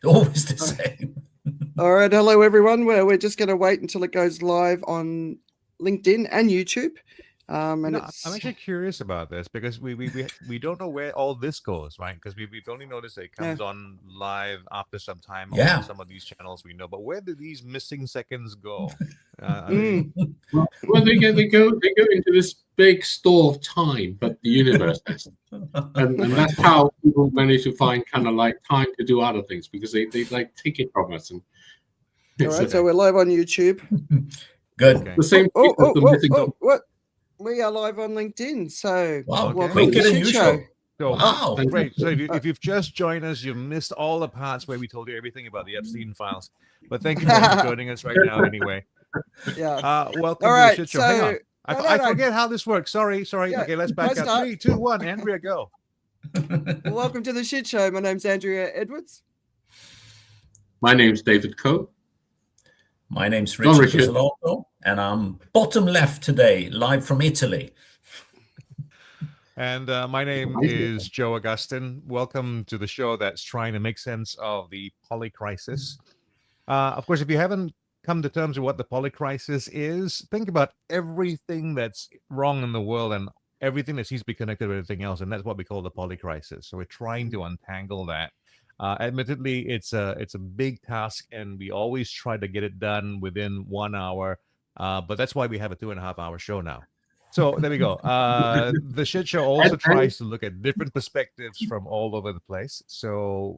Always the same. All right, hello everyone. We're just going to wait until it goes live on LinkedIn and YouTube. I'm actually curious about this because we don't know where all this goes, right? Because we've only noticed that it comes on live after some time on some of these channels we know. But where do these missing seconds go? Well, they go into this big store of time that the universe has, and that's how people manage to find kind of like time to do other things, because they like take it from us. And all right, so we're live on YouTube. Good. Okay. The same. What? We are live on LinkedIn. So welcome to the Shit Show. So, wow, great. So if you've just joined us, you've missed all the parts where we told you everything about the Epstein files. But thank you for joining us right now anyway. Yeah. Welcome to the Shit Show. Hang on. I forget how this works. Sorry. Yeah. Okay, let's back up. 3, 2, 1. Andrea, go. Welcome to the Shit Show. My name's Andrea Edwards. My name's David Coe. My name's Richard Pizzolotto, and I'm bottom left today, live from Italy. And my name is Joe Augustin. Welcome to the show that's trying to make sense of the polycrisis. Of course, if you haven't come to terms with what the polycrisis is, think about everything that's wrong in the world and everything that seems to be connected with everything else, and that's what we call the polycrisis. So we're trying to untangle that. Admittedly, it's a big task, and we always try to get it done within 1 hour. But that's why we have a 2.5-hour show now. So there we go. The Shit Show also tries to look at different perspectives from all over the place. So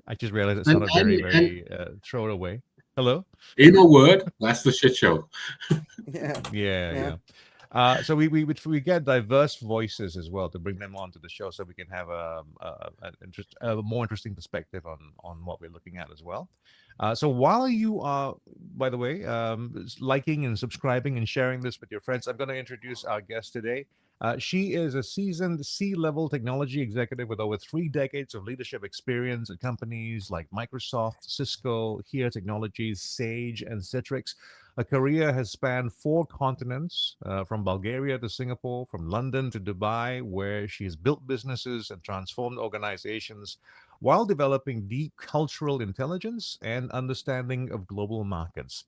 I just realized it sounded very thrown away. Hello? In a word, that's the Shit Show. Yeah. So we get diverse voices as well to bring them onto the show, so we can have a more interesting perspective on what we're looking at as well. So while you are, by the way, liking and subscribing and sharing this with your friends, I'm going to introduce our guest today. She is a seasoned C-level technology executive with over 3 decades of leadership experience at companies like Microsoft, Cisco, Here Technologies, Sage, and Citrix. Her career has spanned 4 continents, from Bulgaria to Singapore, from London to Dubai, where she has built businesses and transformed organizations while developing deep cultural intelligence and understanding of global markets.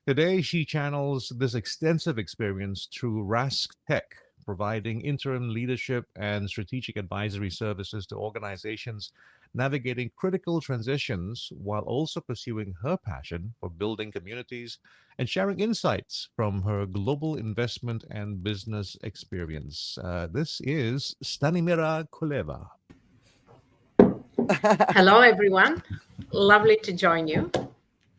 Today, she channels this extensive experience through Rask Tech, providing interim leadership and strategic advisory services to organizations navigating critical transitions while also pursuing her passion for building communities and sharing insights from her global investment and business experience. This is Stanimira Kuleva. Hello, everyone. Lovely to join you.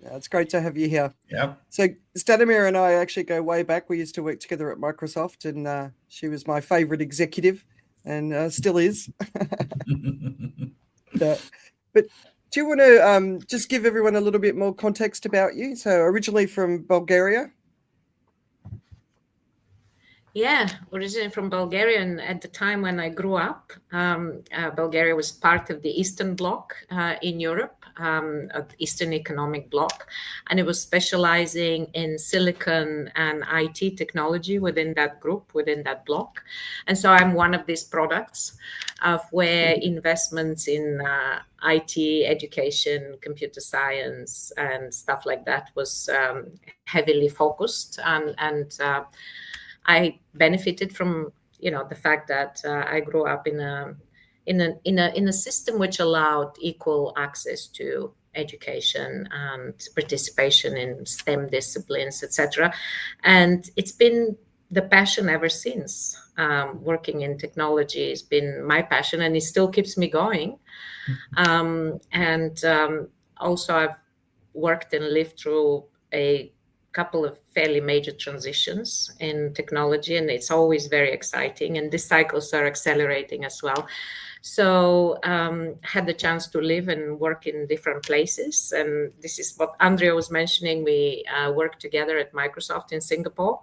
Yeah, it's great to have you here. Yeah. So Stanimira and I actually go way back. We used to work together at Microsoft, and she was my favorite executive, and still is. But do you want to just give everyone a little bit more context about you? So originally from Bulgaria. Yeah, originally from Bulgaria, and at the time when I grew up, Bulgaria was part of the Eastern Bloc in Europe, Eastern Economic Bloc, and it was specializing in silicon and IT technology within that group, within that bloc. And so I'm one of these products of where investments in IT, education, computer science, and stuff like that was heavily focused, and I benefited from, the fact that I grew up in a system which allowed equal access to education and participation in STEM disciplines, etc. And it's been the passion ever since. Working in technology has been my passion, and it still keeps me going. Also, I've worked and lived through a couple of fairly major transitions in technology, and it's always very exciting, and these cycles are accelerating as well. So had the chance to live and work in different places, and this is what Andrea was mentioning. We worked together at Microsoft in Singapore.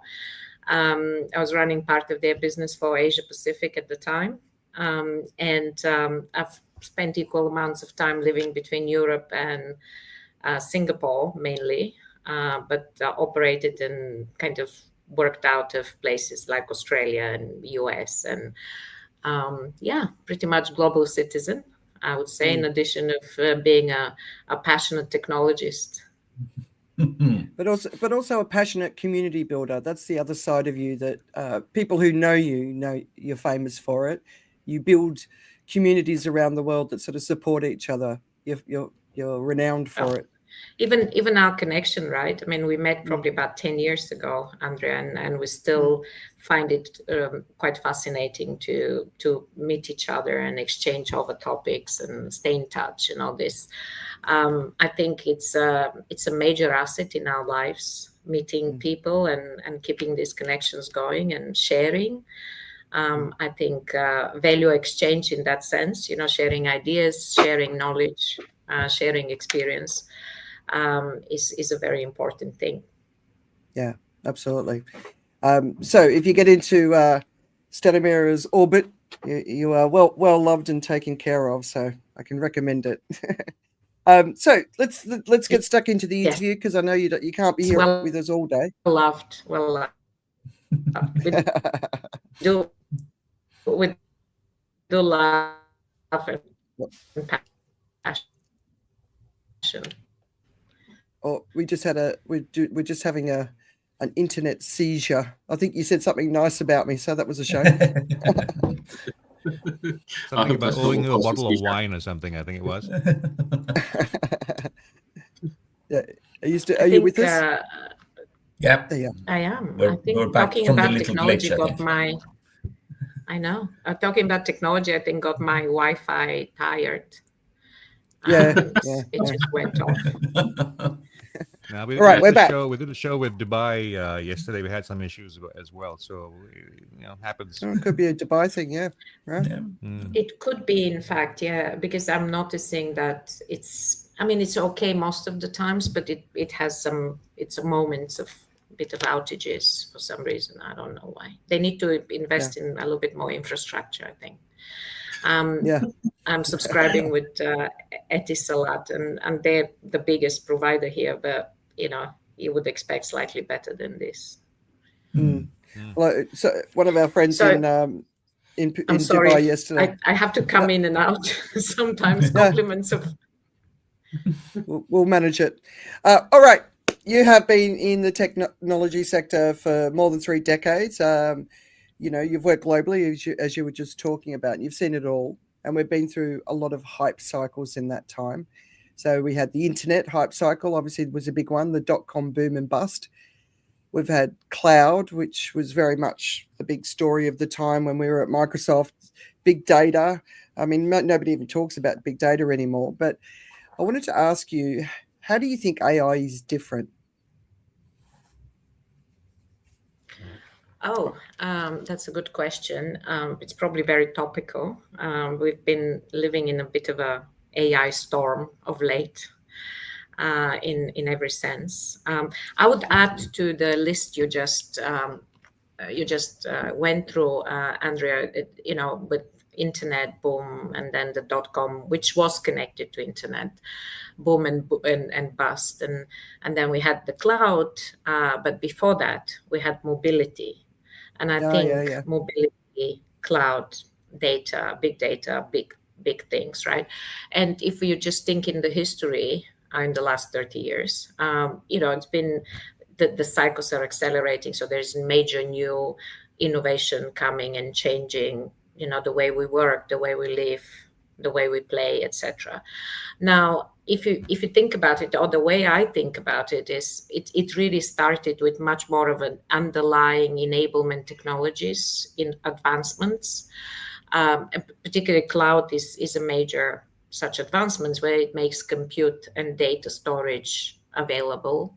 I was running part of their business for Asia Pacific at the time, and I've spent equal amounts of time living between Europe and Singapore mainly. But operated and kind of worked out of places like Australia and US, and pretty much global citizen. I would say, in addition of being a passionate technologist. But also a passionate community builder. That's the other side of you that people who know you're famous for it. You build communities around the world that sort of support each other. You're renowned for it. Even our connection, right? I mean, we met probably about 10 years ago, Andrea, and we still find it quite fascinating to meet each other and exchange over topics and stay in touch and all this. I think it's a major asset in our lives, meeting people and keeping these connections going and sharing. I think value exchange in that sense, sharing ideas, sharing knowledge, sharing experience is a very important thing. Yeah, absolutely. So if you get into Stellamira's orbit, you are well loved and taken care of. So I can recommend it. So let's get stuck into the interview, because I know you can't be here with us all day. Well loved. We do love and passion. Oh, we're just having an internet seizure. I think you said something nice about me, so that was a shame. Something about owing you a bottle of wine or something, I think it was. Yeah. Are you with us? Yeah. I am. We're I think back talking from the about little technology glitch, I got think. my. I know. Talking about technology, I think got my Wi-Fi tired. It just went off. Now, we're back. We did a show with Dubai yesterday. We had some issues as well, so happens. Oh, it could be a Dubai thing, yeah. Right. Yeah. It could be, in fact, yeah, because I'm noticing that it's okay most of the times, but it has moments of bit of outages for some reason. I don't know why. They need to invest in a little bit more infrastructure, I think. I'm subscribing with Etisalat, and they're the biggest provider here, but you would expect slightly better than this. Well, so one of our friends in Dubai yesterday. I have to come in and out sometimes. Compliments of. We'll manage it. All right. You have been in the technology sector for more than 3 decades. You've worked globally, as you were just talking about. And you've seen it all. And we've been through a lot of hype cycles in that time. So we had the internet hype cycle, obviously was a big one, the dot-com boom and bust. We've had cloud, which was very much the big story of the time when we were at Microsoft. Big data. I mean, nobody even talks about big data anymore. But I wanted to ask you, how do you think AI is different? Oh, that's a good question. It's probably very topical. We've been living in a bit of a AI storm of late, in every sense. I would add to the list you just went through, Andrea. With internet boom and then the dot-com, which was connected to internet boom and bust, and then we had the cloud. But before that, we had mobility. And I think mobility, cloud, data, big big things, right? And if you just think in the history in the last 30 years, it's been the cycles are accelerating. So there's major new innovation coming and changing, the way we work, the way we live, the way we play, etc. Now, if you think about it, or the way I think about it is, it really started with much more of an underlying enablement technologies in advancements. And particularly cloud is a major such advancements, where it makes compute and data storage available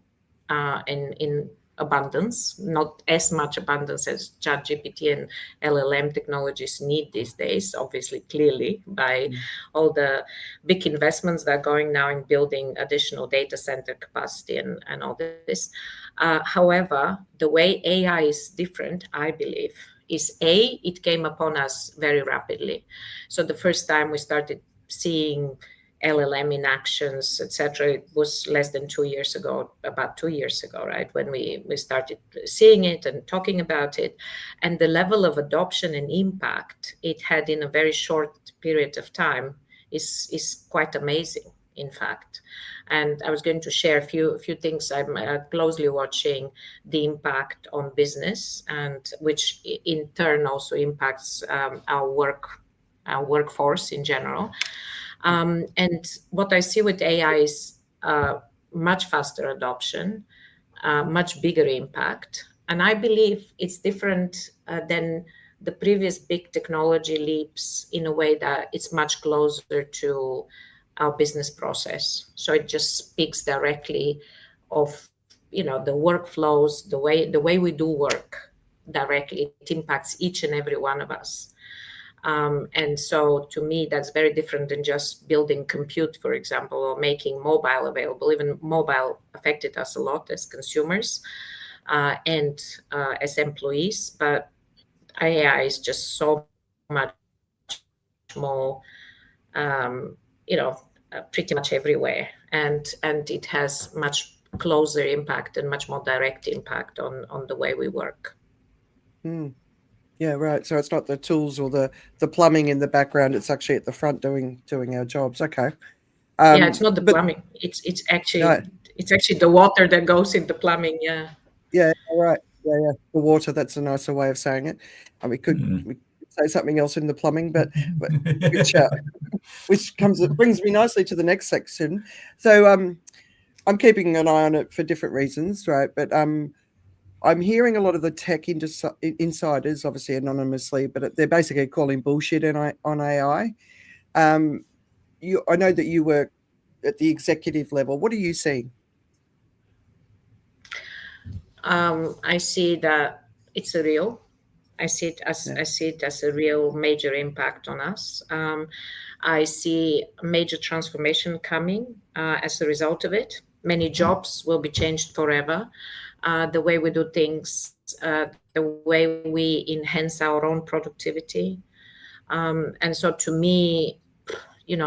in abundance, not as much abundance as ChatGPT and LLM technologies need these days, obviously, clearly, by all the big investments that are going now in building additional data center capacity and all this. However, the way AI is different, I believe, is it came upon us very rapidly. So the first time we started seeing LLM in actions, etc., it was less than 2 years ago, about 2 years ago, right, when we started seeing it and talking about it, and the level of adoption and impact it had in a very short period of time is quite amazing, in fact. And I was going to share a few things. I'm closely watching the impact on business, and which in turn also impacts our workforce in general. And what I see with AI is much faster adoption, much bigger impact. And I believe it's different than the previous big technology leaps in a way that it's much closer to our business process. So it just speaks directly of, the workflows, the way we do work directly. It impacts each and every one of us. And so to me, that's very different than just building compute, for example, or making mobile available. Even mobile affected us a lot as consumers and as employees. But AI is just so much more, pretty much everywhere. And it has much closer impact and much more direct impact on the way we work. Yeah, right. So it's not the tools or the plumbing in the background. It's actually at the front doing our jobs. Okay. Yeah, it's not the plumbing. It's actually the water that goes in the plumbing. Yeah. Yeah. Right. Yeah. The water. That's a nicer way of saying it. And we could say something else in the plumbing, but which brings me nicely to the next section. So I'm keeping an eye on it for different reasons, right? But I'm hearing a lot of the tech insiders, obviously anonymously, but they're basically calling bullshit on AI. I know that you work at the executive level. What are you seeing? I see that it's real. I see it as a real major impact on us. I see a major transformation coming as a result of it. Many jobs will be changed forever. The way we do things, the way we enhance our own productivity. And so to me,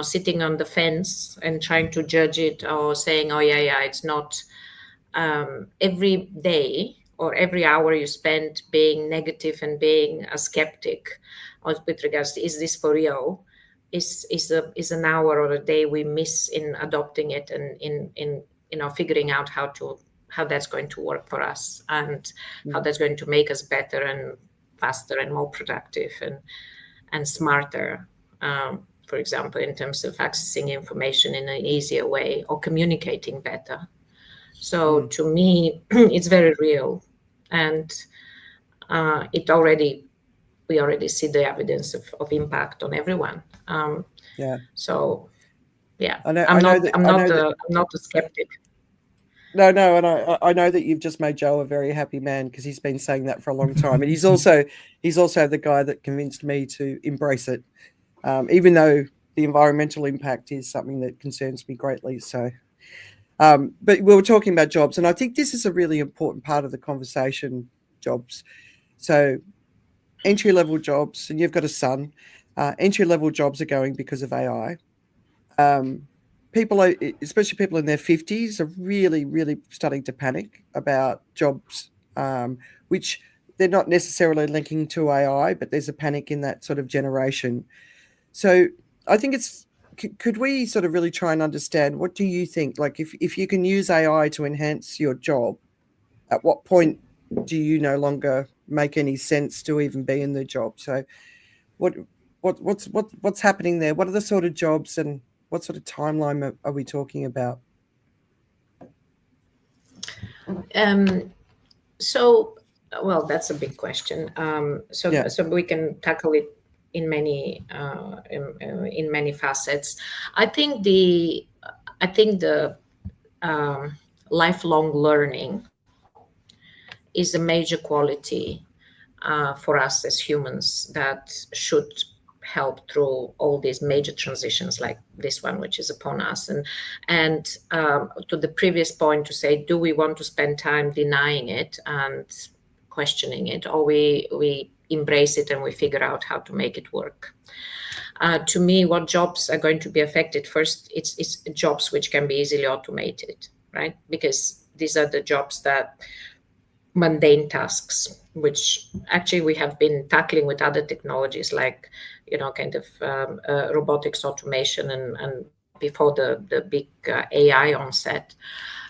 sitting on the fence and trying to judge it or saying, oh, yeah, it's not, every day or every hour you spend being negative and being a skeptic with regards to, is this for real, is an hour or a day we miss in adopting it and in figuring out how that's going to work for us and how that's going to make us better and faster and more productive and smarter, for example, in terms of accessing information in an easier way or communicating better. So to me, it's very real. And we already see the evidence of impact on everyone. So, yeah, I'm not a skeptic. No, and I know that you've just made Joe a very happy man because he's been saying that for a long time, and he's also the guy that convinced me to embrace it, even though the environmental impact is something that concerns me greatly. So, but we were talking about jobs, and I think this is a really important part of the conversation. Jobs, so entry-level jobs, and you've got a son. Entry-level jobs are going because of AI. People, especially people in their 50s, are really, really starting to panic about jobs, which they're not necessarily linking to AI, but there's a panic in that sort of generation. So I think could we sort of really try and understand, what do you think? Like if you can use AI to enhance your job, at what point do you no longer make any sense to even be in the job? So what's happening there? What are the sort of jobs and what sort of timeline are we talking about? Well, that's a big question. So we can tackle it in many facets. I think the lifelong learning is a major quality for us as humans that should help through all these major transitions like this one, which is upon us. And to the previous point, to say, do we want to spend time denying it and questioning it, or we embrace it and we figure out how to make it work? To me, what jobs are going to be affected first, it's jobs which can be easily automated, right? Because these are the jobs that mundane tasks, which actually we have been tackling with other technologies like, kind of robotics, automation, and before the big AI onset.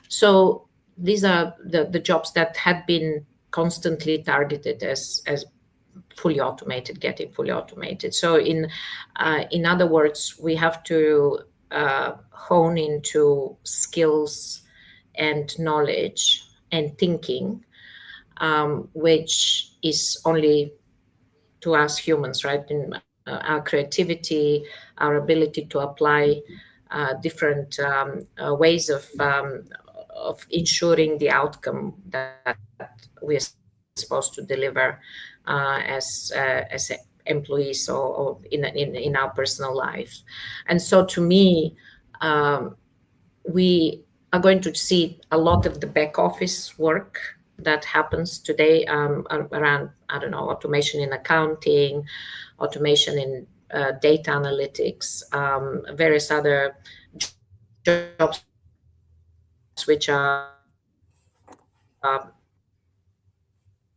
So these are the jobs that had been constantly targeted as fully automated, getting fully automated. So in other words, we have to hone into skills and knowledge and thinking, which is only to us humans, right? In our creativity, our ability to apply different ways of ensuring the outcome that we're supposed to deliver as employees or in our personal life. And so to me, we are going to see a lot of the back office work that happens today around, I don't know, automation in accounting, automation in data analytics, various other jobs which are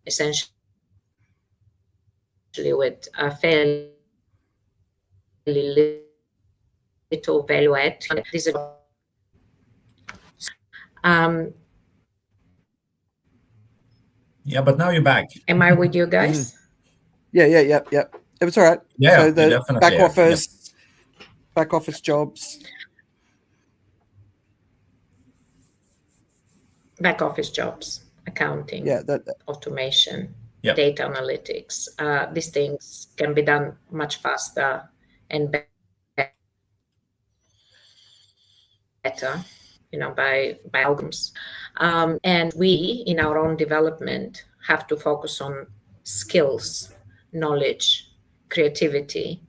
essentially with a fairly little value add. These are Yeah, but now you're back. Am I with you guys? Yeah. It was all right. Yeah, so you the definitely back are. office, back office jobs. Back office jobs, accounting, automation, data analytics. These things can be done much faster and better, by algorithms. And we, in our own development, have to focus on skills, knowledge, creativity,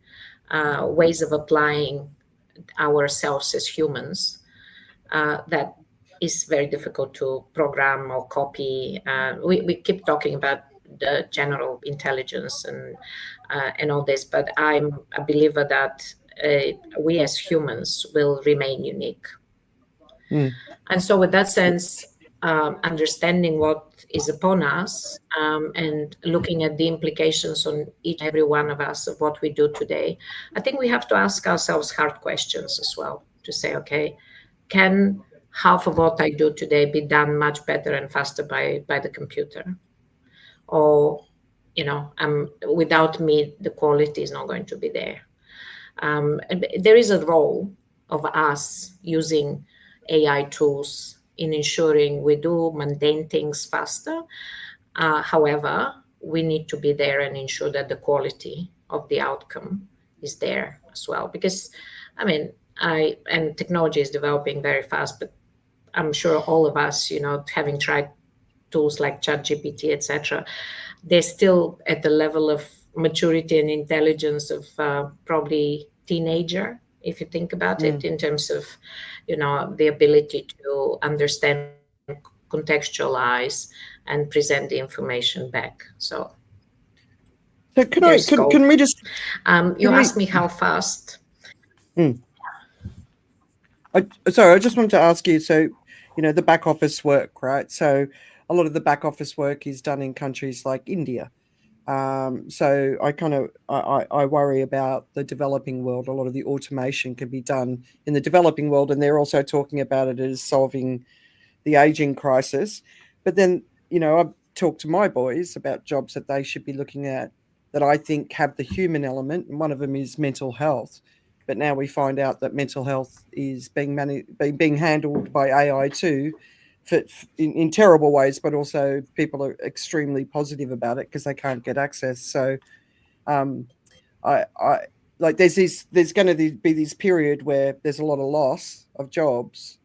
ways of applying ourselves as humans that is very difficult to program or copy. We keep talking about the general intelligence and all this, but I'm a believer that we as humans will remain unique. And so with that sense, understanding what is upon us and looking at the implications on each and every one of us of what we do today, I think we have to ask ourselves hard questions as well to say, okay, can half of what I do today be done much better and faster by the computer? Or, without me, the quality is not going to be there. And there is a role of us using AI tools in ensuring we do mundane things faster. However, we need to be there and ensure that the quality of the outcome is there as well. Because, and technology is developing very fast, but I'm sure all of us, having tried tools like ChatGPT, etc., they're still at the level of maturity and intelligence of probably teenager, if you think about it, in terms of, the ability to understand, contextualize, and present the information back. So can we just? You asked me how fast. Sorry, I just wanted to ask you. So, the back office work, right? So, a lot of the back office work is done in countries like India. So I worry about the developing world. A lot of the automation can be done in the developing world, and they're also talking about it as solving the aging crisis. But then, I've talked to my boys about jobs that they should be looking at that I think have the human element, and one of them is mental health. But now we find out that mental health is being handled by AI too, in terrible ways, but also people are extremely positive about it because they can't get access. So, I like there's going to be this period where there's a lot of loss of jobs,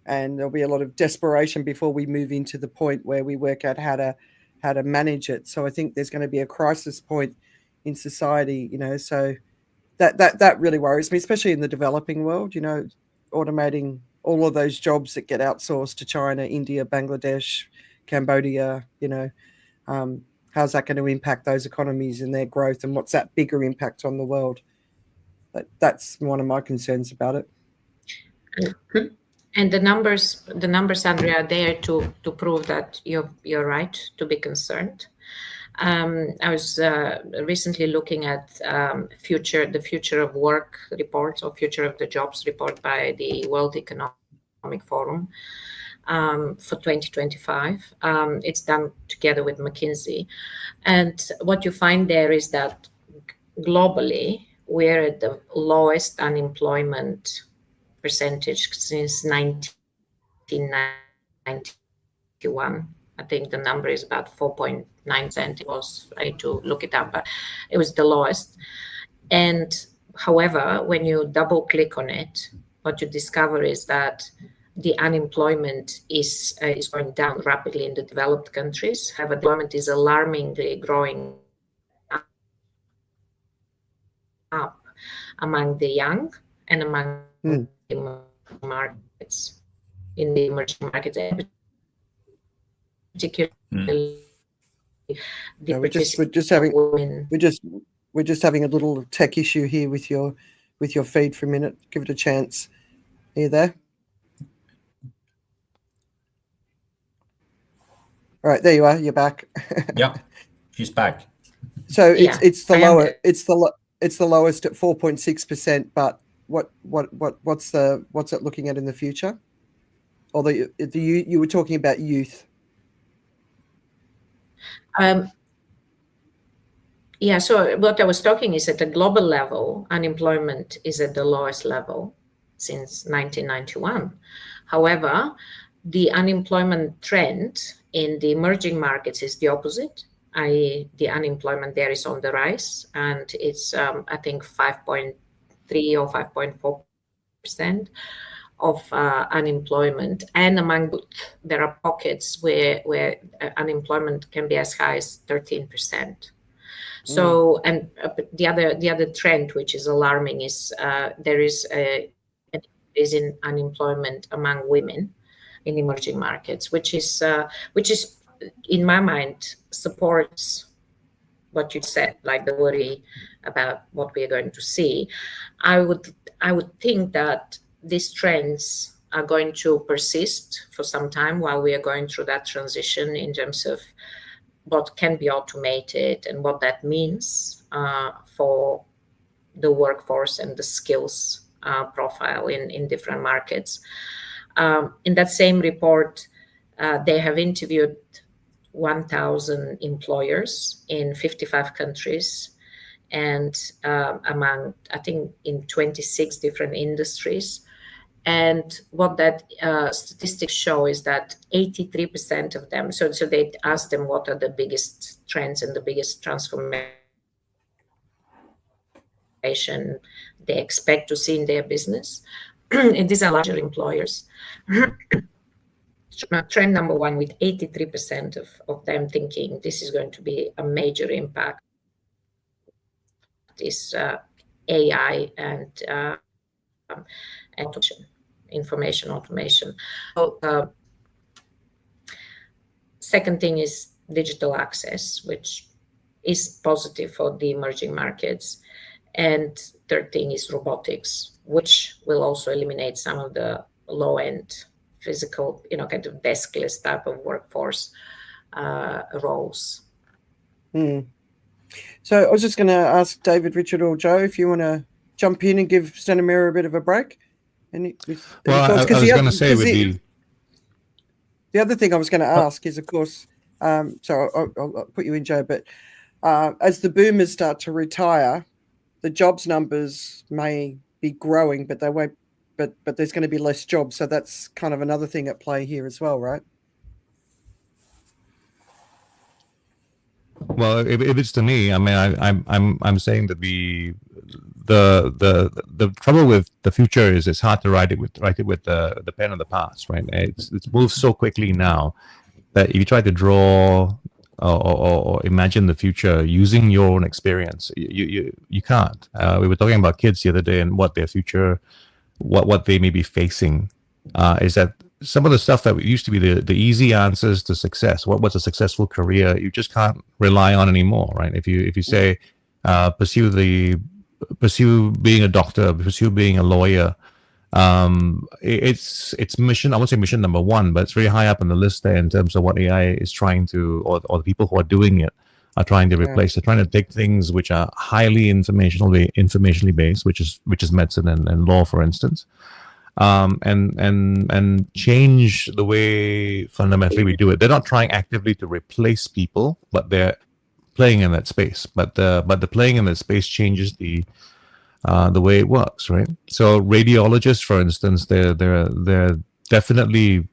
and there'll be a lot of desperation before we move into the point where we work out how to manage it. So I think there's going to be a crisis point in society, So that really worries me, especially in the developing world. Automating all of those jobs that get outsourced to China, India, Bangladesh, Cambodia, how's that going to impact those economies and their growth, and what's that bigger impact on the world? That's one of my concerns about it. And the numbers, Andrea, are there to prove that you're right to be concerned. I was recently looking at the future of work reports, or future of the jobs report by the World Economic Forum for 2025. It's done together with McKinsey. And what you find there is that globally, we're at the lowest unemployment percentage since 1991. I think the number is about 4.9%. It was, I need to look it up, but it was the lowest. And however, when you double click on it, what you discover is that the unemployment is going down rapidly in the developed countries. However, employment is alarmingly growing up among the young and among the markets, in the emerging markets, particularly we're just having a little tech issue here with your feed for a minute. Give it a chance. Are you there? All right, there you are. You're back. Yeah, she's back. So it's the lower. It's the lowest at 4.6%. But what's it looking at in the future? Or you were talking about youth. So what I was talking is at a global level, unemployment is at the lowest level since 1991. However, the unemployment trend in the emerging markets is the opposite, i.e. the unemployment there is on the rise, and it's, I think, 5.3 or 5.4% of unemployment. And among both, there are pockets where unemployment can be as high as 13%. So, and the other trend, which is alarming, is there is an increase in unemployment among women in emerging markets, which is in my mind supports what you said, like the worry about what we are going to see. I would think that these trends are going to persist for some time while we are going through that transition in terms of what can be automated and what that means for the workforce and the skills profile in different markets. In that same report, they have interviewed 1,000 employers in 55 countries and among, I think, in 26 different industries. And what that statistics show is that 83% of them, so they asked them what are the biggest trends and the biggest transformation they expect to see in their business. And these are larger employers. Trend number one, with 83% of them thinking this is going to be a major impact, is AI and automation, information automation. So, second thing is digital access, which is positive for the emerging markets. And third thing is robotics, which will also eliminate some of the low-end physical, kind of deskless type of workforce roles. So I was just going to ask David, Richard, or Joe if you want to jump in and give Stanimir a bit of a break. I was going to say the other thing I was going to ask is, of course, so I'll put you in, Joe, but as the boomers start to retire, the jobs numbers may be growing, but they won't. But there's going to be less jobs, so that's kind of another thing at play here as well, right? Well, if it's to me, I mean, I'm saying that the trouble with the future is it's hard to write it with the pen of the past, right? It moves so quickly now that if you try to draw or imagine the future using your own experience, you can't. We were talking about kids the other day and what their future, what they may be facing, is that some of the stuff that used to be the easy answers to success, what's a successful career, you just can't rely on anymore, right? If you say pursue being a doctor, pursue being a lawyer, it's mission, I won't say mission number one, but it's very high up on the list there in terms of what AI is trying to, or the people who are doing it are trying to replace. They're trying to take things which are highly informationally based, which is medicine and law, for instance, and change the way fundamentally we do it. They're not trying actively to replace people, but they're playing in that space. But the playing in that space changes the way it works, right? So radiologists, for instance, they're definitely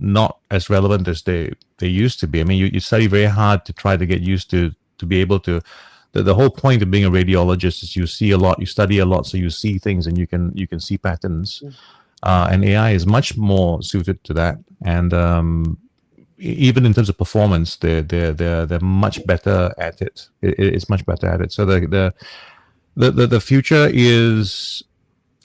not as relevant as they used to be. I mean, you study very hard to try to get used to be able to. The whole point of being a radiologist is you see a lot, you study a lot, so you see things and you can see patterns. And AI is much more suited to that. And even in terms of performance, they're much better at it. It's much better at it. So the future is,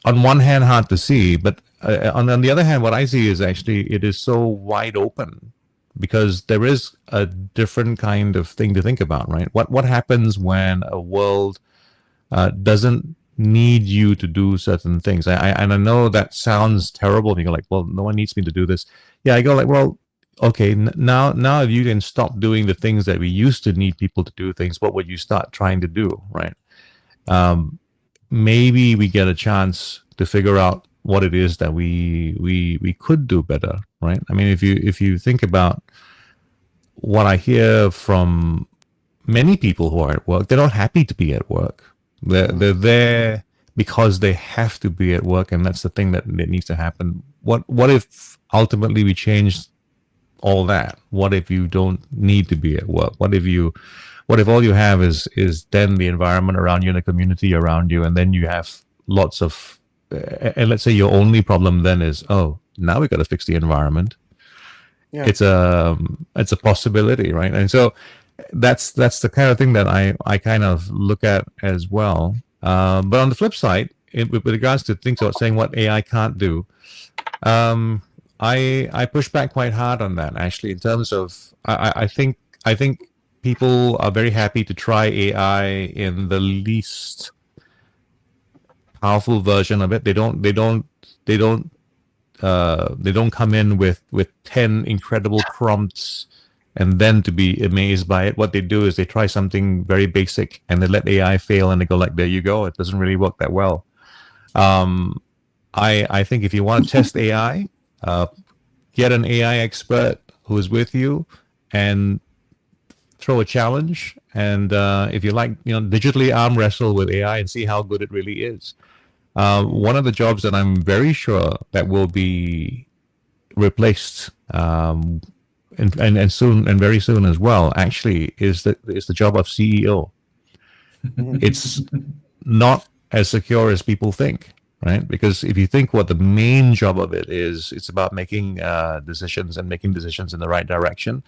on one hand, hard to see, but on the other hand, what I see is actually it is so wide open, because there is a different kind of thing to think about, right? What happens when a world doesn't need you to do certain things? And I know that sounds terrible. You go like, well, no one needs me to do this. Yeah, I go like, well, okay, now if you can stop doing the things that we used to need people to do things, what would you start trying to do, right? Maybe we get a chance to figure out what it is that we could do better, right? I mean, if you think about what I hear from many people who are at work, they're not happy to be at work. They're there because they have to be at work, and that's the thing that needs to happen. What if ultimately we change all that? What if you don't need to be at work? What if all you have is then the environment around you and the community around you, and then you have lots of, and let's say your only problem then is, oh, now we got to fix the environment. Yeah. It's a possibility, right? And so that's the kind of thing that I kind of look at as well. But on the flip side, with regards to things about saying what AI can't do, I push back quite hard on that, actually, in terms of I think people are very happy to try AI in the least powerful version of it. They don't come in with 10 incredible prompts and then to be amazed by it. What they do is they try something very basic and they let AI fail and they go like, there you go, it doesn't really work that well. I think if you want to test AI, get an AI expert who is with you and throw a challenge. And if you like, digitally arm wrestle with AI and see how good it really is. One of the jobs that I'm very sure that will be replaced and soon, and very soon as well, actually, is the job of CEO. It's not as secure as people think, right? Because if you think what the main job of it is, it's about making decisions and making decisions in the right direction.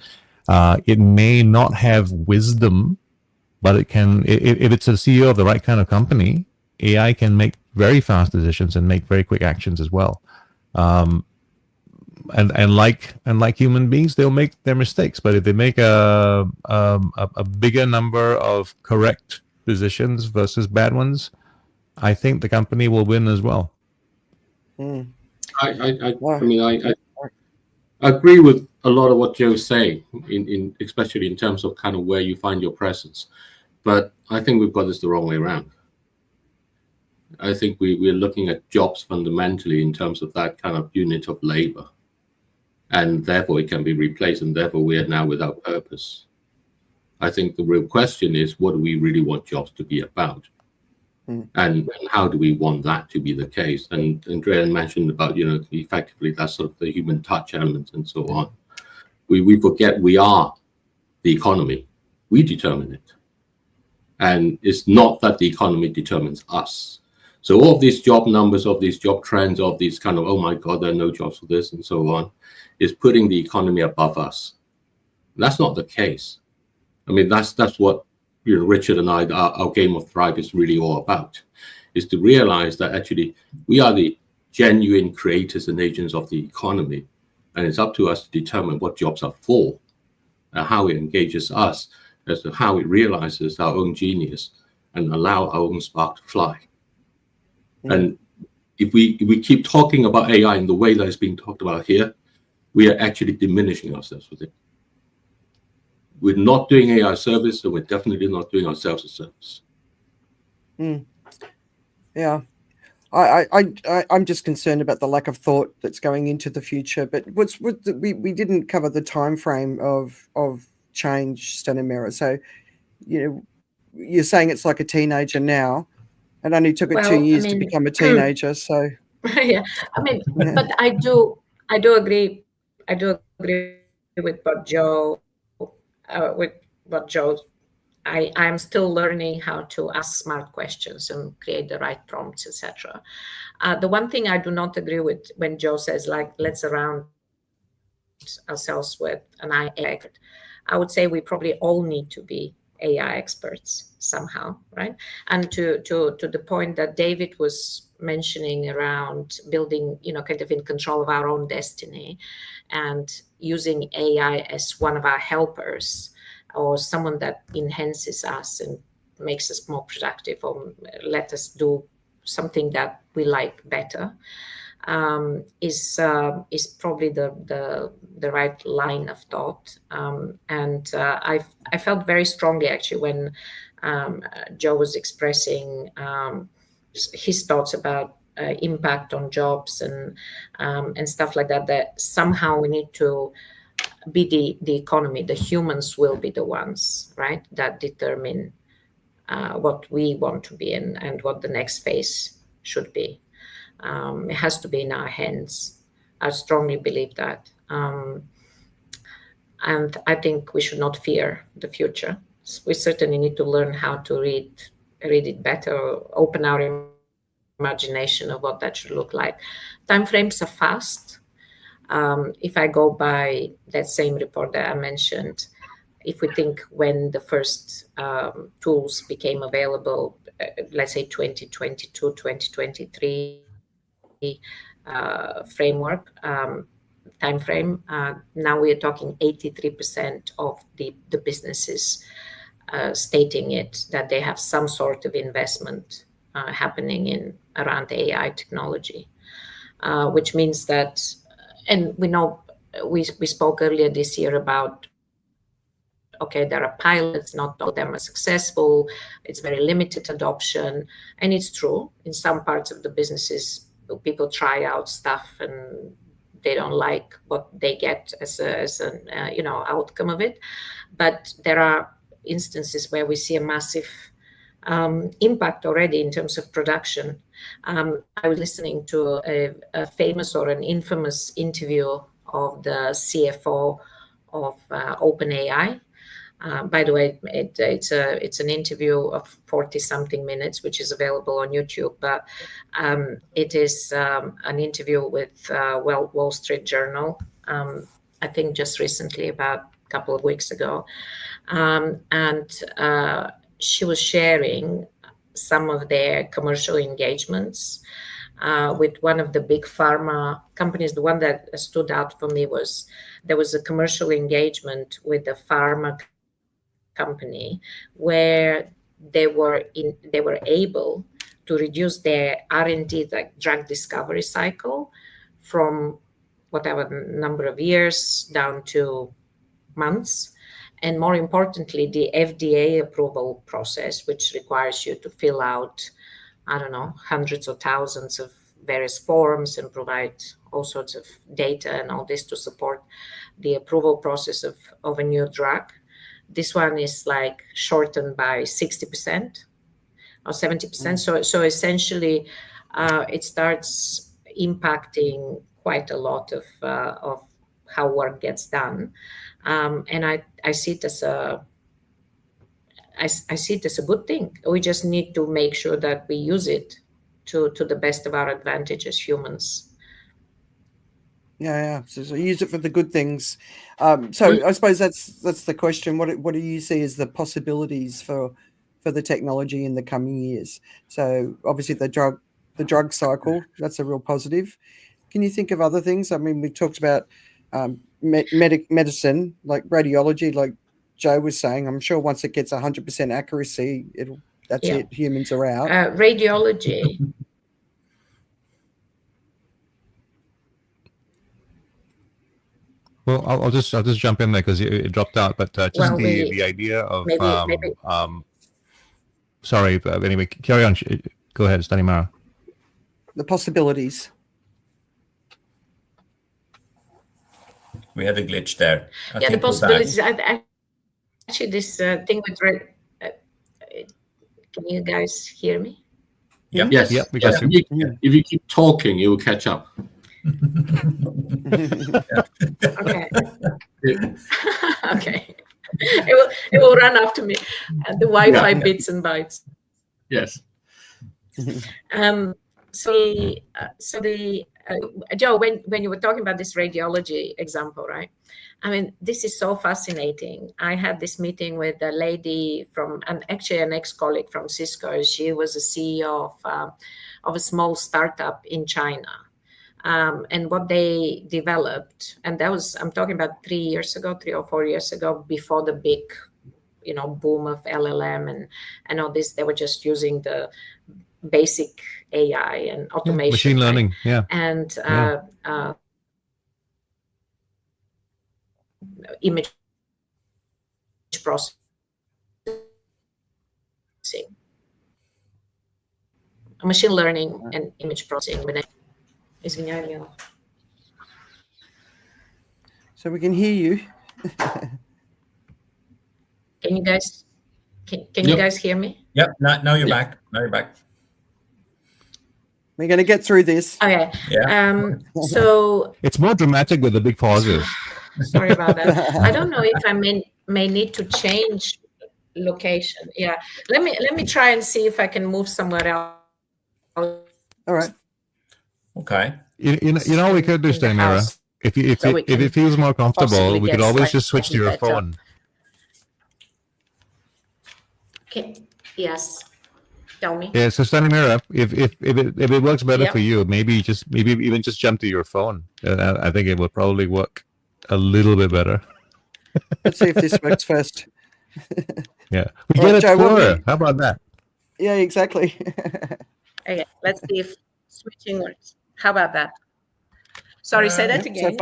It may not have wisdom, but it can. If it's a CEO of the right kind of company, AI can make very fast decisions and make very quick actions as well. And like human beings, they'll make their mistakes. But if they make a bigger number of correct decisions versus bad ones, I think the company will win as well. I agree with a lot of what Joe's saying, in especially in terms of kind of where you find your presence. But I think we've got this the wrong way around. I think we're looking at jobs fundamentally in terms of that kind of unit of labor. And therefore it can be replaced, and therefore we are now without purpose. I think the real question is, what do we really want jobs to be about? And how do we want that to be the case? And Andrea mentioned about, effectively that's sort of the human touch element and so on. We forget we are the economy. We determine it. And it's not that the economy determines us. So all of these job numbers, of these job trends, of these kind of, oh my God, there are no jobs for this and so on, is putting the economy above us. That's not the case. I mean, that's what Richard and I, our game of Thrive is really all about, is to realize that actually we are the genuine creators and agents of the economy. And it's up to us to determine what jobs are for and how it engages us as to how it realizes our own genius and allow our own spark to fly. And if we keep talking about AI in the way that it's being talked about here, we are actually diminishing ourselves with it. we're not doing AI service, and we're definitely not doing ourselves a service. Yeah. I'm just concerned about the lack of thought that's going into the future. But we didn't cover the time frame of change, Stanimira. So, you're saying it's like a teenager now. It only took it 2 years to become a teenager. So yeah, but I do agree. I do agree with what Joe I'm still learning how to ask smart questions and create the right prompts, etc. The one thing I do not agree with when Joe says, like, let's surround ourselves with an AI expert. I would say we probably all need to be AI experts somehow, right? And to the point that David was mentioning around building, kind of in control of our own destiny and using AI as one of our helpers or someone that enhances us and makes us more productive or let us do something that we like better, is probably the right line of thought. And I felt very strongly actually when Joe was expressing his thoughts about impact on jobs and stuff like that, that somehow we need to be the economy. The humans will be the ones, right, that determine what we want to be and what the next phase should be. It has to be in our hands. I strongly believe that. And I think we should not fear the future. We certainly need to learn how to read it better, open our imagination of what that should look like. Timeframes are fast. If I go by that same report that I mentioned, if we think when the first tools became available, let's say 2022, 2023 framework, time frame, now we are talking 83% of the businesses stating it, that they have some sort of investment happening in around AI technology, which means that, and we know, we spoke earlier this year about, okay, there are pilots, not all of them are successful, it's very limited adoption, and it's true. In some parts of the businesses, people try out stuff and they don't like what they get as an outcome of it. But there are instances where we see a massive impact already in terms of production. I was listening to a famous or an infamous interview of the CFO of OpenAI. By the way, it's an interview of 40-something minutes, which is available on YouTube. But it is an interview with Wall Street Journal, I think just recently, about a couple of weeks ago. And she was sharing some of their commercial engagements with one of the big pharma companies. The one that stood out for me was there was a commercial engagement with a pharma company where they were able to reduce their R&D, like drug discovery cycle, from whatever number of years down to months. And more importantly, the FDA approval process, which requires you to fill out, I don't know, hundreds of thousands of various forms and provide all sorts of data and all this to support the approval process of a new drug. This one is like shortened by 60% or 70%. So essentially, it starts impacting quite a lot of how work gets done. And I see it as a good thing. We just need to make sure that we use it to the best of our advantage as humans. Yeah. So use it for the good things. So I suppose that's the question. What do you see as the possibilities for the technology in the coming years? So obviously the drug cycle, that's a real positive. Can you think of other things? I mean, we talked about medicine, like radiology, like Joe was saying. I'm sure once it gets 100% accuracy, that's it. Humans are out. Radiology. Well, I'll just jump in there because it dropped out. But just Well, the idea of maybe. Sorry, but anyway, carry on. Go ahead, Stanimara. The possibilities. We had a glitch there. I Yeah, the think we're back. possibilities. Actually, this thing with can you guys hear me? Yep. Yes. Yep, we got you. If you keep talking, you will catch up. Okay. Okay. It will run after me. The Wi-Fi bits and bytes. Yes. Joe, when you were talking about this radiology example, right? I mean, this is so fascinating. I had this meeting with a lady from, actually an ex-colleague from Cisco. She was a CEO of a small startup in China. And what they developed, and that was, I'm talking about 3 or 4 years ago, before the big, boom of LLM and all this. They were just using the basic AI and automation, machine learning, right? And image processing. Machine learning and image processing. So we can hear you. Can you guys you guys hear me? Yep. Now you're back. Now you're back. We're going to get through this. Okay. Yeah. So it's more dramatic with the big pauses. Sorry about that. I don't know if I may need to change location. Yeah. Let me try and see if I can move somewhere else. All right. Okay. You know we could do, Stanimara. If it feels more comfortable, we could always just switch to your phone. Okay. Yes. Tell me. Yeah, so Stanimara, if it works better for you, maybe even just jump to your phone. I think it will probably work a little bit better. Let's see if this works first. Yeah, we get a tour. How about that? Yeah, exactly. Okay, let's see if switching works. How about that? Sorry, say that again.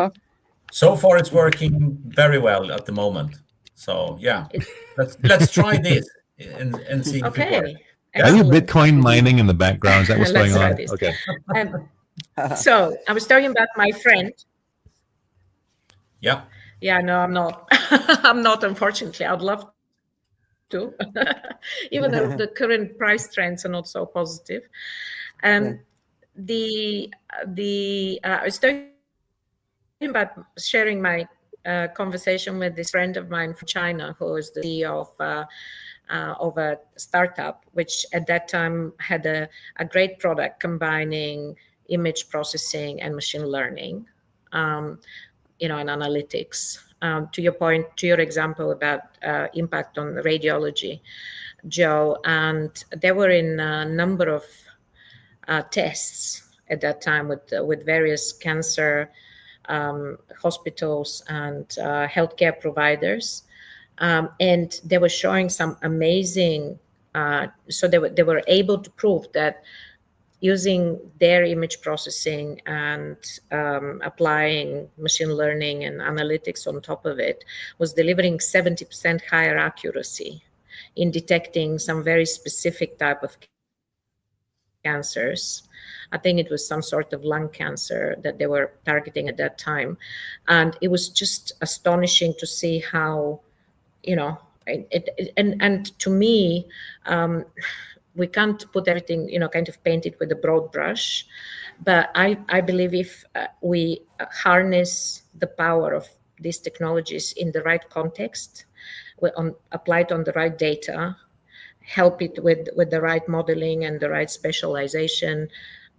So far, it's working very well at the moment. So yeah, let's try this and see if it works. Are you Bitcoin mining in the background? Is that what's going on? Okay. So I was talking about my friend. Yeah. Yeah, no, I'm not. I'm not, unfortunately. I'd love to. Even though the current price trends are not so positive. I was talking about sharing my conversation with this friend of mine from China, who is the CEO of a startup, which at that time had a great product combining image processing and machine learning, and analytics. To your point, to your example about impact on radiology, Joe, and they were in a number of tests at that time with various cancer hospitals and healthcare providers. And they were showing some amazing, so they were able to prove that using their image processing and applying machine learning and analytics on top of it was delivering 70% higher accuracy in detecting some very specific type of cancers. I think it was some sort of lung cancer that they were targeting at that time. And it was just astonishing to see how, and to me, we can't put everything, kind of paint it with a broad brush. But I believe if we harness the power of these technologies in the right context, applied on the right data, help it with the right modeling and the right specialization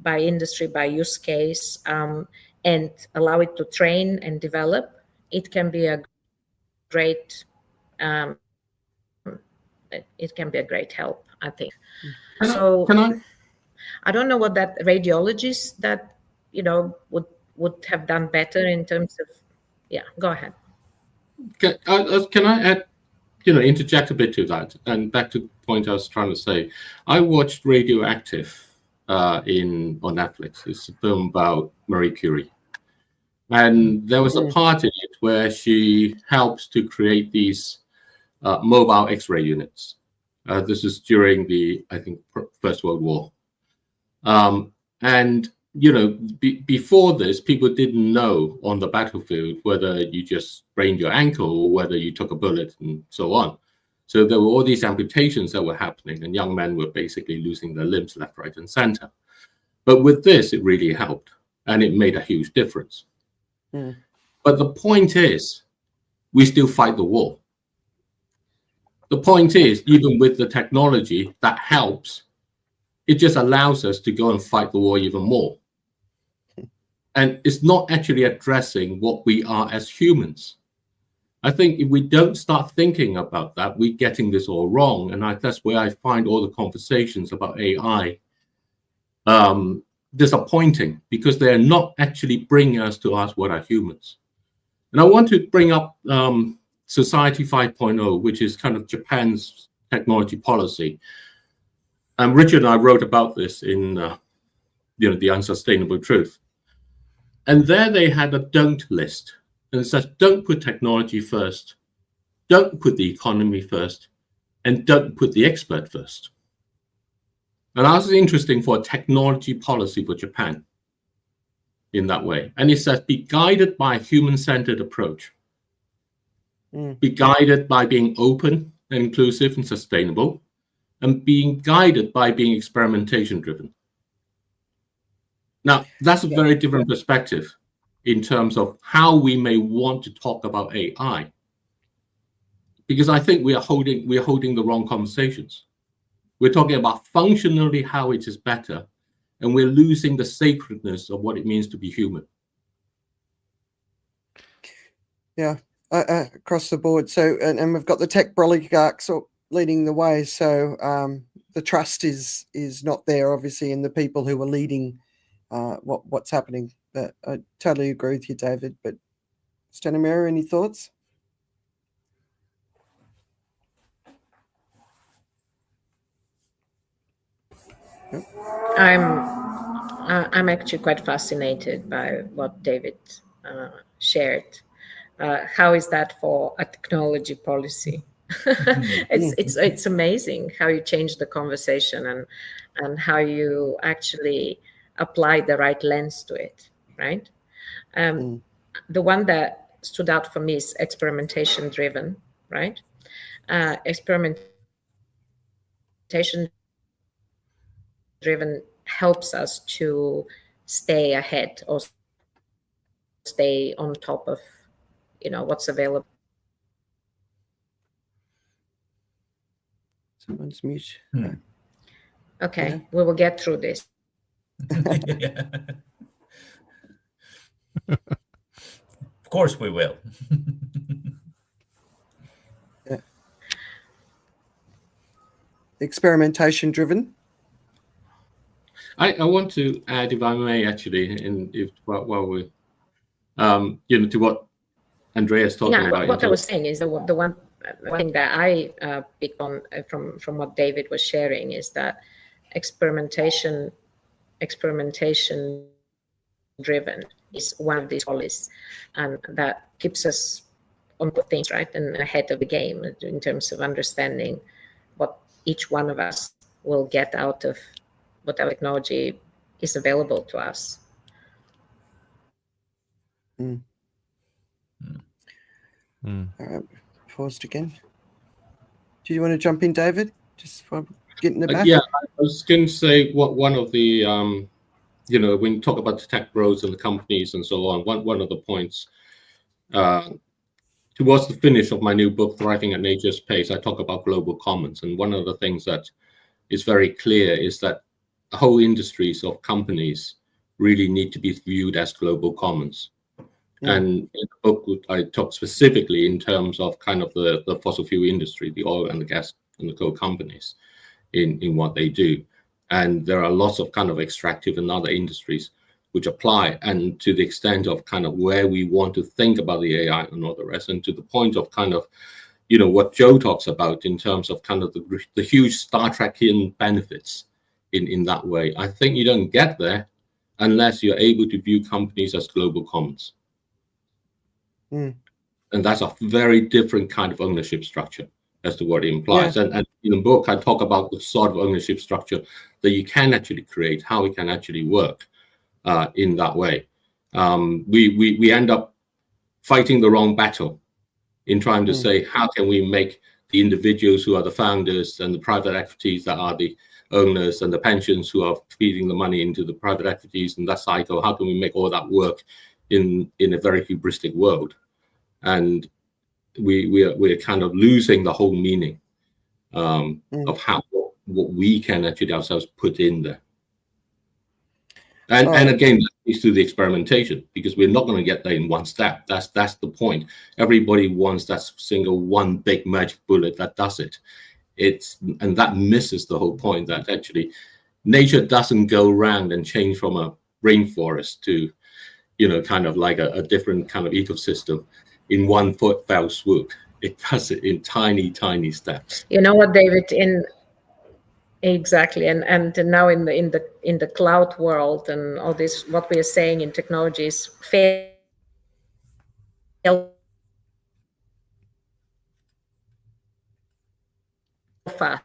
by industry, by use case, and allow it to train and develop, it can be a great help, I think. I don't know what that radiologists that would have done better in terms of. Yeah, go ahead. Can I add, interject a bit to that, and back to the point I was trying to say. I watched Radioactive on Netflix. It's a film about Marie Curie, and there was a part in it project where she helps to create these mobile X-ray units. This is during the, I think, First World War. And, you know, before this, people didn't know on the battlefield whether you just sprained your ankle or whether you took a bullet and so on. So there were all these amputations that were happening, and young men were basically losing their limbs left, right, and center. But with this, it really helped, and it made a huge difference. Mm. But the point is, we still fight the war. The point is, even with the technology that helps, it just allows us to go and fight the war even more. And it's not actually addressing what we are as humans. I think if we don't start thinking about that, we're getting this all wrong. And that's where I find all the conversations about AI disappointing, because they're not actually bringing us to ask what are humans. And I want to bring up Society 5.0, which is kind of Japan's technology policy. Richard and I wrote about this in The Unsustainable Truth. And there they had a don't list. And it says, don't put technology first, don't put the economy first, and don't put the expert first. And that's interesting for a technology policy for Japan in that way. And it says, be guided by a human-centered approach. Be guided by being open and inclusive and sustainable, and being guided by being experimentation-driven. Now, that's a very different perspective in terms of how we may want to talk about AI, because I think we are holding the wrong conversations. We're talking about functionally how it is better, and we're losing the sacredness of what it means to be human. Yeah, across the board. So, and we've got the tech broligarchs leading the way. So the trust is not there, obviously, in the people who are leading what's happening. But I totally agree with you, David. But Stanimir, any thoughts? I'm actually quite fascinated by what David shared. How is that for a technology policy? It's amazing how you change the conversation and how you actually apply the right lens to it, right? The one that stood out for me is experimentation driven, right? Experimentation driven helps us to stay ahead or stay on top of, what's available. Someone's mute. Okay, Yeah. we will get through this. Of course we will. Yeah. Experimentation driven. I want to add, if I may, actually, while we, to what Andrea is talking about. What I was saying is the one thing that I picked on from what David was sharing is that experimentation driven is one of these policies, and that keeps us on things, right, and ahead of the game in terms of understanding what each one of us will get out of whatever technology is available to us. All right, paused again. Do you want to jump in, David? Just for getting the back. Yeah, I was going to say one of the when you talk about the tech bros and the companies and so on, one of the points towards the finish of my new book, Thriving at Nature's Pace, I talk about global commons. And one of the things that is very clear is that whole industries of companies really need to be viewed as global commons. And in the book, I talk specifically in terms of kind of the fossil fuel industry, the oil and the gas and the coal companies in what they do. And there are lots of kind of extractive and other industries which apply, and to the extent of kind of where we want to think about the AI and all the rest, and to the point of kind of, what Joe talks about in terms of kind of the huge Star Trekian benefits in that way. I think you don't get there unless you're able to view companies as global commons. And that's a very different kind of ownership structure as to what it implies. And in the book, I talk about the sort of ownership structure that you can actually create, how it can actually work in that way. We end up fighting the wrong battle in trying to say, how can we make the individuals who are the founders and the private equities that are the owners and the pensions who are feeding the money into the private equities and that cycle, how can we make all that work in a very hubristic world? And we're kind of losing the whole meaning of how what we can actually ourselves put in there. And again, that leads to the experimentation, because we're not going to get there in one step. That's the point. Everybody wants that single one big magic bullet that does it. And that misses the whole point, that actually nature doesn't go around and change from a rainforest to, kind of like a different kind of ecosystem in one fell swoop. It does it in tiny, tiny steps. You know what, David? Exactly, and now in the cloud world and all this, what we are saying in technology is fail fast.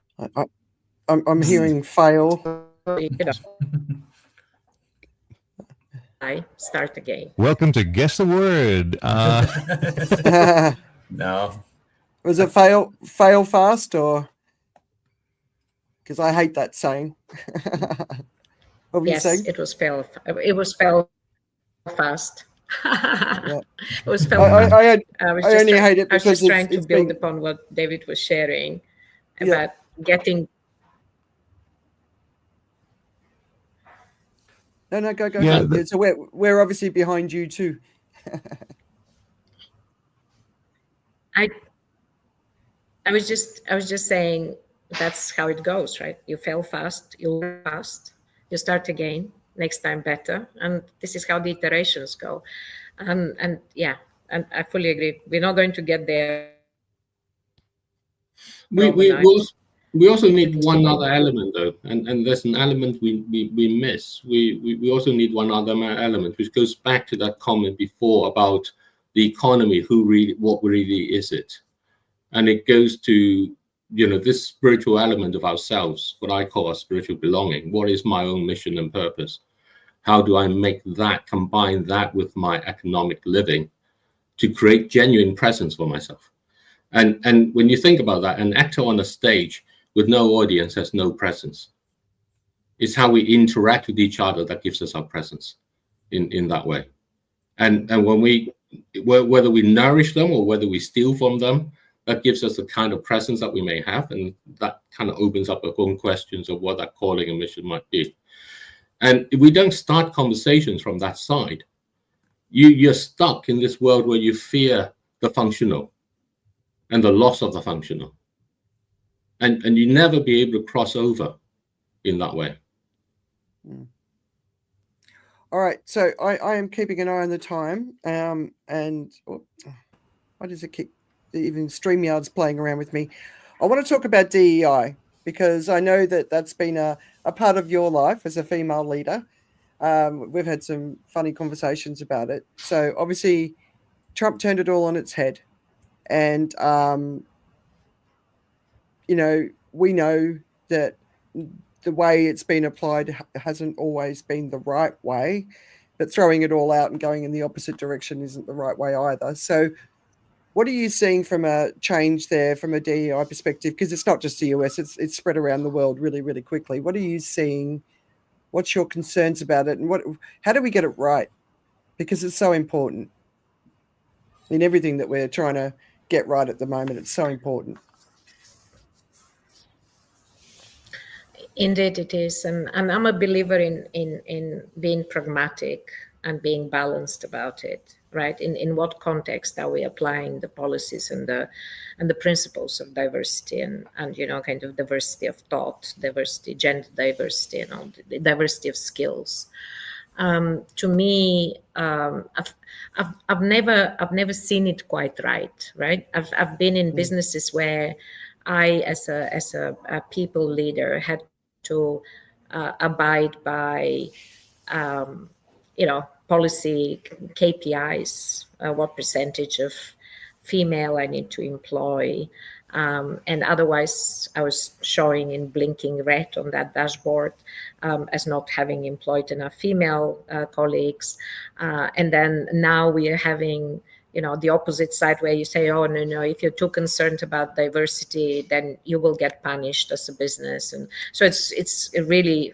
I'm hearing fail. I start again. Welcome to Guess the Word. No. Was it fail fast, or? Because I hate that saying. What were you saying? It was fail. It was fail fast. Yeah. It was fail. I only hate it because I was just trying to it's build upon what David was sharing about getting. No, go. Yeah, So we're obviously behind you too. I was just saying that's how it goes, right? You fail fast, you learn fast, you start again, next time better, and this is how the iterations go. And I fully agree. We're not going to get there. We also need one other element, though, and there's an element we miss. We also need one other element, which goes back to that comment before about the economy. What really is it? And it goes to this spiritual element of ourselves, what I call a spiritual belonging. What is my own mission and purpose? How do I combine that with my economic living to create genuine presence for myself? And when you think about that, an actor on a stage with no audience has no presence. It's how we interact with each other that gives us our presence in that way. And when whether we nourish them or whether we steal from them, that gives us the kind of presence that we may have, and that kind of opens up our own questions of what that calling and mission might be. And if we don't start conversations from that side, you're stuck in this world where you fear the functional and the loss of the functional, and you never be able to cross over in that way. All right, so I am keeping an eye on the time, and why does it keep even StreamYard's playing around with me? I want to talk about DEI, because I know that's been a part of your life as a female leader. We've had some funny conversations about it. So obviously Trump turned it all on its head, and we know that the way it's been applied hasn't always been the right way, but throwing it all out and going in the opposite direction isn't the right way either. So what are you seeing from a change there from a DEI perspective? Because it's not just the US, it's spread around the world really, really quickly. What are you seeing? What's your concerns about it? And how do we get it right? Because it's so important in everything that we're trying to get right at the moment. It's so important. Indeed it is. And I'm a believer in being pragmatic and being balanced about it, right? In what context are we applying the policies and the principles of diversity and kind of diversity of thought, diversity, gender diversity, the diversity of skills. To me, I've never seen it quite right? I've been in businesses where I, as a people leader, had to abide by policy KPIs, what percentage of female I need to employ. And otherwise, I was showing in blinking red on that dashboard as not having employed enough female colleagues. And then now we are having, the opposite side where you say, oh, no, if you're too concerned about diversity, then you will get punished as a business. And so it's really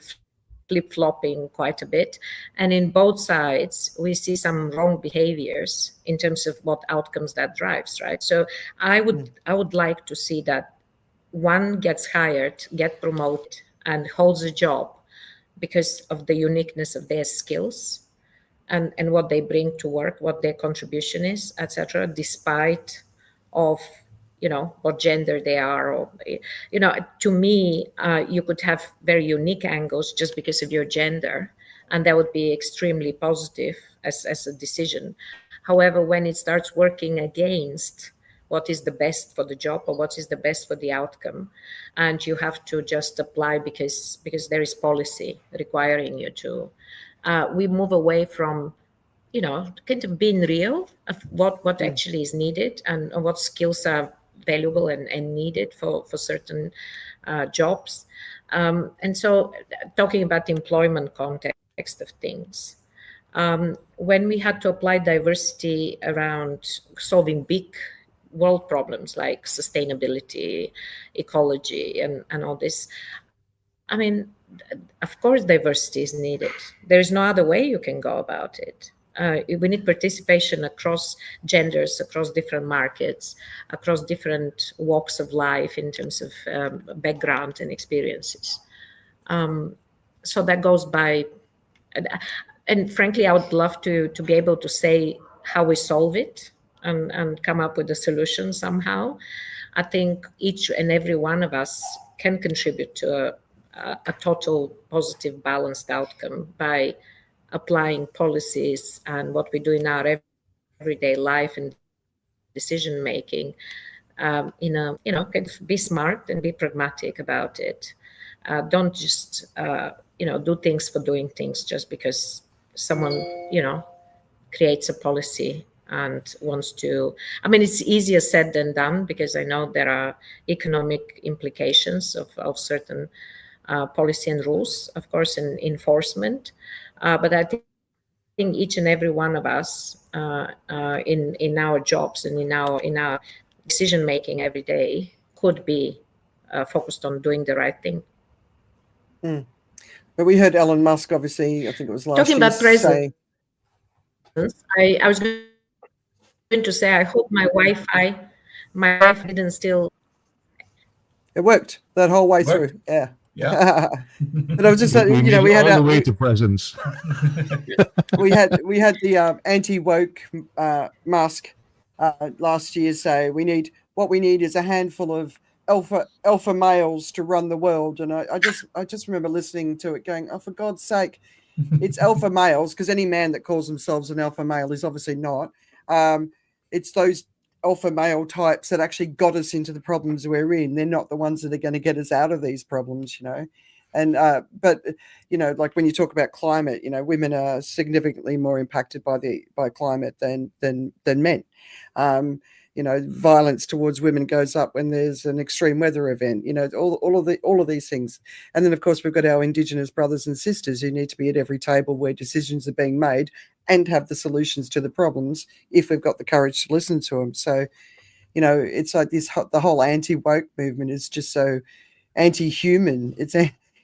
flip-flopping quite a bit. And in both sides, we see some wrong behaviors in terms of what outcomes that drives, right? So I would like to see that one gets hired, get promoted, and holds a job because of the uniqueness of their skills and what they bring to work, what their contribution is, etc., despite of what gender they are, or to me, you could have very unique angles just because of your gender, and that would be extremely positive as a decision. However, when it starts working against what is the best for the job or what is the best for the outcome, and you have to just apply because there is policy requiring you to, we move away from kind of being real of what actually is needed and what skills are valuable and needed for certain jobs. And so talking about the employment context of things, when we had to apply diversity around solving big world problems like sustainability, ecology, and all this, I mean, of course, diversity is needed. There's no other way you can go about it. We need participation across genders, across different markets, across different walks of life in terms of background and experiences. So that goes by, and frankly, I would love to be able to say how we solve it and come up with a solution somehow. I think each and every one of us can contribute to a total positive, balanced outcome by applying policies and what we do in our everyday life and decision making. Kind of be smart and be pragmatic about it. Don't just do things for doing things just because someone creates a policy and wants to. I mean, it's easier said than done because I know there are economic implications of certain policy and rules, of course, and enforcement. But I think each and every one of us in our jobs and in our decision making every day could be focused on doing the right thing. But we heard Elon Musk, obviously, I think it was last Talking year, about presidents, I was going to say I hope my wife didn't still. It worked that whole way through. Yeah. Yeah. But I was just saying, we had all the way to presence. we had the anti-woke Musk last year say what we need is a handful of alpha males to run the world, and I just remember listening to it going, oh, for God's sake, it's alpha males, because any man that calls themselves an alpha male is obviously not. It's those alpha male types that actually got us into the problems we're in. They're not the ones that are going to get us out of these problems, And but like when you talk about climate, women are significantly more impacted by climate than men. Violence towards women goes up when there's an extreme weather event. All of these things. And then of course we've got our Indigenous brothers and sisters who need to be at every table where decisions are being made and have the solutions to the problems if we've got the courage to listen to them. So, it's like the whole anti-woke movement is just so anti-human. It's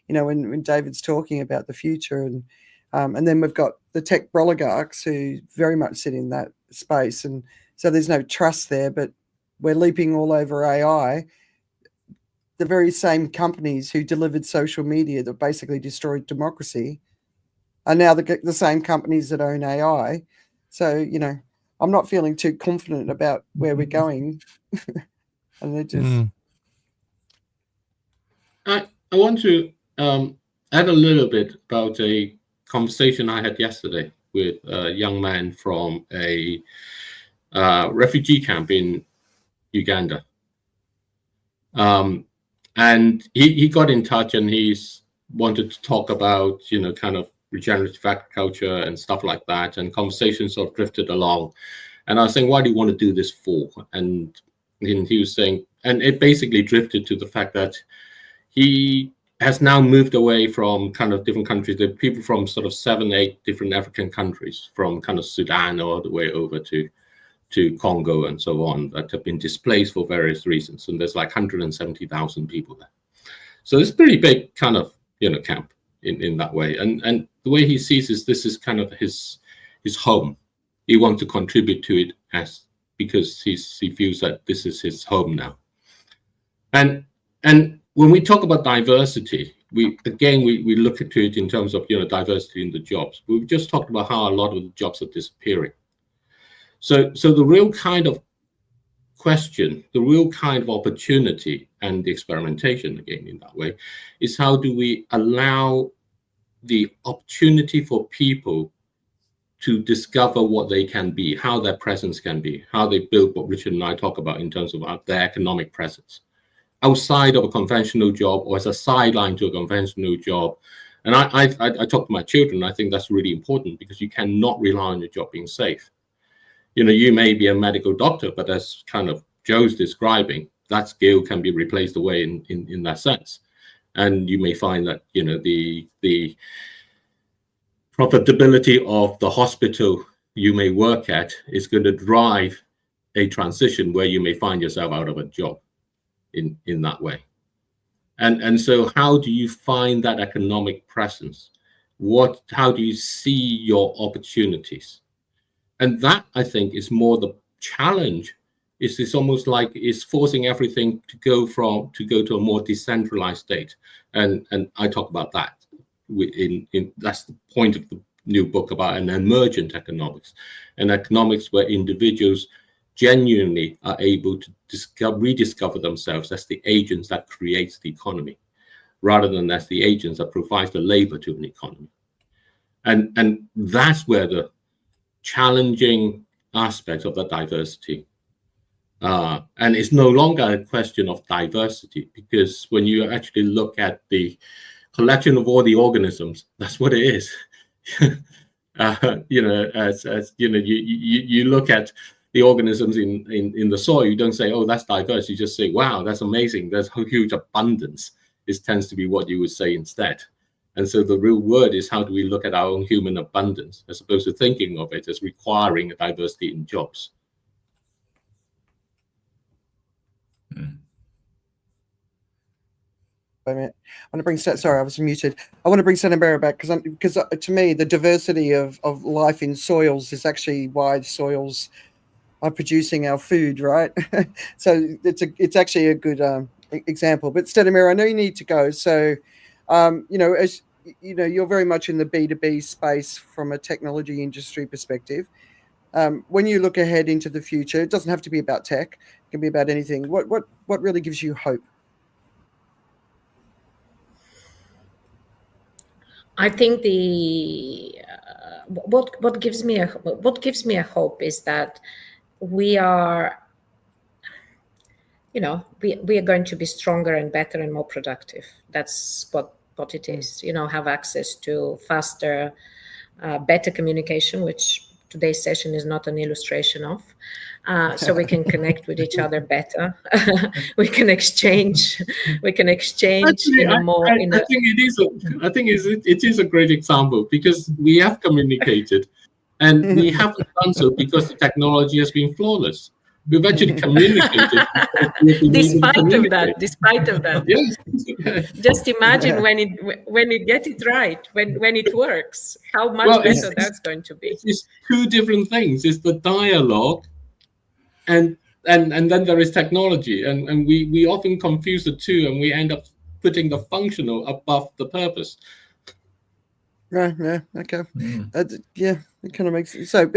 when David's talking about the future, and then we've got the tech broligarchs who very much sit in that space, and so there's no trust there. But we're leaping all over AI. The very same companies who delivered social media that basically destroyed democracy are now the same companies that own AI. So I'm not feeling too confident about where we're going, and they're just. I want to add a little bit about a conversation I had yesterday with a young man from a refugee camp in Uganda. And he got in touch and he's wanted to talk about, kind of regenerative agriculture and stuff like that. And conversations sort of drifted along. And I was saying, why do you want to do this for? And he was saying, and it basically drifted to the fact that he has now moved away from kind of different countries. There are people from sort of 7, 8 different African countries, from kind of Sudan all the way over to Congo and so on, that have been displaced for various reasons. And there's like 170,000 people there. So it's a pretty big kind of, camp in that way. And the way he sees this is kind of his home. He wants to contribute to it because he feels that this is his home now. And when we talk about diversity, we look at it in terms of diversity in the jobs. We've just talked about how a lot of the jobs are disappearing. So the real kind of question, the real kind of opportunity, and the experimentation again in that way, is how do we allow the opportunity for people to discover what they can be, how their presence can be, how they build what Richard and I talk about in terms of their economic presence outside of a conventional job or as a sideline to a conventional job. And I talk to my children. I think that's really important because you cannot rely on your job being safe. You may be a medical doctor, but as kind of Joe's describing, that skill can be replaced away in that sense. And you may find that, the profitability of the hospital you may work at is going to drive a transition where you may find yourself out of a job in that way. And so how do you find that economic presence? How do you see your opportunities? And that, I think, is more the challenge. It's almost like it's forcing everything to go to a more decentralized state. And I talk about that. That's the point of the new book about an emergent economics, an economics where individuals genuinely are able to rediscover themselves as the agents that creates the economy, rather than as the agents that provides the labor to an economy. And that's where the challenging aspects of the diversity. And it's no longer a question of diversity, because when you actually look at the collection of all the organisms, that's what it is. You look at the organisms in the soil, you don't say, oh, that's diverse. You just say, wow, that's amazing. There's a huge abundance. This tends to be what you would say instead. And so the real word is, how do we look at our own human abundance, as opposed to thinking of it as requiring a diversity in jobs? I want to bring sorry, I was muted. I want to bring Andrea back because to me the diversity of life in soils is actually why soils are producing our food, right? So it's actually a good example. But Stedomir, I know you need to go. So as you're very much in the B2B space from a technology industry perspective. When you look ahead into the future, it doesn't have to be about tech. It can be about anything. What really gives you hope? I think what gives me a hope is that we are going to be stronger and better and more productive. That's what it is. Have access to faster, better communication, which today's session is not an illustration of. So we can connect with each other better. we can exchange. Actually, I think it is a great example, because we have communicated, and we haven't done so because the technology has been flawless. We've actually communicated. Despite of that. Yes. Just imagine when it gets it right, when it works, how much better that's going to be. It's two different things. It's the dialogue, and then there is technology, and we often confuse the two, and we end up putting the functional above the purpose. Right. Yeah. Okay. Yeah. It kind of makes sense. So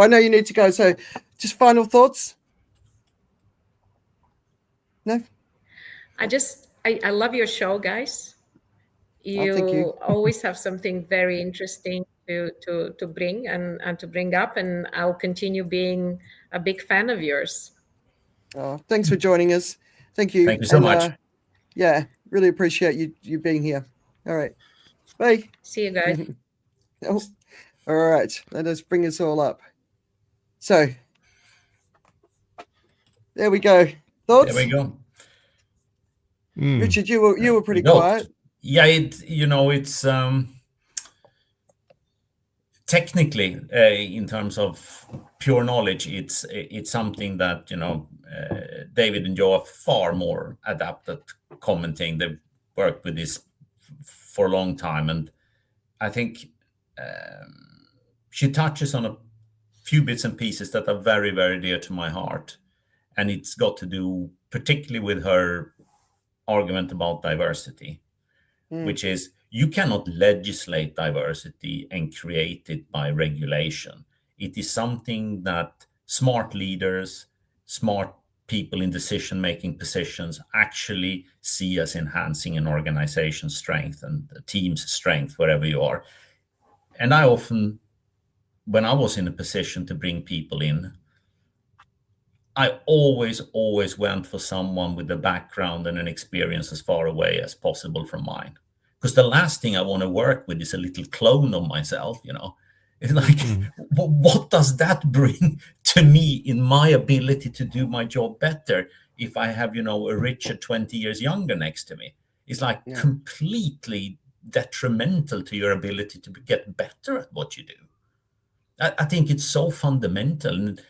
I know you need to go. So just final thoughts. No. I love your show, guys. Thank you. Always have something very interesting to bring and to bring up, and I'll continue being a big fan of yours. Thanks for joining us. Thank you. Thank you so much. Yeah, really appreciate you being here. All right. Bye. See you guys. All right. Let us bring us all up. So There we go. Thoughts? There we go. Richard, you were pretty No. quiet. Yeah, it's technically in terms of pure knowledge, it's something that David and Joe are far more adept at commenting. They've worked with this for a long time, and I think she touches on a few bits and pieces that are very, very dear to my heart, and it's got to do particularly with her argument about diversity, which is you cannot legislate diversity and create it by regulation. It is something that smart leaders, smart people in decision-making positions actually see as enhancing an organization's strength and a team's strength wherever you are. And I often, when I was in a position to bring people in, I always went for someone with a background and an experience as far away as possible from mine. Because the last thing I want to work with is a little clone of myself, It's like, what does that bring to me in my ability to do my job better if I have, a Richard 20 years younger next to me? It's like completely detrimental to your ability to get better at what you do. I think it's so fundamental. And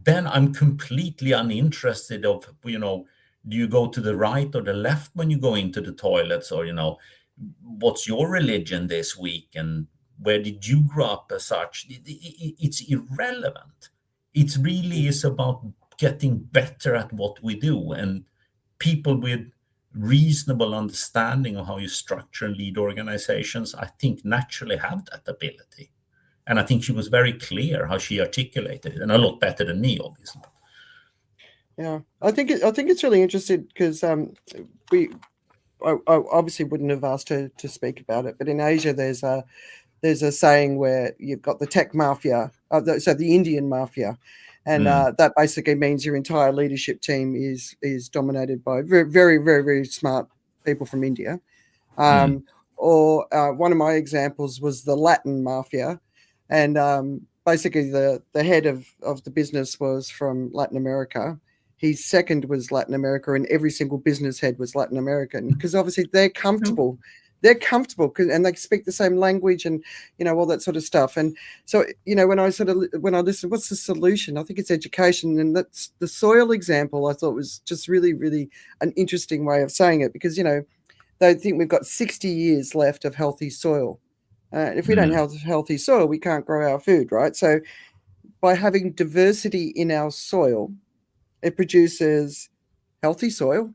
then I'm completely uninterested of, do you go to the right or the left when you go into the toilets, or, what's your religion this week and where did you grow up as such? It's irrelevant. It really is about getting better at what we do, and people with reasonable understanding of how you structure and lead organizations, I think naturally have that ability. And I think she was very clear how she articulated it, and a lot better than me, obviously. Yeah, I think it's really interesting because I obviously wouldn't have asked her to speak about it, but in Asia there's a saying where you've got the tech mafia, so the Indian mafia, and that basically means your entire leadership team is dominated by very, very, very, very smart people from India. Or one of my examples was the Latin mafia. And basically the head of the business was from Latin America. His second was Latin America, and every single business head was Latin American, because obviously they're comfortable. They're comfortable and they speak the same language and, all that sort of stuff. And so, when I listen, what's the solution? I think it's education. And that's the soil example I thought was just really, really an interesting way of saying it, because, they think we've got 60 years left of healthy soil. If we don't have healthy soil, we can't grow our food, right? So by having diversity in our soil, it produces healthy soil,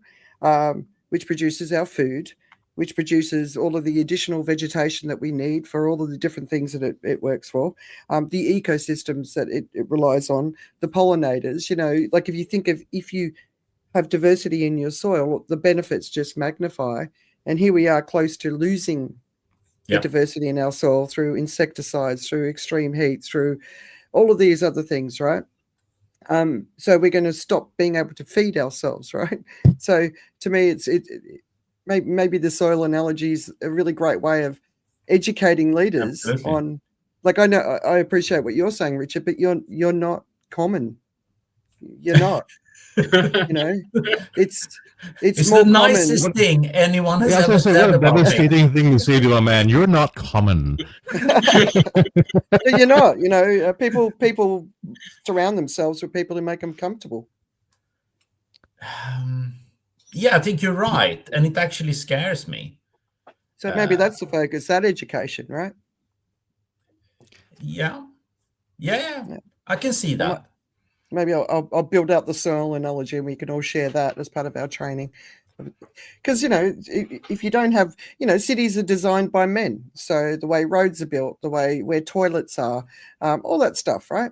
which produces our food, which produces all of the additional vegetation that we need for all of the different things that it works for, the ecosystems that it relies on, the pollinators, like if you have diversity in your soil, the benefits just magnify. And here we are close to losing the diversity in our soil through insecticides, through extreme heat, through all of these other things, right? So we're going to stop being able to feed ourselves, right? So to me, maybe the soil analogy is a really great way of educating leaders on. Like, I know I appreciate what you're saying, Richard, but you're not common. You're not. It's more the nicest common. thing anyone has ever said what a about devastating thing to say to a man. You're not common. You're not. People surround themselves with people who make them comfortable. Yeah, I think you're right, and it actually scares me. So maybe that's the focus, that education, right? Yeah. I can see that. Maybe I'll build out the soil analogy, and we can all share that as part of our training. Because, if you don't have, cities are designed by men. So the way roads are built, the way where toilets are, all that stuff, right?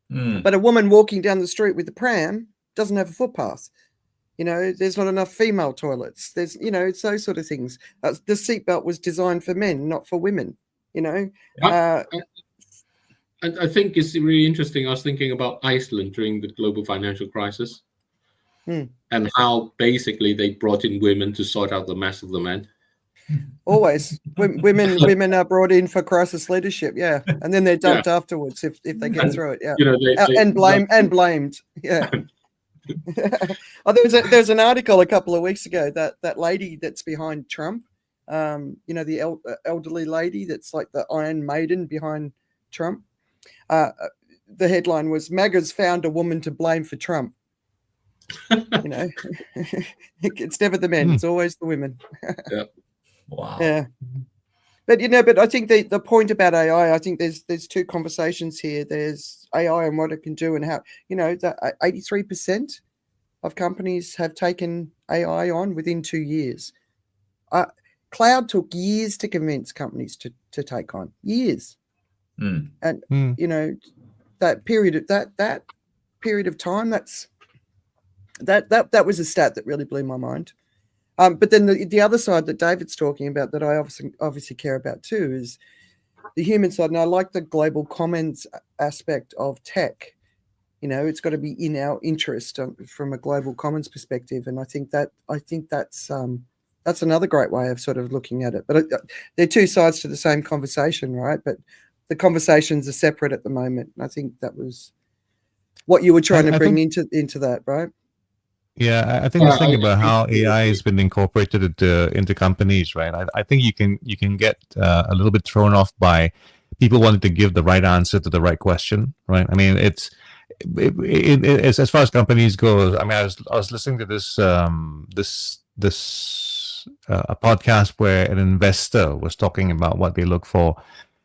But a woman walking down the street with the pram doesn't have a footpath. There's not enough female toilets. There's, it's those sort of things. The seatbelt was designed for men, not for women, I think it's really interesting. I was thinking about Iceland during the global financial crisis and how basically they brought in women to sort out the mess of the men. Always. Women are brought in for crisis leadership, yeah. And then they're dumped afterwards if they get through it, yeah. They and blamed, yeah. Oh, there was an article a couple of weeks ago that lady that's behind Trump, the elderly lady that's like the Iron Maiden behind Trump. The headline was "MAGA's found a woman to blame for Trump." It's never the men; it's always the women. Yeah. Wow. Yeah. But I think the point about AI, I think there's two conversations here. There's AI and what it can do, and how, that 83% of companies have taken AI on within 2 years. Cloud took years to convince companies to take on, years. And that period of time, that was a stat that really blew my mind. But then the other side that David's talking about, that I obviously care about too, is the human side. And I like the global commons aspect of tech. It's got to be in our interest from a global commons perspective. And I think that's another great way of sort of looking at it. But they're two sides to the same conversation, right? But the conversations are separate at the moment. And I think that was what you were trying to bring into that, right? Yeah, I think the thing about how AI has been incorporated into companies, right? I think you can get a little bit thrown off by people wanting to give the right answer to the right question, right? I mean, it's as far as companies go. I mean, I was listening to this a podcast where an investor was talking about what they look for,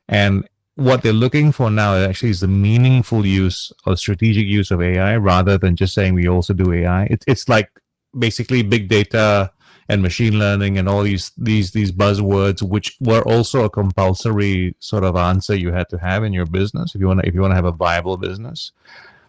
and what they're looking for now actually is the meaningful use or strategic use of AI, rather than just saying we also do AI. It's like basically big data and machine learning and all these buzzwords, which were also a compulsory sort of answer you had to have in your business if you want to have a viable business.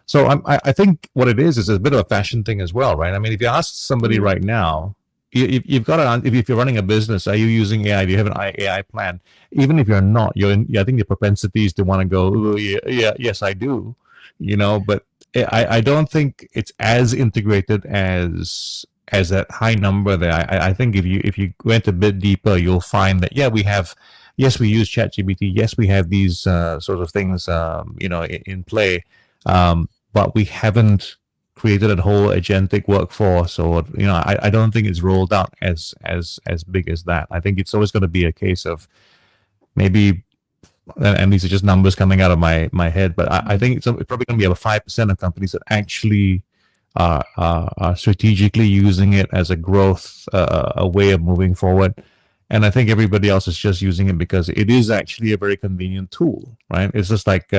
So I think what it is a bit of a fashion thing as well, right? I mean, if you ask somebody right now, you've got to, if you're running a business, are you using AI? Do you have an AI plan? Even if you're not, I think the propensity is to want to go, oh, yeah, yes, I do, but I don't think it's as integrated as that high number there. I think if you went a bit deeper, you'll find that, yes, we use ChatGPT. Yes, we have these sort of things, in play, but we haven't created a whole agentic workforce, or I don't think it's rolled out as big as that. I think it's always going to be a case of maybe, and these are just numbers coming out of my head, but I think it's probably going to be about 5% of companies that actually are strategically using it as a growth, a way of moving forward. And I think everybody else is just using it because it is actually a very convenient tool, right? It's just like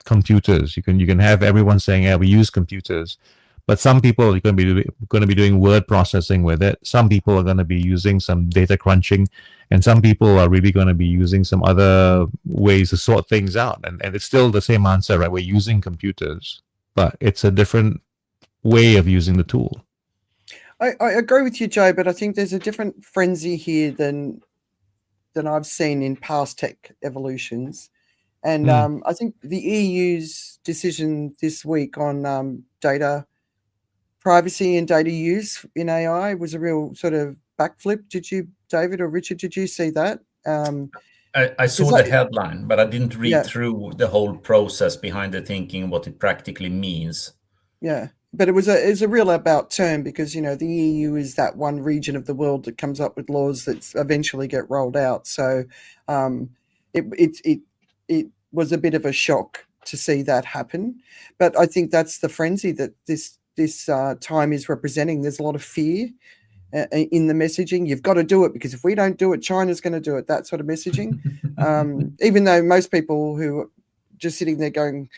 computers. You can have everyone saying, yeah, we use computers. But some people are going to be doing word processing with it. Some people are going to be using some data crunching, and some people are really going to be using some other ways to sort things out. And it's still the same answer, right? We're using computers, but it's a different way of using the tool. I agree with you, Joe, but I think there's a different frenzy here than I've seen in past tech evolutions. And I think the EU's decision this week on data privacy and data use in AI was a real sort of backflip. Did you, David or Richard, did you see that? I saw the headline, but I didn't read through the whole process behind the thinking, what it practically means. Yeah. But it was a real about turn, because, the EU is that one region of the world that comes up with laws that eventually get rolled out. So it was a bit of a shock to see that happen. But I think that's the frenzy that this time is representing. There's a lot of fear in the messaging. You've got to do it, because if we don't do it, China's going to do it. That sort of messaging. Even though most people who are just sitting there going,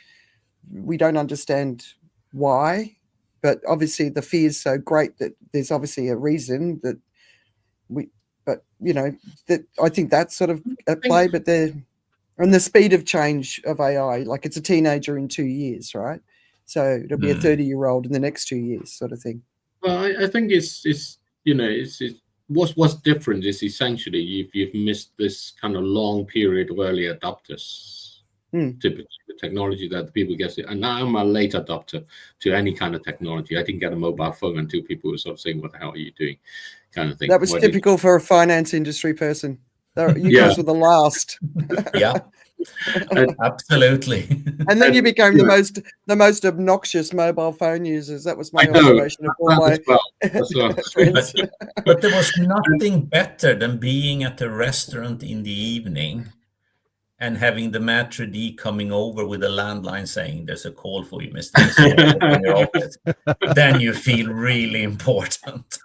we don't understand why. But obviously the fear is so great that there's obviously a reason that that I think that's sort of at play. But and the speed of change of AI, like it's a teenager in 2 years, right? So it'll be a 30-year-old in the next 2 years, sort of thing. Well, I think it's what's different is essentially you've missed this kind of long period of early adopters. Typically, the technology that the people get, and now I'm a late adopter to any kind of technology. I didn't get a mobile phone until people were sort of saying, "What the hell are you doing?" kind of thing. That was typical for a finance industry person. You guys were the last. Yeah. Absolutely. And then you became Yeah. the most obnoxious mobile phone users. That was my I know, observation of all my as well. friends. But there was nothing better than being at a restaurant in the evening and having the maitre d' coming over with a landline saying, "There's a call for you, Mr. In your office." Then you feel really important.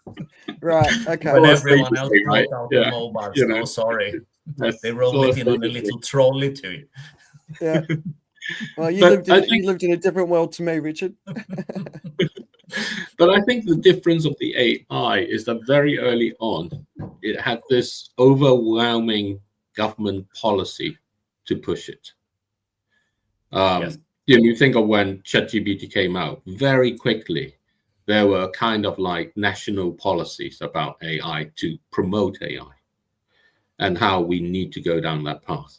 Right. Okay. When Well, everyone else status, right? brought out Yeah. their mobiles, You know, no, sorry. that's They rolled sort it of in on a status little trolley to you. Yeah. Well, you But lived in a different world to me, Richard. But I think the difference of the AI is that very early on, it had this overwhelming government policy to push it. Yes. You think of when ChatGPT came out, very quickly, there were kind of like national policies about AI to promote AI and how we need to go down that path.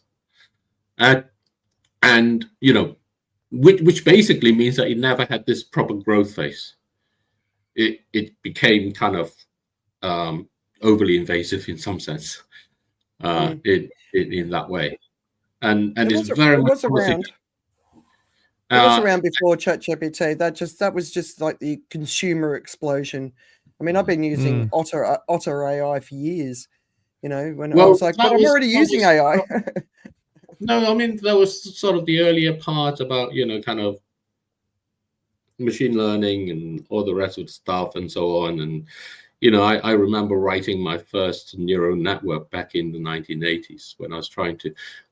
And you know, which basically means that it never had this proper growth phase. It became kind of overly invasive in some sense, in that way, and it's very much around. It was around before ChatGPT. That was just like the consumer explosion. I mean, I've been using Otter AI for years. You know, when I was like, but I'm already using AI. No, I mean, that was sort of the earlier part about, you know, kind of machine learning and all the rest of the stuff and so on. And, you know, I remember writing my first neural network back in the 1980s when I was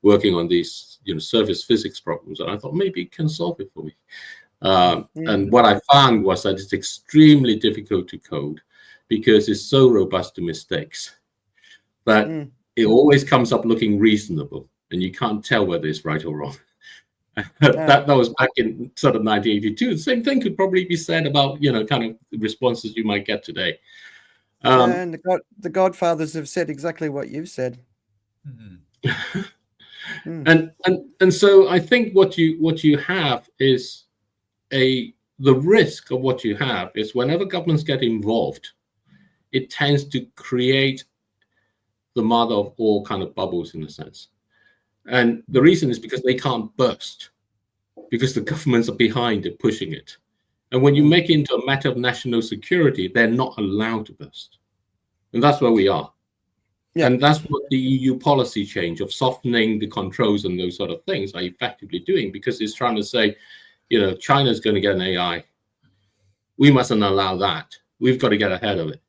working on these, you know, surface physics problems. And I thought maybe it can solve it for me. And what I found was that it's extremely difficult to code because it's so robust to mistakes. But it always comes up looking reasonable, and you can't tell whether it's right or wrong. That was back in sort of 1982. The same thing could probably be said about, you know, kind of the responses you might get today. And the Godfathers have said exactly what you've said. And so I think what you have is the risk of what you have is whenever governments get involved, it tends to create the mother of all kind of bubbles in a sense. And the reason is because they can't burst, because the governments are behind it, pushing it. And when you make it into a matter of national security, they're not allowed to burst. And that's where we are. Yeah. And that's what the EU policy change of softening the controls and those sort of things are effectively doing, because it's trying to say, you know, China's going to get an AI. We mustn't allow that. We've got to get ahead of it.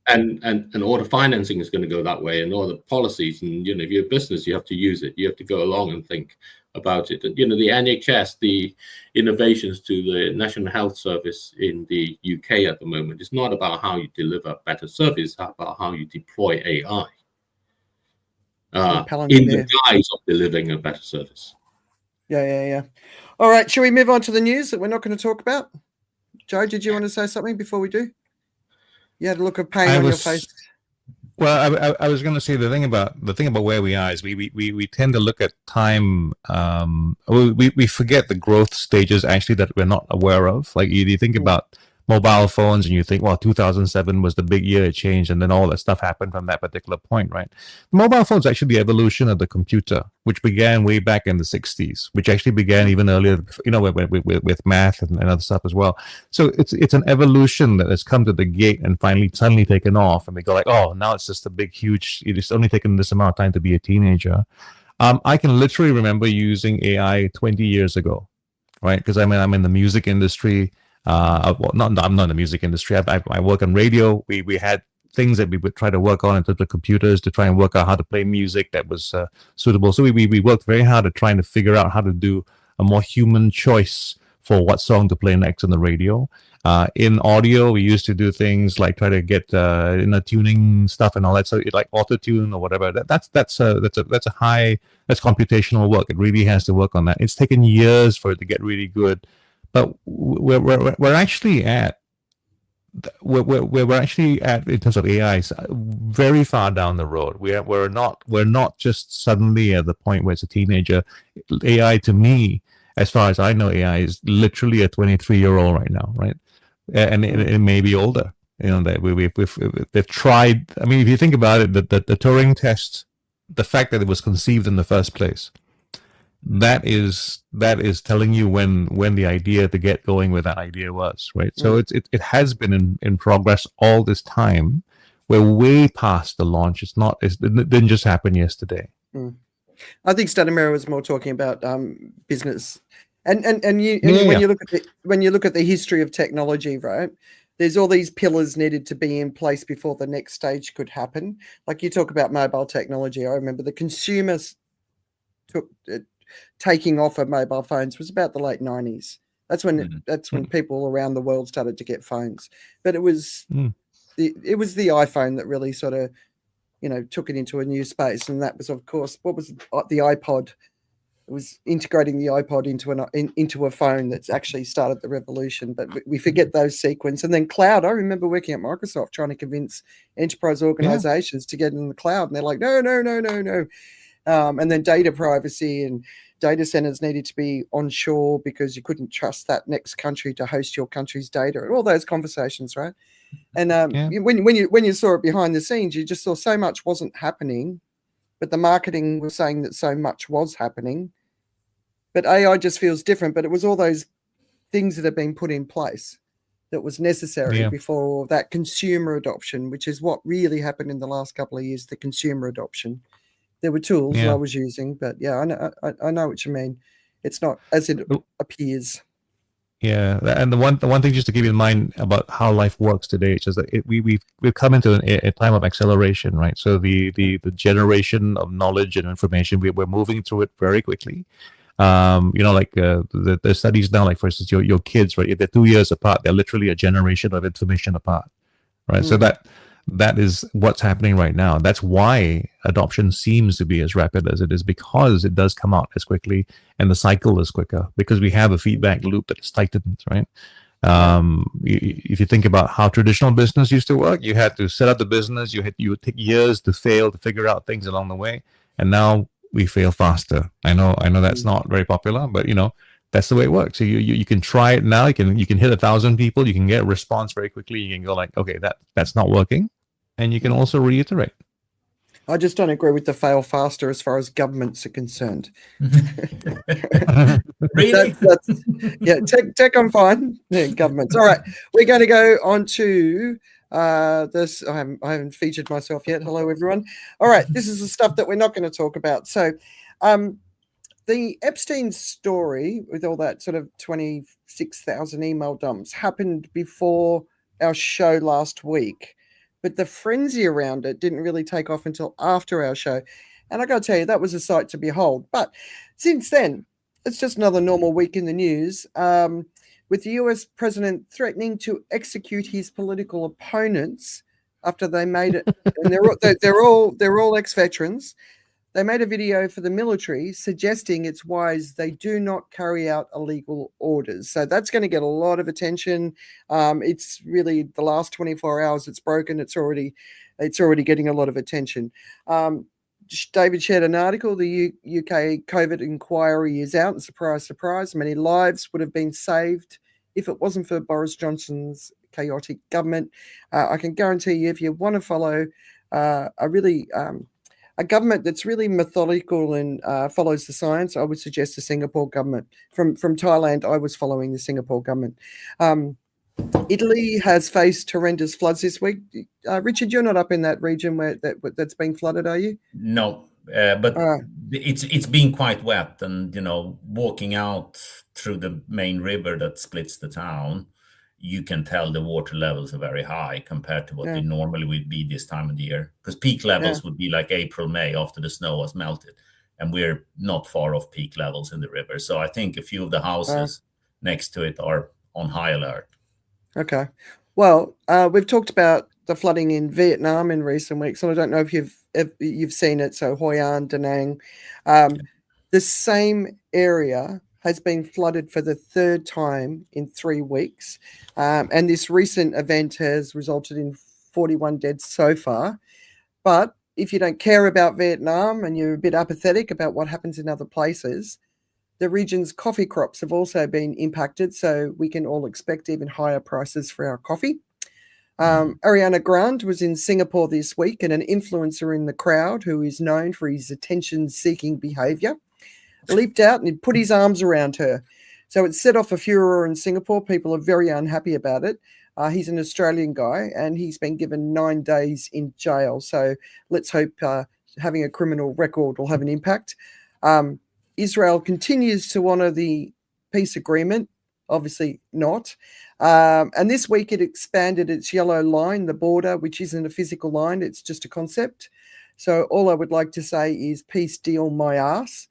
And all the financing is going to go that way, and all the policies, and, you know, if you're a business, you have to use it. You have to go along and think about it. And, you know, the NHS, the innovations to the National Health Service in the UK at the moment is not about how you deliver better service, it's about how you deploy AI in the guise of delivering a better service. Yeah. All right, shall we move on to the news that we're not going to talk about? Joe, did you want to say something before we do? You had a look of pain on your face. Well, I was going to say the thing about where we are is we tend to look at time. We forget the growth stages actually that we're not aware of. Like you think about mobile phones and you think, well, 2007 was the big year it changed, and then all that stuff happened from that particular point, right? Mobile phones actually the evolution of the computer, which began way back in the 60s, which actually began even earlier, you know, with math and other stuff as well. So it's an evolution that has come to the gate and finally suddenly taken off, and we go like, oh, now it's just a big, huge, it's only taken this amount of time to be a teenager. I can literally remember using AI 20 years ago, right? Because I'm in the music industry. I'm not in the music industry. I work on radio. We had things that we would try to work on in terms of computers to try and work out how to play music that was suitable. So we worked very hard at trying to figure out how to do a more human choice for what song to play next on the radio. In audio, we used to do things like try to get tuning stuff and all that. So like auto tune or whatever. That's computational work. It really has to work on that. It's taken years for it to get really good. But we're actually at in terms of AI very far down the road. We're not just suddenly at the point where it's a teenager. AI to me, as far as I know, AI is literally a 23-year-old right now, right? And it may be older. You know that they've tried. I mean, if you think about it, the Turing test the fact that it was conceived in the first place, that is telling you when the idea to get going with that idea was, right? So it has been in progress all this time. We're way past the launch. It didn't just happen yesterday. I think Stanimir was more talking about business, and when you look at the history of technology, right? There's all these pillars needed to be in place before the next stage could happen. Like you talk about mobile technology. I remember the consumers taking off of mobile phones was about the late 90s. That's when people around the world started to get phones. But it was the iPhone that really sort of, took it into a new space. And that was, of course, what was the iPod? It was integrating the iPod into a phone that's actually started the revolution. But we forget those sequence. And then cloud. I remember working at Microsoft trying to convince enterprise organizations to get in the cloud. And they're like, no. And then data privacy and data centers needed to be onshore because you couldn't trust that next country to host your country's data. And all those conversations, right? And when you saw it behind the scenes, you just saw so much wasn't happening. But the marketing was saying that so much was happening. But AI just feels different. But it was all those things that have been put in place that was necessary before that consumer adoption, which is what really happened in the last couple of years, the consumer adoption. There were tools that I was using, but I know what you mean. It's not as it appears. Yeah, and the one thing just to keep in mind about how life works today is just that we've come into a time of acceleration, right? So the generation of knowledge and information, we're moving through it very quickly. The studies now, like for instance, your kids, right? If they're 2 years apart, they're literally a generation of information apart, right? So that is what's happening right now. That's why adoption seems to be as rapid as it is, because it does come out as quickly and the cycle is quicker because we have a feedback loop that is tightened, right? If you think about how traditional business used to work, you had to set up the business, you would take years to fail to figure out things along the way, and now we fail faster. I know that's not very popular, but that's the way it works. So you can try it now. You can hit 1,000 people. You can get a response very quickly. You can go like, okay, that's not working. And you can also reiterate. I just don't agree with the fail faster as far as governments are concerned. Really? Tech I'm fine. Yeah, governments. All right, we're going to go on to this. I haven't featured myself yet. Hello, everyone. All right, this is the stuff that we're not going to talk about. So the Epstein story with all that sort of 26,000 email dumps happened before our show last week. But the frenzy around it didn't really take off until after our show. And I got to tell you, that was a sight to behold. But since then, it's just another normal week in the news, with the US president threatening to execute his political opponents after they made it. And they're all ex-veterans. They made a video for the military suggesting it's wise they do not carry out illegal orders. So that's going to get a lot of attention. It's really the last 24 hours it's broken. It's already getting a lot of attention. David shared an article. The UK COVID inquiry is out, and surprise, surprise, many lives would have been saved if it wasn't for Boris Johnson's chaotic government. I can guarantee you, if you want to follow a government that's really methodical and follows the science, I would suggest the Singapore government. From Thailand, I was following the Singapore government. Italy has faced horrendous floods this week. Richard, you're not up in that region where that's been flooded, are you? No, but it's been quite wet, and walking out through the main river that splits the town, you can tell the water levels are very high compared to what they normally would be this time of the year. Because peak levels would be like April, May after the snow has melted. And we're not far off peak levels in the river. So I think a few of the houses next to it are on high alert. Okay. Well, we've talked about the flooding in Vietnam in recent weeks, and I don't know if you've seen it. So Hoi An, Da Nang, the same area has been flooded for the third time in 3 weeks. And this recent event has resulted in 41 dead so far. But if you don't care about Vietnam and you're a bit apathetic about what happens in other places, the region's coffee crops have also been impacted. So we can all expect even higher prices for our coffee. Ariana Grande was in Singapore this week, and an influencer in the crowd who is known for his attention-seeking behaviour leaped out and put his arms around her. So it set off a furor in Singapore. People are very unhappy about it. He's an Australian guy, and he's been given 9 days in jail. So let's hope having a criminal record will have an impact. Israel continues to honour the peace agreement. Obviously not. And this week it expanded its yellow line, the border, which isn't a physical line, it's just a concept. So all I would like to say is peace deal my ass.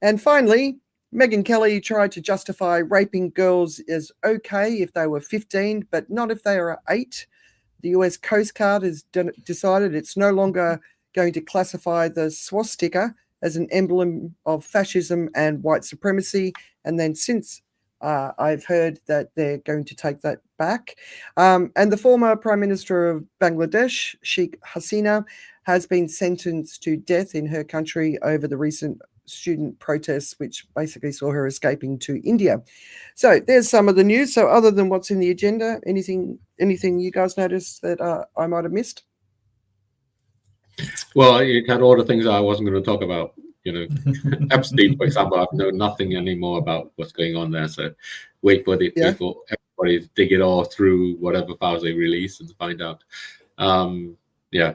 And finally, Megyn Kelly tried to justify raping girls as okay if they were 15, but not if they are 8. The US Coast Guard has decided it's no longer going to classify the swastika as an emblem of fascism and white supremacy. And then since I've heard that they're going to take that back. And the former Prime Minister of Bangladesh, Sheikh Hasina, has been sentenced to death in her country over the recent student protests, which basically saw her escaping to India. So there's some of the news. So other than what's in the agenda, anything you guys noticed that I might have missed? Well, you had all the things I wasn't going to talk about. Epstein, for example, I know nothing anymore about what's going on there. So wait for everybody to dig it all through whatever files they release and find out. Yeah.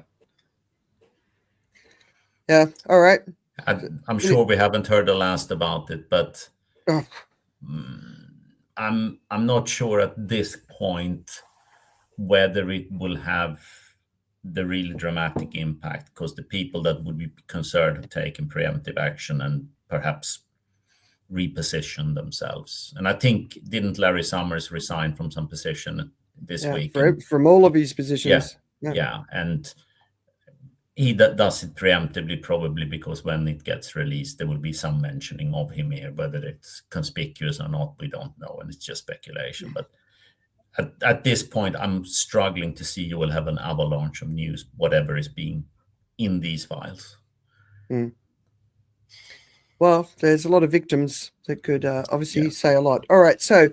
All right. I'm sure we haven't heard the last about it, but I'm not sure at this point whether it will have the really dramatic impact, because the people that would be concerned have taken preemptive action and perhaps reposition themselves. And I think, didn't Larry Summers resign from some position this week? From all of his positions. Yeah. And he does it preemptively, probably because when it gets released, there will be some mentioning of him here. Whether it's conspicuous or not, we don't know, and it's just speculation. But at this point, I'm struggling to see you will have an avalanche of news, whatever is being in these files. Well, there's a lot of victims that could obviously say a lot. All right, so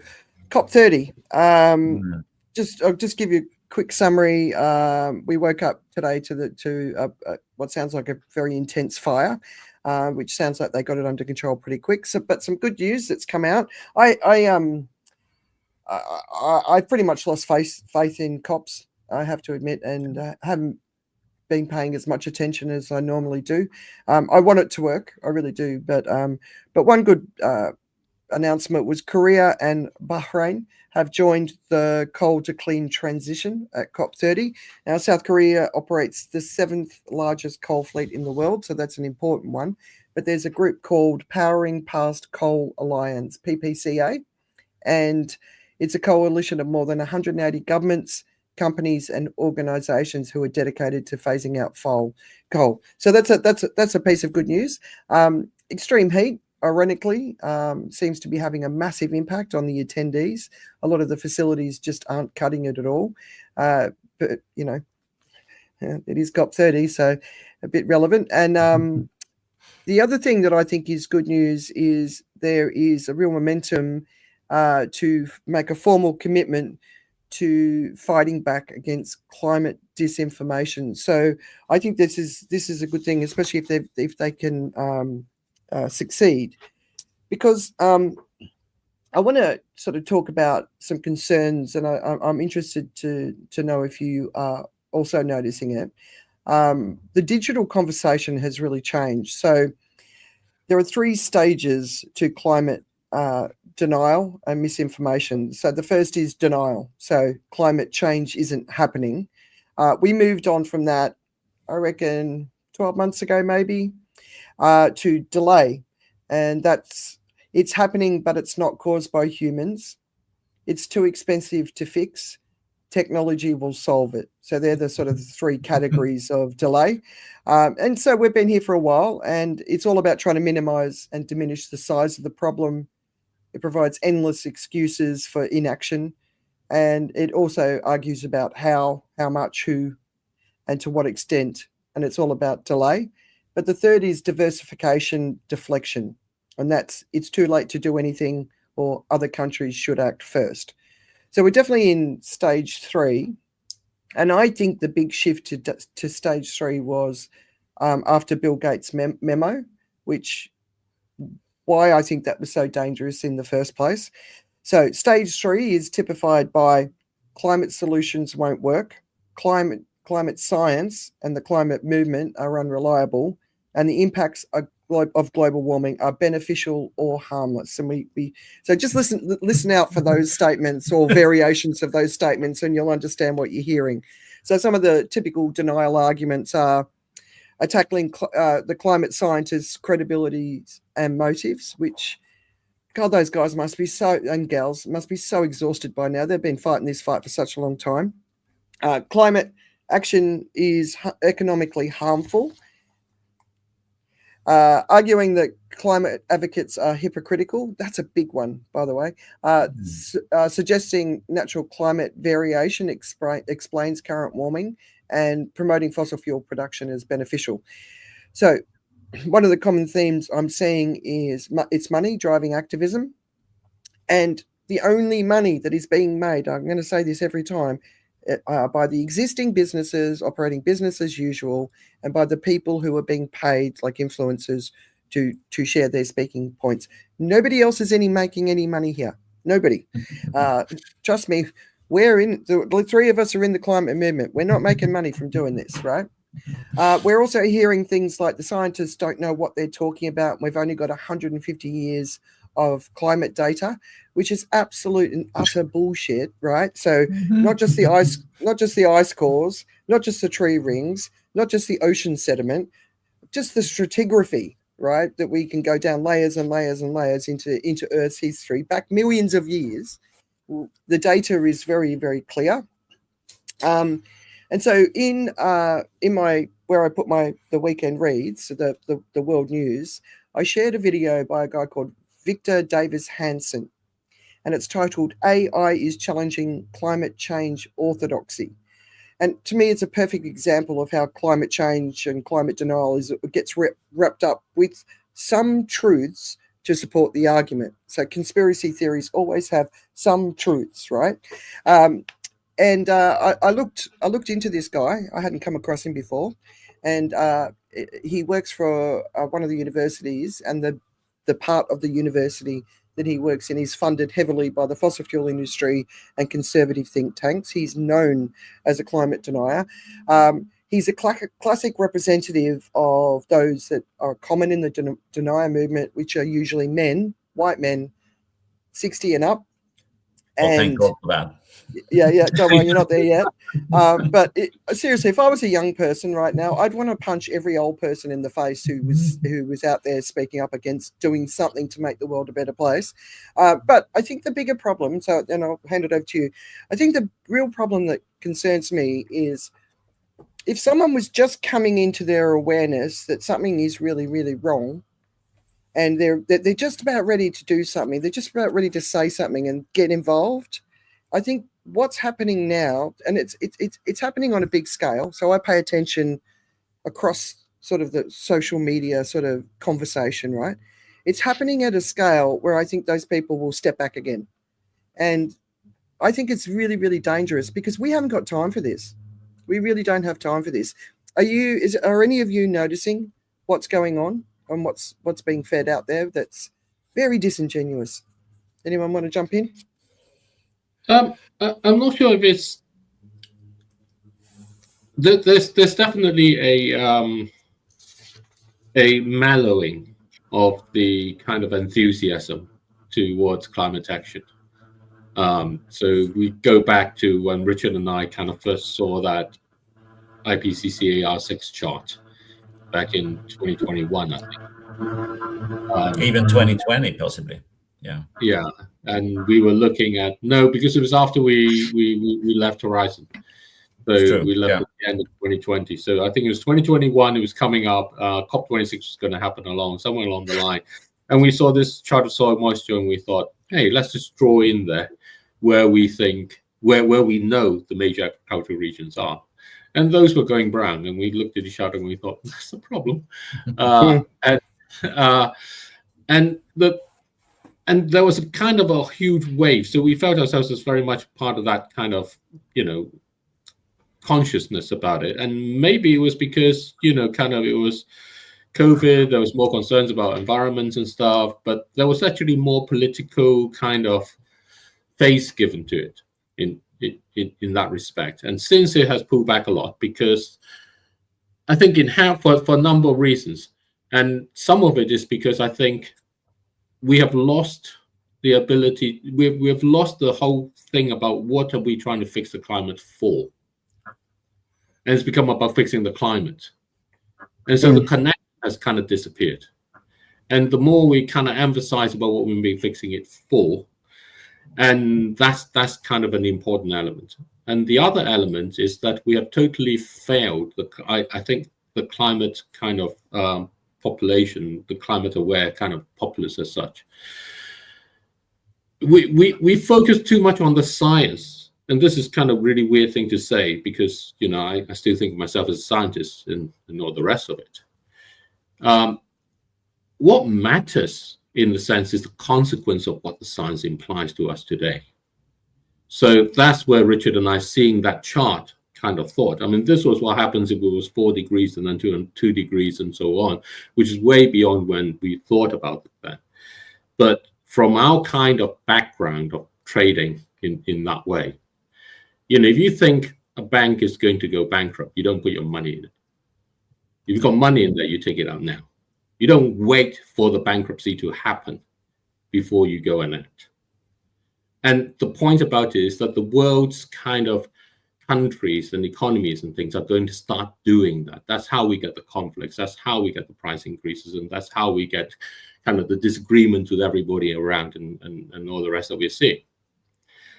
COP30. I'll just give you a quick summary. We woke up today to what sounds like a very intense fire, which sounds like they got it under control pretty quick. So, but some good news that's come out. I pretty much lost faith in COPs, I have to admit, and haven't been paying as much attention as I normally do. I want it to work, I really do. But one good announcement was Korea and Bahrain have joined the coal to clean transition at COP30. Now, South Korea operates the 7th largest coal fleet in the world, so that's an important one. But there's a group called Powering Past Coal Alliance, PPCA, and it's a coalition of more than 180 governments, companies, and organisations who are dedicated to phasing out coal. So that's a piece of good news. Extreme heat, ironically, seems to be having a massive impact on the attendees. A lot of the facilities just aren't cutting it at all. But it is COP30, so a bit relevant. And the other thing that I think is good news is there is a real momentum to make a formal commitment to fighting back against climate disinformation. So I think this is a good thing, especially if they can succeed, because I want to sort of talk about some concerns, and I'm interested to know if you are also noticing it. The digital conversation has really changed. So there are 3 stages to climate denial and misinformation. So the first is denial. So climate change isn't happening. We moved on from that, I reckon, 12 months ago, maybe, to delay. And it's happening, but it's not caused by humans. It's too expensive to fix. Technology will solve it. So they're the sort of 3 categories of delay. And so we've been here for a while, and it's all about trying to minimize and diminish the size of the problem. It provides endless excuses for inaction, and it also argues about how much, who, and to what extent, and it's all about delay. But the third is diversification, deflection, and it's too late to do anything, or other countries should act first. So we're definitely in stage 3, And I think the big shift to stage 3 was after Bill Gates' memo, which why I think that was so dangerous in the first place. So stage 3 is typified by climate solutions won't work, climate science and the climate movement are unreliable, and the impacts of global warming are beneficial or harmless. And so just listen out for those statements or variations of those statements, and you'll understand what you're hearing. So some of the typical denial arguments are tackling the climate scientists' credibility and motives, which, God, those guys and gals must be so exhausted by now. They've been fighting this fight for such a long time. Climate action is economically harmful. Arguing that climate advocates are hypocritical. That's a big one, by the way. Suggesting natural climate variation explains current warming, and promoting fossil fuel production is beneficial. So one of the common themes I'm seeing is it's money driving activism. And the only money that is being made, I'm going to say this every time, by the existing businesses operating business as usual, and by the people who are being paid like influencers to share their speaking points. Nobody else is making any money here. Nobody. Trust me, the 3 of us are in the climate movement. We're not making money from doing this, right? We're also hearing things like the scientists don't know what they're talking about. We've only got 150 years of climate data, which is absolute and utter bullshit, right? So not just the ice cores, not just the tree rings, not just the ocean sediment, just the stratigraphy, right? That we can go down layers and layers and layers into Earth's history back millions of years. The data is very, very clear. And so in my where I put the weekend reads, the world news, I shared a video by a guy called Victor Davis Hansen, and it's titled "AI is Challenging Climate Change Orthodoxy." And to me, it's a perfect example of how climate change and climate denial gets wrapped up with some truths to support the argument. So conspiracy theories always have some truths, right? And I looked into this guy. I hadn't come across him before, and he works for one of the universities, and the part of the university that he works in is funded heavily by the fossil fuel industry and conservative think tanks. He's known as a climate denier. He's a classic representative of those that are common in the denier movement, which are usually men, white men, 60 and up. Well, thank God for that. Yeah, don't worry, you're not there yet. But seriously, if I was a young person right now, I'd want to punch every old person in the face who was out there speaking up against doing something to make the world a better place. But I think the bigger problem, and I'll hand it over to you, I think the real problem that concerns me is if someone was just coming into their awareness that something is really, really wrong, and they're just about ready to do something, they're just about ready to say something and get involved. I think what's happening now, and it's happening on a big scale. So I pay attention across sort of the social media sort of conversation, right? It's happening at a scale where I think those people will step back again. And I think it's really, really dangerous because we haven't got time for this. We really don't have time for this. Are any of you noticing what's going on and what's being fed out there that's very disingenuous? Anyone want to jump in? I'm not sure if it's there's definitely a mellowing of the kind of enthusiasm towards climate action. So we go back to when Richard and I kind of first saw that IPCC AR6 chart back in 2021, I think. Even 2020, possibly. Yeah, and we were looking at because it was after we left Horizon, so we left at the end of 2020. So I think it was 2021. It was coming up. COP26 was going to happen somewhere along the line, and we saw this chart of soil moisture, and we thought, hey, let's just draw in there where we know the major agricultural regions are, and those were going brown. And we looked at each other and we thought, that's a problem, And there was a kind of a huge wave. So we felt ourselves as very much part of that kind of, consciousness about it. And maybe it was because, kind of it was COVID, there was more concerns about environment and stuff, but there was actually more political kind of face given to it in that respect. And since it has pulled back a lot, because I think for a number of reasons, and some of it is because I think we have lost the ability, we have lost the whole thing about what are we trying to fix the climate for. And it's become about fixing the climate. And so the connection has kind of disappeared. And the more we kind of emphasize about what we've been fixing it for, and that's kind of an important element. And the other element is that we have totally failed, I think, the climate kind of population, the climate aware kind of populace as such. We focus too much on the science. And this is kind of really weird thing to say because, I still think of myself as a scientist and all the rest of it. What matters in the sense is the consequence of what the science implies to us today. So that's where Richard and I seeing that chart kind of thought. I mean, this was what happens if it was 4 degrees and then 2 degrees and so on, which is way beyond when we thought about that. But from our kind of background of trading in that way, if you think a bank is going to go bankrupt, you don't put your money in it. If you've got money in there, you take it out now. You don't wait for the bankruptcy to happen before you go and act. And the point about it is that the world's kind of countries and economies and things are going to start doing that. That's how we get the conflicts. That's how we get the price increases. And that's how we get kind of the disagreement with everybody around and all the rest that we're seeing.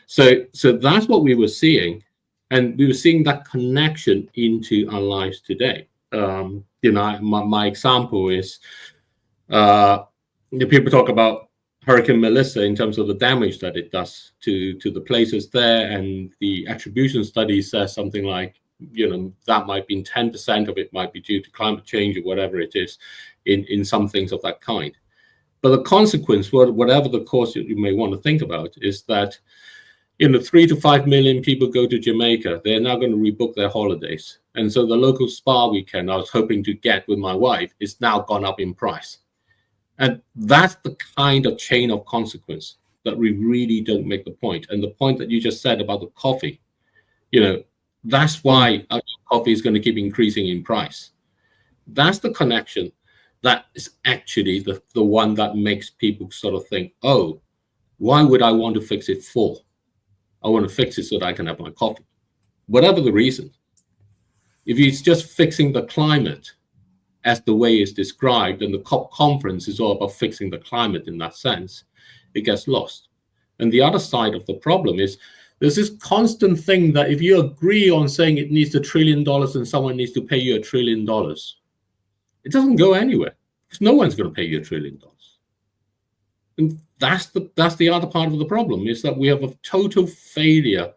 So that's what we were seeing. And we were seeing that connection into our lives today. My example is people talk about Hurricane Melissa in terms of the damage that it does to the places there, and the attribution study says something like that might be 10% of it might be due to climate change or whatever it is in some things of that kind. But the consequence, whatever the cause you may want to think about, is that 3 to 5 million people go to Jamaica. They're now going to rebook their holidays. And so the local spa weekend I was hoping to get with my wife is now gone up in price. And that's the kind of chain of consequence that we really don't make the point. And the point that you just said about the coffee, that's why coffee is going to keep increasing in price. That's the connection that is actually the one that makes people sort of think, oh, why would I want to fix it for? I want to fix it so that I can have my coffee. Whatever the reason. If it's just fixing the climate as the way it's described, and the COP conference is all about fixing the climate in that sense, it gets lost. And the other side of the problem is there's this constant thing that if you agree on saying it needs $1 trillion and someone needs to pay you $1 trillion, it doesn't go anywhere because no one's going to pay you $1 trillion. And that's the other part of the problem, is that we have a total failure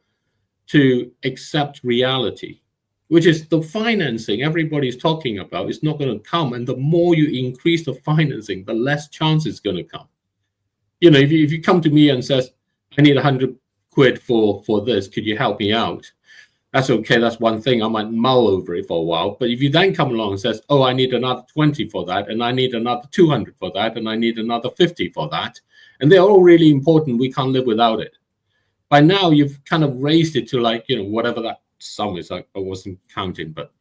to accept reality, which is the financing everybody's talking about is not going to come. And the more you increase the financing, the less chance it's going to come. If you come to me and says, I need 100 quid for this, could you help me out? That's okay. That's one thing. I might mull over it for a while. But if you then come along and says, oh, I need another 20 for that, and I need another 200 for that, and I need another 50 for that, and they're all really important, we can't live without it. By now, you've kind of raised it to whatever that sum is. I wasn't counting, but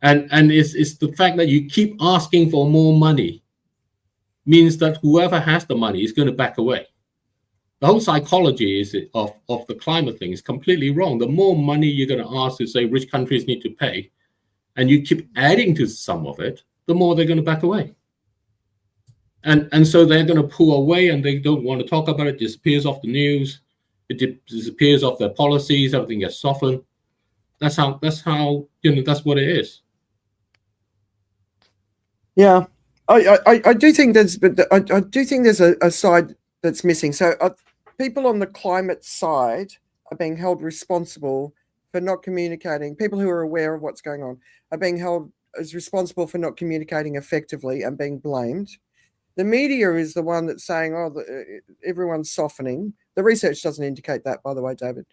and it's the fact that you keep asking for more money means that whoever has the money is going to back away. The whole psychology of the climate thing is completely wrong. The more money you're going to ask to say rich countries need to pay, and you keep adding to some of it, the more they're going to back away. And so they're going to pull away, and they don't want to talk about it. Disappears off the news. It disappears off their policies. Everything gets softened. That's how that's what it is. Yeah, I do think there's a side that's missing. So people on the climate side are being held responsible for not communicating. People who are aware of what's going on are being held as responsible for not communicating effectively and being blamed. The media is the one that's saying, oh, everyone's softening. The research doesn't indicate that, by the way, David.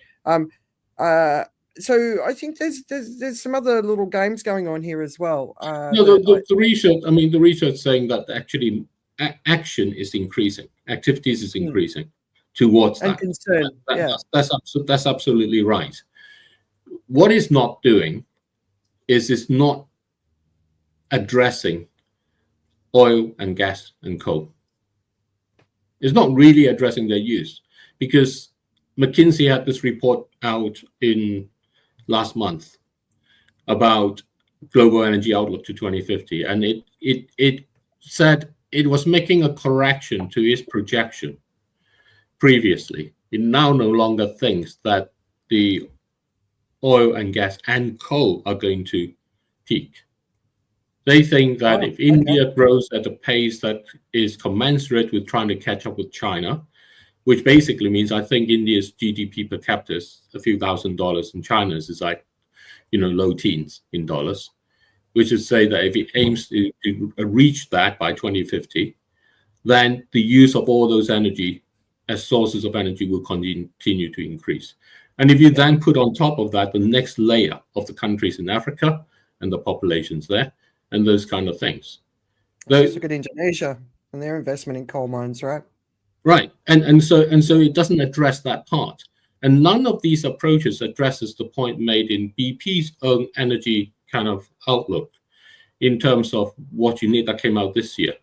So I think there's some other little games going on here as well. No, the research. I mean, the research saying that actually action is increasing, activities is increasing towards and that. concern. That's absolutely right. What it's not doing is it's not addressing oil and gas and coal. It's not really addressing their use, because McKinsey had this report out in last month about global energy outlook to 2050, and it said it was making a correction to its projection previously. It now no longer thinks that the oil and gas and coal are going to peak. They think that if India grows at a pace that is commensurate with trying to catch up with China, which basically means I think India's GDP per capita is a few $1,000s, and China's is like, low teens in dollars, which is say that if it aims to reach that by 2050, then the use of all those energy as sources of energy will continue to increase. And if you then put on top of that the next layer of the countries in Africa and the populations there and those kind of things. Let's look at Indonesia and their investment in coal mines, right? Right. And so it doesn't address that part. And none of these approaches addresses the point made in BP's own energy kind of outlook in terms of what you need that came out this year.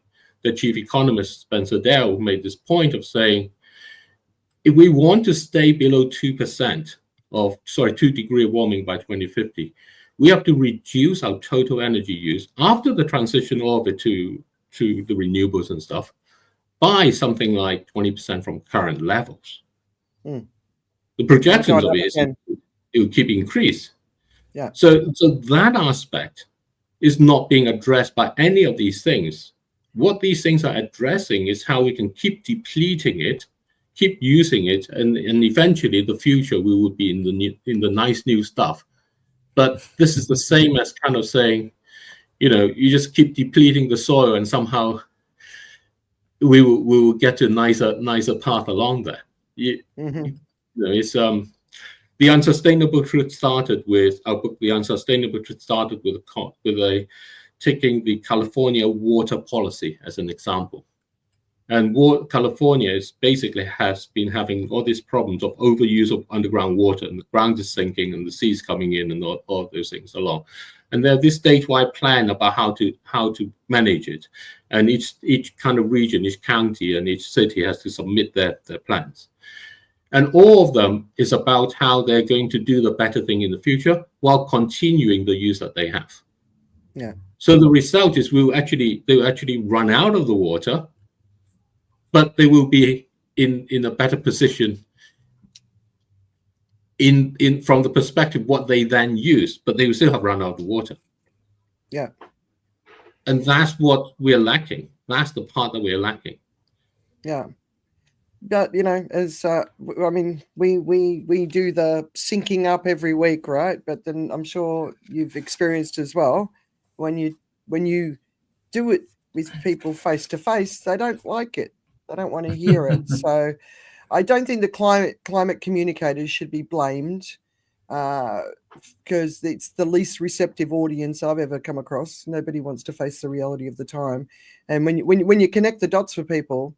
The chief economist, Spencer Dale, made this point of saying, if we want to stay below 2 degree of warming by 2050, we have to reduce our total energy use after the transition of it to the renewables and stuff by something like 20% from current levels. The projections of it is it will keep increase. Yeah. So that aspect is not being addressed by any of these things. What these things are addressing is how we can keep depleting it, keep using it, and eventually the future we will be in the nice new stuff. But this is the same as kind of saying, you just keep depleting the soil and somehow we will get to a nicer path along there. It's the unsustainable truth started with our book. The unsustainable truth started with taking the California water policy as an example. And California has been having all these problems of overuse of underground water, and the ground is sinking and the sea's coming in and all those things along. And there's this statewide plan about how to manage it. And each kind of region, each county and each city has to submit their plans. And all of them is about how they're going to do the better thing in the future while continuing the use that they have. Yeah. So the result is they will actually run out of the water, but they will be in a better position in from the perspective what they then use, but they will still have run out of the water. Yeah. And that's what we're lacking. That's the part that we're lacking. Yeah. But as we do the syncing up every week, right? But then I'm sure you've experienced as well when you do it with people face to face, they don't like it. They don't want to hear it. So I don't think the climate communicators should be blamed because it's the least receptive audience I've ever come across. Nobody wants to face the reality of the time. And when you connect the dots for people,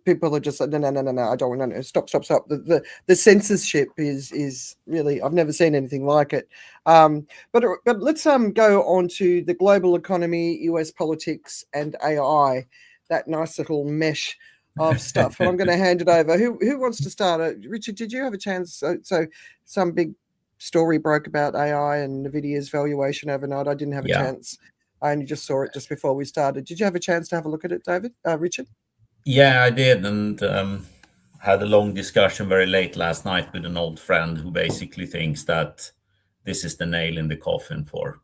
people are just like, no, I don't want to. Stop. The censorship is really, I've never seen anything like it. But let's go on to the global economy, US politics, and AI. That nice little mesh of stuff. And I'm going to hand it over. Who wants to start? Richard, did you have a chance? So some big story broke about AI and NVIDIA's valuation overnight. I didn't have a chance. I only just saw it just before we started. Did you have a chance to have a look at it, Richard? Yeah, I did, and had a long discussion very late last night with an old friend who basically thinks that this is the nail in the coffin for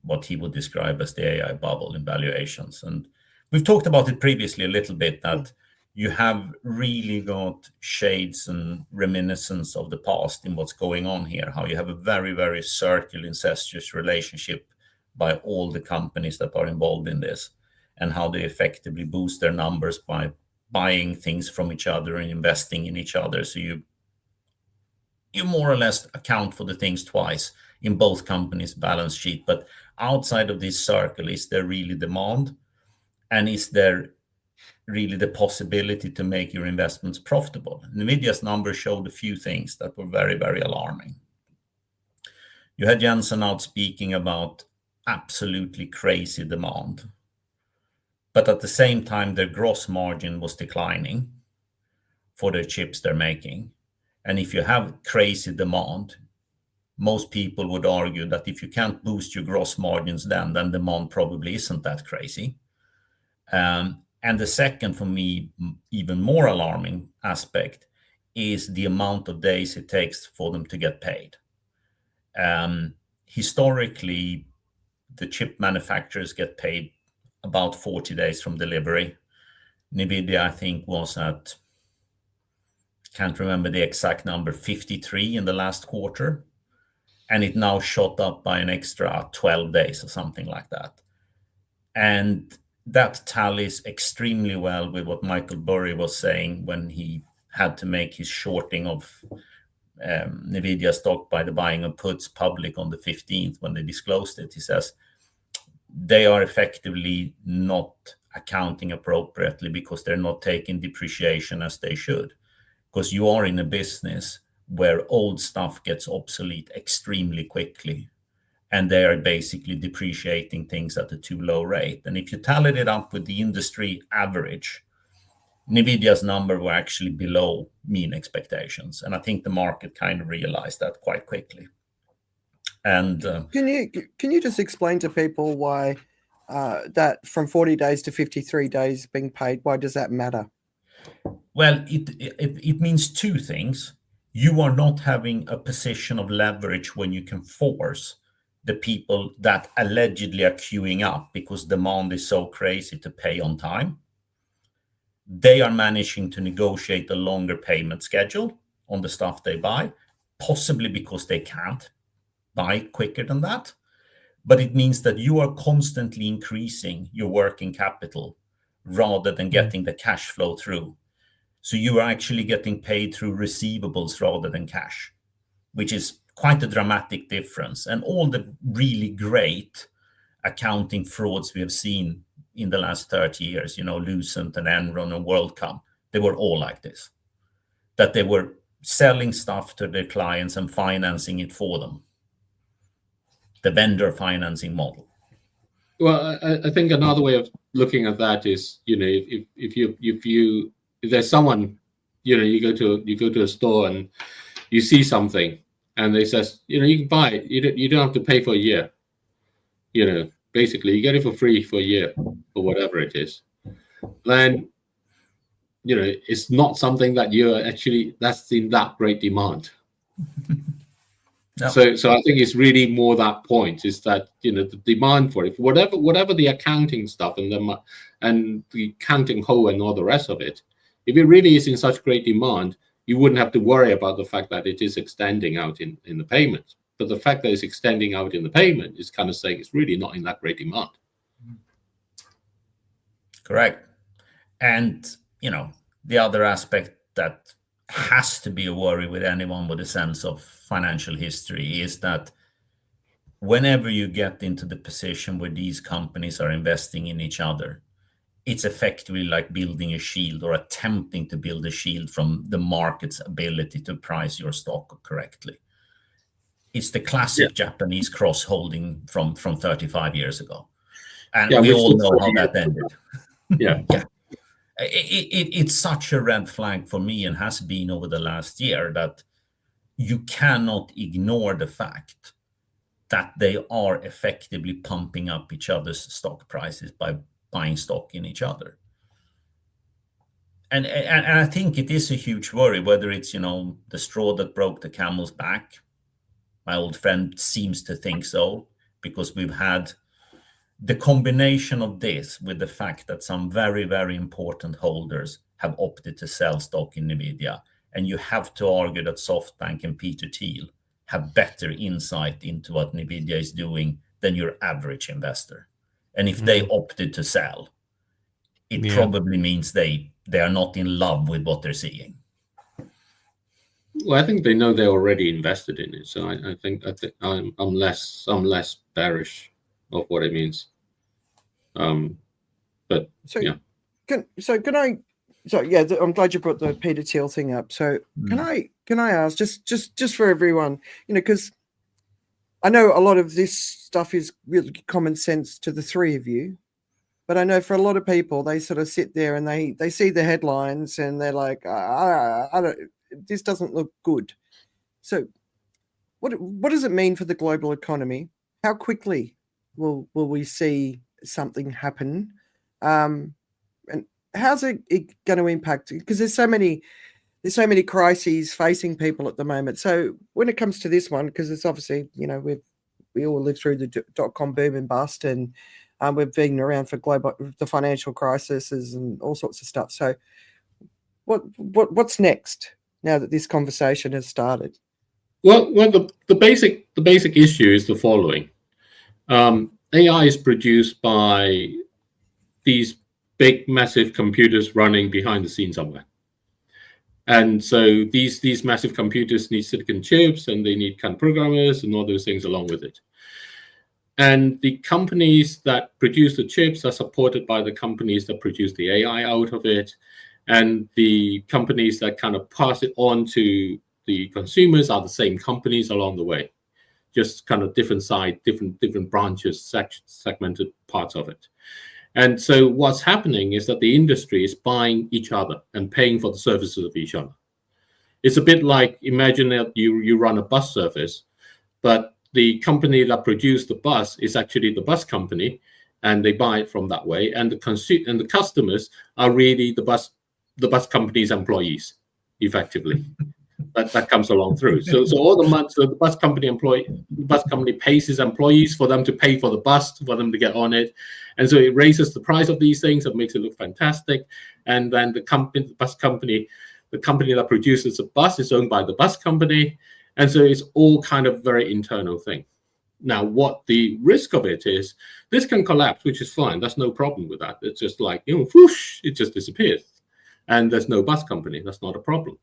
what he would describe as the AI bubble in valuations. And we've talked about it previously a little bit, that you have really got shades and reminiscence of the past in what's going on here, how you have a very, very circular, incestuous relationship by all the companies that are involved in this, and how they effectively boost their numbers by buying things from each other and investing in each other. So you you more or less account for the things twice in both companies' balance sheet. But outside of this circle, is there really demand? And is there really the possibility to make your investments profitable? NVIDIA's numbers showed a few things that were very, very alarming. You had Jensen out speaking about absolutely crazy demand, but at the same time, their gross margin was declining for the chips they're making. And if you have crazy demand, most people would argue that if you can't boost your gross margins, then demand probably isn't that crazy. And the second, for me, even more alarming aspect is the amount of days it takes for them to get paid. Historically, the chip manufacturers get paid about 40 days from delivery. NVIDIA, I think, was at, can't remember the exact number, 53 in the last quarter. And it now shot up by an extra 12 days or something like that. And that tallies extremely well with what Michael Burry was saying when he had to make his shorting of NVIDIA stock by the buying of puts public on the 15th when they disclosed it. He says they are effectively not accounting appropriately because they're not taking depreciation as they should. Because you are in a business where old stuff gets obsolete extremely quickly, and they are basically depreciating things at a too low rate. And if you tallied it up with the industry average, NVIDIA's number were actually below mean expectations. And I think the market kind of realized that quite quickly. And can you just explain to people why that from 40 days to 53 days being paid, why does that matter? Well, it means two things. You are not having a position of leverage when you can force the people that allegedly are queuing up because demand is so crazy to pay on time. They are managing to negotiate a longer payment schedule on the stuff they buy, possibly because they can't buy quicker than that. But it means that you are constantly increasing your working capital rather than getting the cash flow through. So you are actually getting paid through receivables rather than cash, which is quite a dramatic difference. And all the really great accounting frauds we have seen in the last 30 years, Lucent and Enron and WorldCom, they were all like this, that they were selling stuff to their clients and financing it for them. The vendor financing model. Well, I think another way of looking at that is, if there's someone, you go to a store and you see something and they says, you can buy it, you don't have to pay for a year. Basically you get it for free for a year or whatever it is. Then, it's not something that that's in that great demand. No. So I think it's really more that point is that the demand for it, whatever the accounting stuff and the accounting hole and all the rest of it, if it really is in such great demand, you wouldn't have to worry about the fact that it is extending out in the payment. But the fact that it's extending out in the payment is kind of saying it's really not in that great demand. Correct. And the other aspect that has to be a worry with anyone with a sense of financial history is that whenever you get into the position where these companies are investing in each other, it's effectively like building a shield or attempting to build a shield from the market's ability to price your stock correctly. It's the classic Japanese cross-holding from 35 years ago. And we all know how that ended. Yeah. It's such a red flag for me and has been over the last year that you cannot ignore the fact that they are effectively pumping up each other's stock prices by buying stock in each other. And I think it is a huge worry, whether it's, the straw that broke the camel's back. My old friend seems to think so, because we've had the combination of this with the fact that some very, very important holders have opted to sell stock in NVIDIA. And you have to argue that SoftBank and Peter Thiel have better insight into what NVIDIA is doing than your average investor. And if they opted to sell, it probably means they are not in love with what they're seeing. Well, I think they know they're already invested in it, so I think I'm less bearish of what it means. But So yeah. can I? So yeah, I'm glad you brought the Peter Thiel thing up. So can I ask just for everyone, because I know a lot of this stuff is really common sense to the three of you, but I know for a lot of people, they sort of sit there and they see the headlines and they're like, I don't, this doesn't look good. So what does it mean for the global economy? How quickly will we see something happen? And how's it going to impact? Because there's so many crises facing people at the moment. So when it comes to this one, because it's obviously, we all lived through the .com boom and bust, and we've been around for the financial crises and all sorts of stuff. So what's next now that this conversation has started? Well, the basic issue is the following. AI is produced by these big, massive computers running behind the scenes somewhere. And so these massive computers need silicon chips, and they need kind of programmers and all those things along with it. And the companies that produce the chips are supported by the companies that produce the AI out of it. And the companies that kind of pass it on to the consumers are the same companies along the way, just kind of different branches, segmented parts of it. And so what's happening is that the industry is buying each other and paying for the services of each other. It's a bit like, imagine that you run a bus service, but the company that produced the bus is actually the bus company, and they buy it from that way. And the customers are really the bus company's employees, effectively. That comes along through. So all the months, the bus company pays his employees for them to pay for the bus, for them to get on it, and so it raises the price of these things and makes it look fantastic. And then the company that produces the bus is owned by the bus company, and so it's all kind of very internal thing. Now, what the risk of it is, this can collapse, which is fine. That's no problem with that. It's just like, whoosh, it just disappears, and there's no bus company. That's not a problem.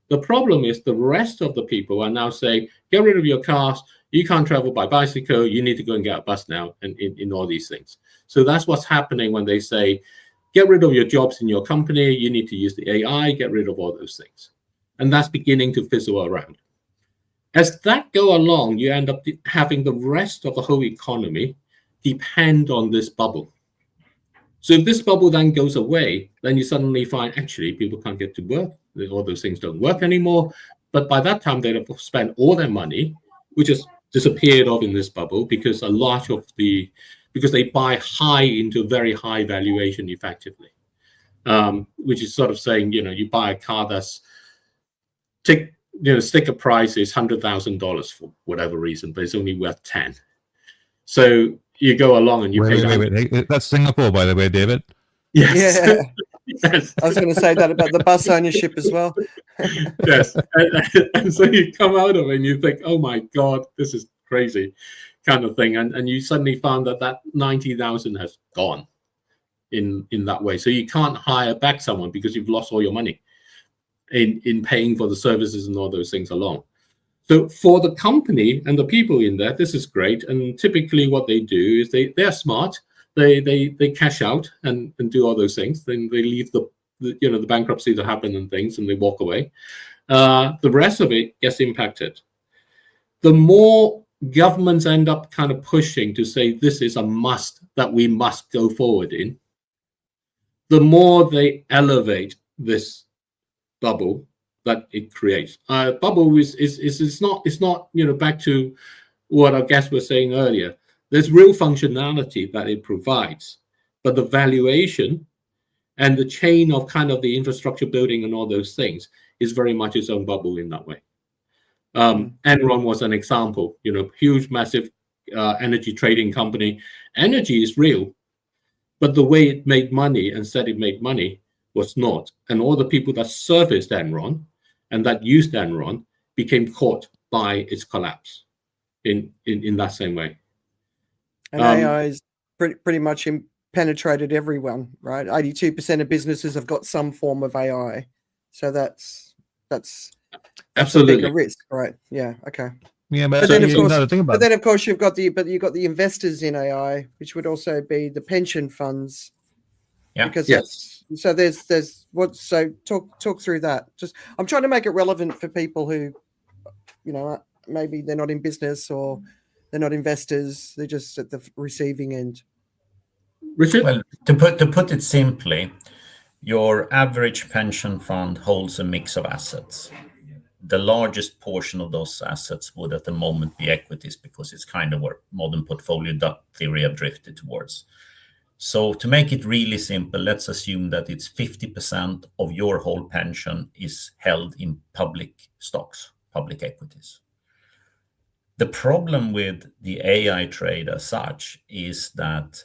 The problem is the rest of the people are now saying, get rid of your cars. You can't travel by bicycle. You need to go and get a bus now, and in all these things. So that's what's happening when they say, get rid of your jobs in your company. You need to use the AI, get rid of all those things. And that's beginning to fizzle around. As that go along, you end up having the rest of the whole economy depend on this bubble. So if this bubble then goes away, then you suddenly find actually people can't get to work. All those things don't work anymore. But by that time, they'd have spent all their money, which has disappeared off in this bubble because because they buy high into very high valuation effectively, which is sort of saying, you buy a car that's sticker price is $100,000 for whatever reason, but it's only worth 10. So you go along and you pay. Wait. That's Singapore, by the way, David. Yes. Yeah. Yes. I was going to say that about the bus ownership as well. Yes. And so you come out of it and you think, oh my God, this is crazy kind of thing. And you suddenly found that 90,000 has gone in that way. So you can't hire back someone because you've lost all your money in paying for the services and all those things along. So for the company and the people in there, this is great. And typically what they do is they're smart. They cash out and do all those things. Then they leave the bankruptcy to happen and things, and they walk away. The rest of it gets impacted. The more governments end up kind of pushing to say this is a must that we must go forward in, the more they elevate this bubble that it creates. Bubble is not back to what our guests were saying earlier. There's real functionality that it provides, but the valuation and the chain of kind of the infrastructure building and all those things is very much its own bubble in that way. Enron was an example, huge, massive energy trading company. Energy is real, but the way it made money and said it made money was not. And all the people that serviced Enron and that used Enron became caught by its collapse in that same way. And AI is pretty much penetrated everyone, right? 82% of businesses have got some form of AI. So that's that's a bigger risk, right? Yeah. Okay. Yeah, but then, of course, the thing about but then of course you've got the investors in AI, which would also be the pension funds. Yeah. Because Yes. so there's what, so talk through that. Just, I'm trying to make it relevant for people who, you know, maybe they're not in business or they're not investors, they're just at the receiving end. Richard? Well, to put it simply, your average pension fund holds a mix of assets. The largest portion of those assets would at the moment be equities, because it's kind of where modern portfolio theory have drifted towards. So to make it really simple, let's assume that it's 50% of your whole pension is held in public stocks, public equities. The problem with the AI trade as such is that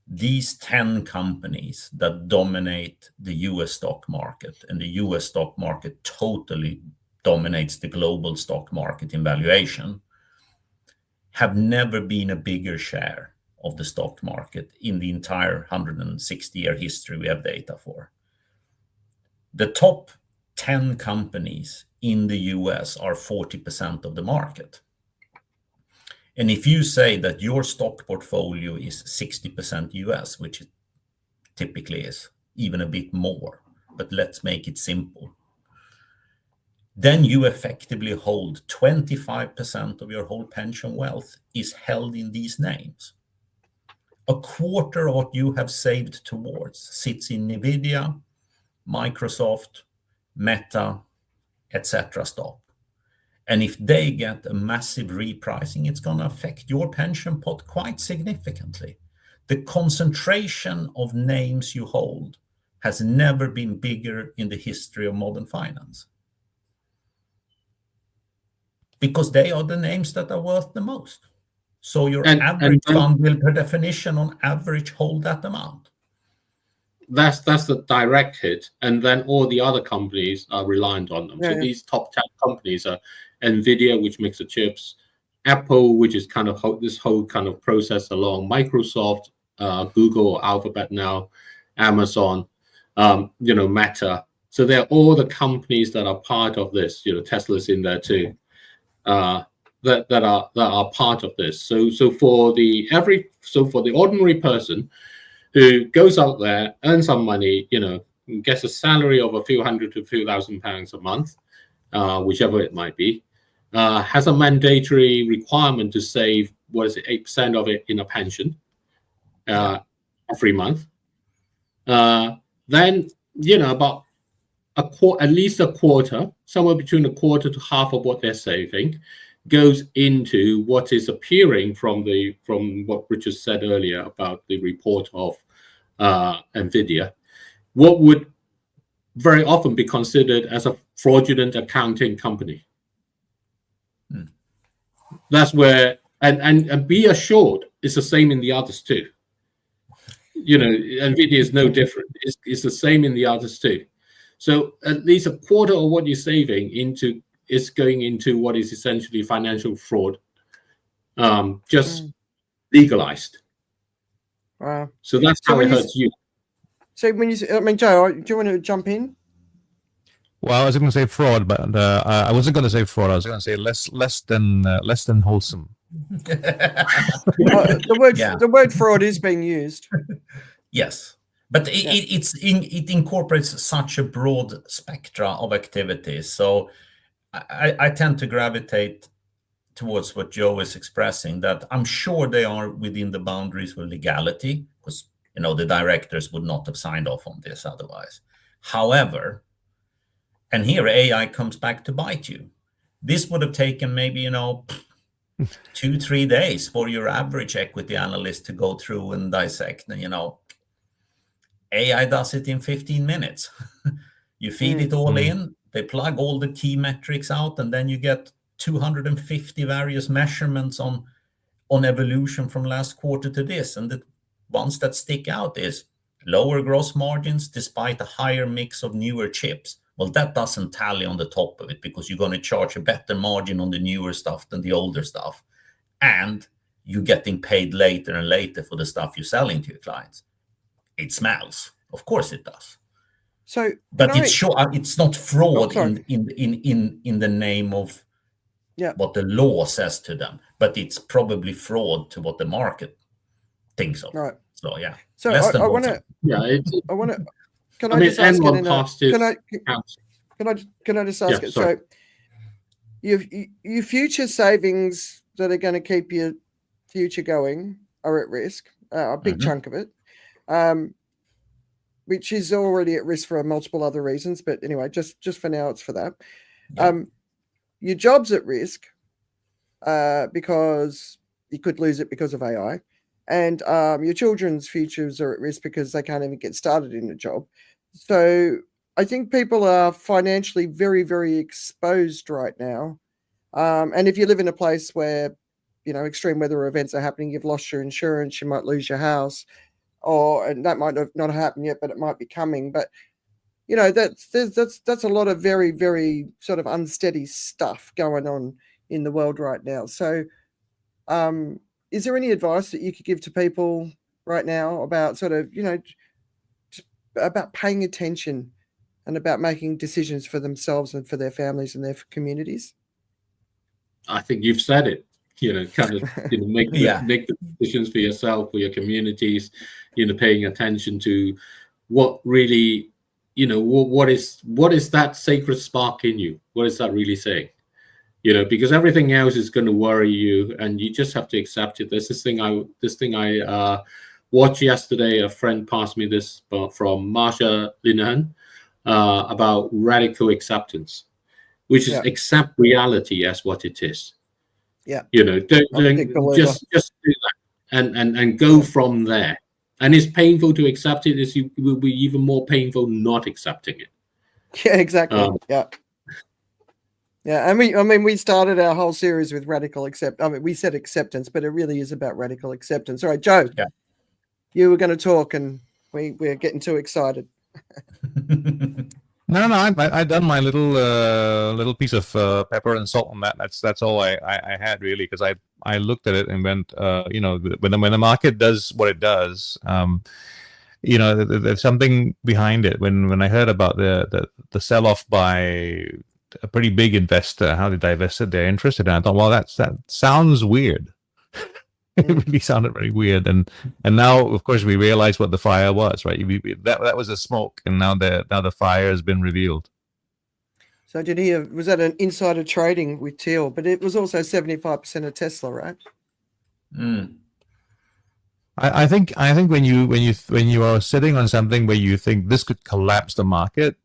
these 10 companies that dominate the US stock market, and the US stock market totally dominates the global stock market in valuation, have never been a bigger share of the stock market in the entire 160-year history we have data for. The top 10 companies in the US are 40% of the market. And if you say that your stock portfolio is 60% US, which it typically is, even a bit more, but let's make it simple, then you effectively hold 25% of your whole pension wealth is held in these names. A quarter of what you have saved towards sits in Nvidia, Microsoft, Meta, etc. stock. And if they get a massive repricing, it's going to affect your pension pot quite significantly. The concentration of names you hold has never been bigger in the history of modern finance, because they are the names that are worth the most. So your average fund will, per definition, on average, hold that amount. That's the direct hit, and then all the other companies are reliant on them. So these top 10 companies are NVIDIA, which makes the chips, Apple, which is kind of this whole kind of process along, Microsoft, Google, or Alphabet now, Amazon, Meta. So they're all the companies that are part of this. Tesla's in there too. That are part of this. So for the ordinary person who goes out there, earns some money, gets a salary of a few hundred to a few £1,000 a month, whichever it might be, has a mandatory requirement to save 8% of it in a pension every month. Then about at least a quarter, somewhere between a quarter to half of what they're saving, goes into what is appearing from what Richard said earlier about the report of NVIDIA, what would very often be considered as a fraudulent accounting company. That's where, and be assured, it's the same in the others too. NVIDIA is no different. It's the same in the others too. So at least a quarter of what you're saving is going into what is essentially financial fraud, just legalized. Wow. So that's how it hurts you. So when Joe, do you want to jump in? Well, I was going to say fraud, but I wasn't going to say fraud. I was going to say less than wholesome. The word fraud is being used. Yes. But it incorporates such a broad spectra of activities. So I tend to gravitate towards what Joe is expressing, that I'm sure they are within the boundaries of legality, because the directors would not have signed off on this otherwise. However, and here AI comes back to bite you. This would have taken maybe 2-3 days for your average equity analyst to go through and dissect. AI does it in 15 minutes. You feed it all in, they plug all the key metrics out, and then you get 250 various measurements on evolution from last quarter to this. And the ones that stick out is lower gross margins despite a higher mix of newer chips. Well, that doesn't tally on the top of it, because you're going to charge a better margin on the newer stuff than the older stuff. And you're getting paid later and later for the stuff you're selling to your clients. It smells. Of course it does. So, but it's not fraud sorry. in the name of what the law says to them, but it's probably fraud to what the market thinks of. Right. So yeah. So I want to. Yeah. Can I just ask it in a? Can I just ask it? Sorry. So, your future savings that are going to keep your future going are at risk. A big chunk of it, which is already at risk for multiple other reasons. But anyway, just for now, it's for that. Yeah. Your job's at risk because you could lose it because of AI, and your children's futures are at risk because they can't even get started in a job. So I think people are financially very, very exposed right now. And if you live in a place where, extreme weather events are happening, you've lost your insurance, you might lose your house, and that might not happen yet, but it might be coming. But, that's a lot of very, very sort of unsteady stuff going on in the world right now. So is there any advice that you could give to people right now about sort of, about paying attention and about making decisions for themselves and for their families and their communities? I think you've said it. Kind of make the decisions for yourself, for your communities. Paying attention to what really, what is that sacred spark in you? What is that really saying? Because everything else is going to worry you, and you just have to accept it. There's this thing I watched yesterday. A friend passed me this from Marsha Linehan about radical acceptance, which is accept reality as what it is. Yeah. Just do that and go from there. And it's painful to accept it. It will be even more painful not accepting it. Yeah, exactly. Yeah, and we started our whole series with radical we said acceptance, but it really is about radical acceptance. All right, Joe. Yeah. You were going to talk, and we're getting too excited. No, I've done my little piece of pepper and salt on that. That's all I had really, because I looked at it and went, when the market does what it does, there's something behind it. When I heard about the sell off by a pretty big investor, how they divested their interest in it, I thought, well, that sounds weird. It really sounded very weird, and now, of course, we realize what the fire was, right? That was a smoke, and now the fire has been revealed. So was that an insider trading with Teal? But it was also 75% of Tesla, right? I think when you are sitting on something where you think this could collapse the market,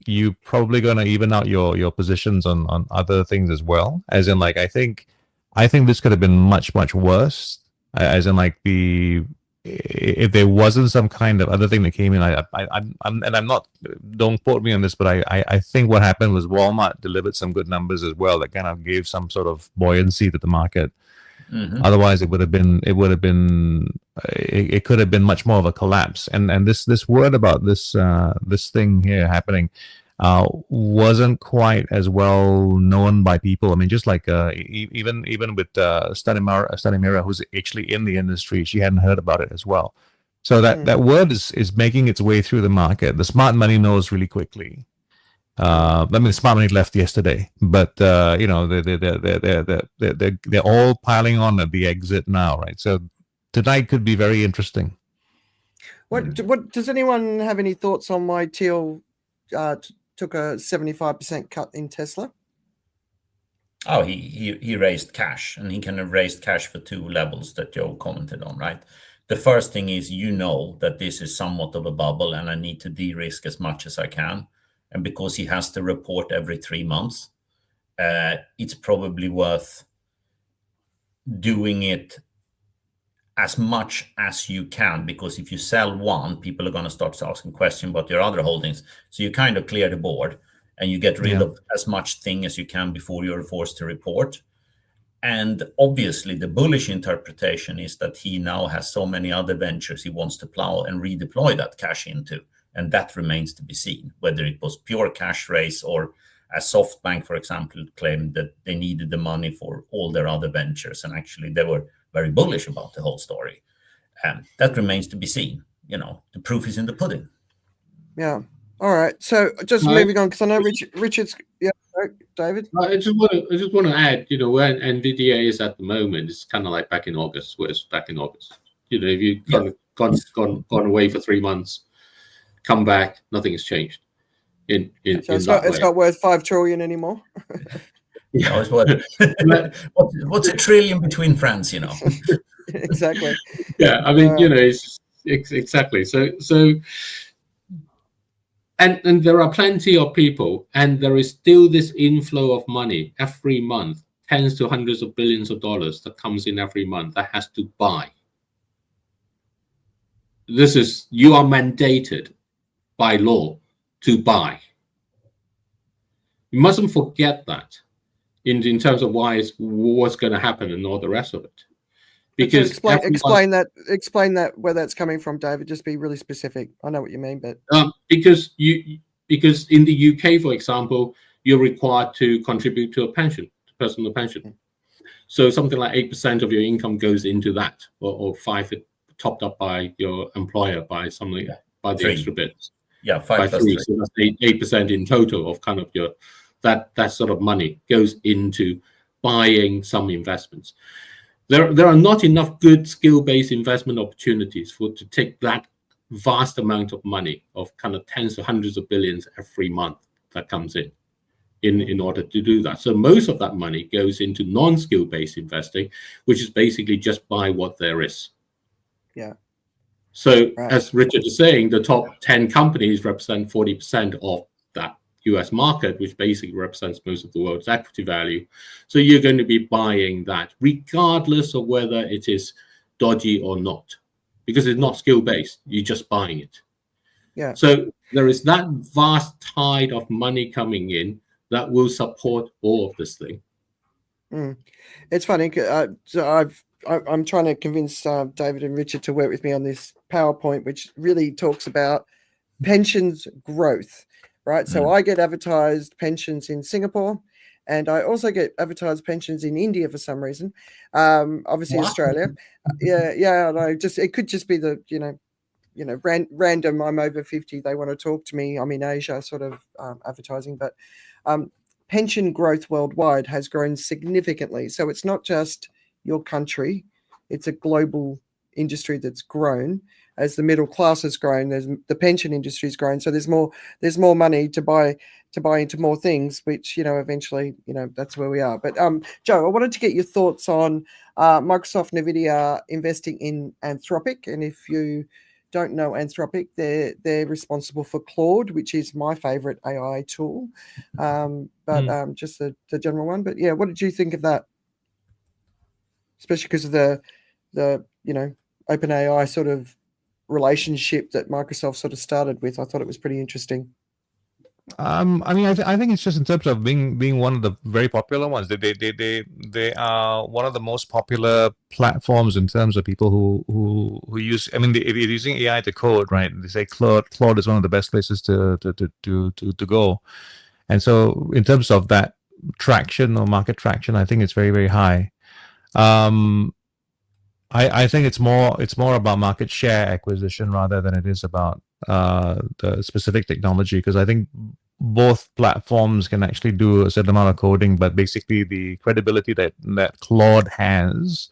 you're probably going to even out your positions on other things as well. As in, like, I think this could have been much, much worse. As in, like, if there wasn't some kind of other thing that came in, I'm not, don't quote me on this, but I think what happened was Walmart delivered some good numbers as well that kind of gave some sort of buoyancy to the market. Otherwise, it could have been much more of a collapse. And this word about this thing here happening wasn't quite as well known by people. I mean, just like even with Stanimira, who's actually in the industry, she hadn't heard about it as well. So that word is making its way through the market. The smart money knows really quickly. The smart money left yesterday, but they're all piling on at the exit now, right? So tonight could be very interesting. What does anyone have any thoughts on why Teal took a 75% cut in Tesla? Oh, he raised cash, and he can have raised cash for two levels that Joe commented on, right? The first thing is, that this is somewhat of a bubble, and I need to de-risk as much as I can. And because he has to report every 3 months, it's probably worth doing it as much as you can, because if you sell one, people are going to start asking questions about your other holdings. So you kind of clear the board and you get rid of as much thing as you can before you're forced to report. And obviously the bullish interpretation is that he now has so many other ventures he wants to plow and redeploy that cash into. And that remains to be seen, whether it was pure cash raise or, as SoftBank, for example, claimed that they needed the money for all their other ventures. And actually they were very bullish about the whole story. And that remains to be seen. The proof is in the pudding. Yeah. All right. So just Right. moving on, because I know Richard's. Yeah, David. I just want to add, where NVIDIA is at the moment, it's kind of like back in August. Where it's back in August. If you've gone away for 3 months, come back, nothing has changed. In So that it's way. not worth 5 trillion anymore. No, it's what's a trillion between friends, Exactly. Yeah, I mean, it's exactly. So and there are plenty of people, and there is still this inflow of money every month, tens to hundreds of billions of dollars that comes in every month that has to buy. You are mandated by law to buy. You mustn't forget that in terms of what's going to happen and all the rest of it. Because explain that where that's coming from, David. Just be really specific. I know what you mean, but because in the UK, for example, you're required to contribute to a pension, personal pension. So something like 8% of your income goes into that, or 5% topped up by your employer by something by the 3. extra bits. Yeah, 5 by plus 3. 3. So that's 8% in total of kind of your that sort of money goes into buying some investments. There are not enough good skill-based investment opportunities to take that vast amount of money of kind of tens to hundreds of billions every month that comes in order to do that. So most of that money goes into non-skill-based investing, which is basically just buy what there is. Yeah. So as Richard is saying, the top 10 companies represent 40% of that US market, which basically represents most of the world's equity value. So you're going to be buying that regardless of whether it is dodgy or not, because it's not skill-based. You're just buying it. Yeah. So there is that vast tide of money coming in that will support all of this thing. It's funny. So I'm trying to convince David and Richard to work with me on this PowerPoint, which really talks about pensions growth, right? So I get advertised pensions in Singapore, and I also get advertised pensions in India for some reason. Obviously Australia. Yeah. And it could just be the random. I'm over 50. They want to talk to me. I'm in Asia, sort of advertising, but pension growth worldwide has grown significantly. So it's not just your country; it's a global industry that's grown. As the middle class has grown, the pension industry has grown. So there's more money to buy into more things, which eventually that's where we are. But Joe, I wanted to get your thoughts on Microsoft, NVIDIA investing in Anthropic, and if you don't know Anthropic, they're responsible for Claude, which is my favorite AI tool, but just the general one. But yeah, what did you think of that? Especially because of the OpenAI sort of relationship that Microsoft sort of started with. I thought it was pretty interesting. I mean, I think it's just in terms of being one of the very popular ones. They are one of the most popular platforms in terms of people who use. I mean, if you're using AI to code, right? They say Claude is one of the best places to go. And so, in terms of that traction or market traction, I think it's very, very high. I think it's more about market share acquisition rather than it is about the specific technology, because I think both platforms can actually do a certain amount of coding, but basically the credibility that Claude has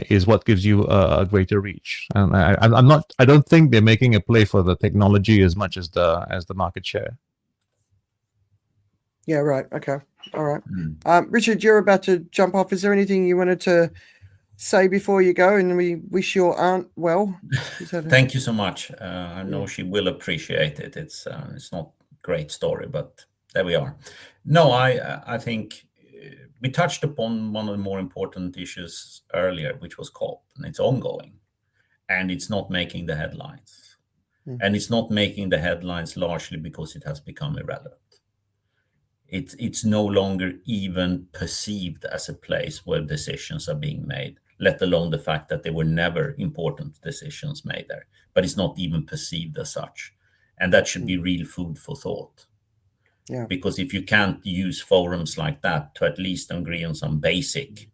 is what gives you a greater reach. And I don't think they're making a play for the technology as much as the market share. Yeah, right. Okay. All right. Richard, you're about to jump off. Is there anything you wanted to say before you go? And we wish your aunt well. Thank you so much. I know she will appreciate it. It's not a great story, but there we are. No, I think we touched upon one of the more important issues earlier, which was COP, and it's ongoing, and it's not making the headlines. And it's not making the headlines largely because it has become irrelevant. It's no longer even perceived as a place where decisions are being made, let alone the fact that there were never important decisions made there. But it's not even perceived as such. And that should be real food for thought. Yeah. Because if you can't use forums like that to at least agree on some basic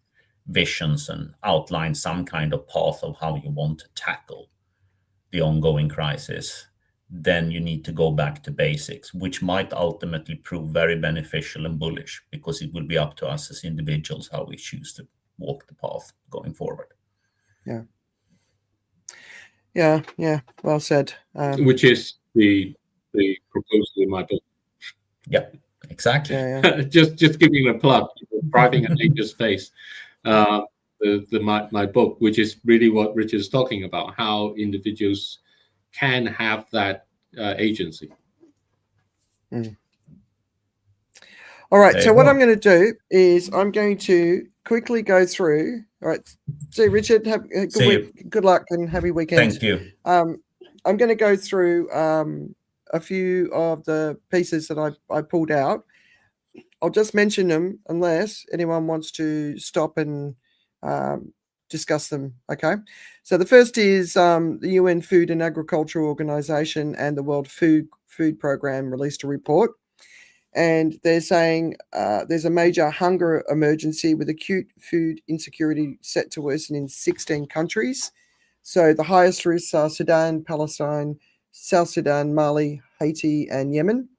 visions and outline some kind of path of how you want to tackle the ongoing crisis, then you need to go back to basics, which might ultimately prove very beneficial and bullish, because it will be up to us as individuals how we choose to walk the path going forward. Yeah. Well said. Which is the proposal in my book. Yeah, exactly. Yeah. just giving a plug, driving at nature's face. My book, which is really what Richard is talking about, how individuals can have that agency. All right. There So you what go. I'm going to do is I'm going to quickly go through. All right. See, Richard, have a good See week. you. Good luck and happy weekend. Thank you. I'm going to go through a few of the pieces that I pulled out. I'll just mention them unless anyone wants to stop and discuss them. Okay. So the first is the UN Food and Agriculture Organization and the World Food Program released a report. And they're saying there's a major hunger emergency with acute food insecurity set to worsen in 16 countries. So the highest risks are Sudan, Palestine, South Sudan, Mali, Haiti, and Yemen.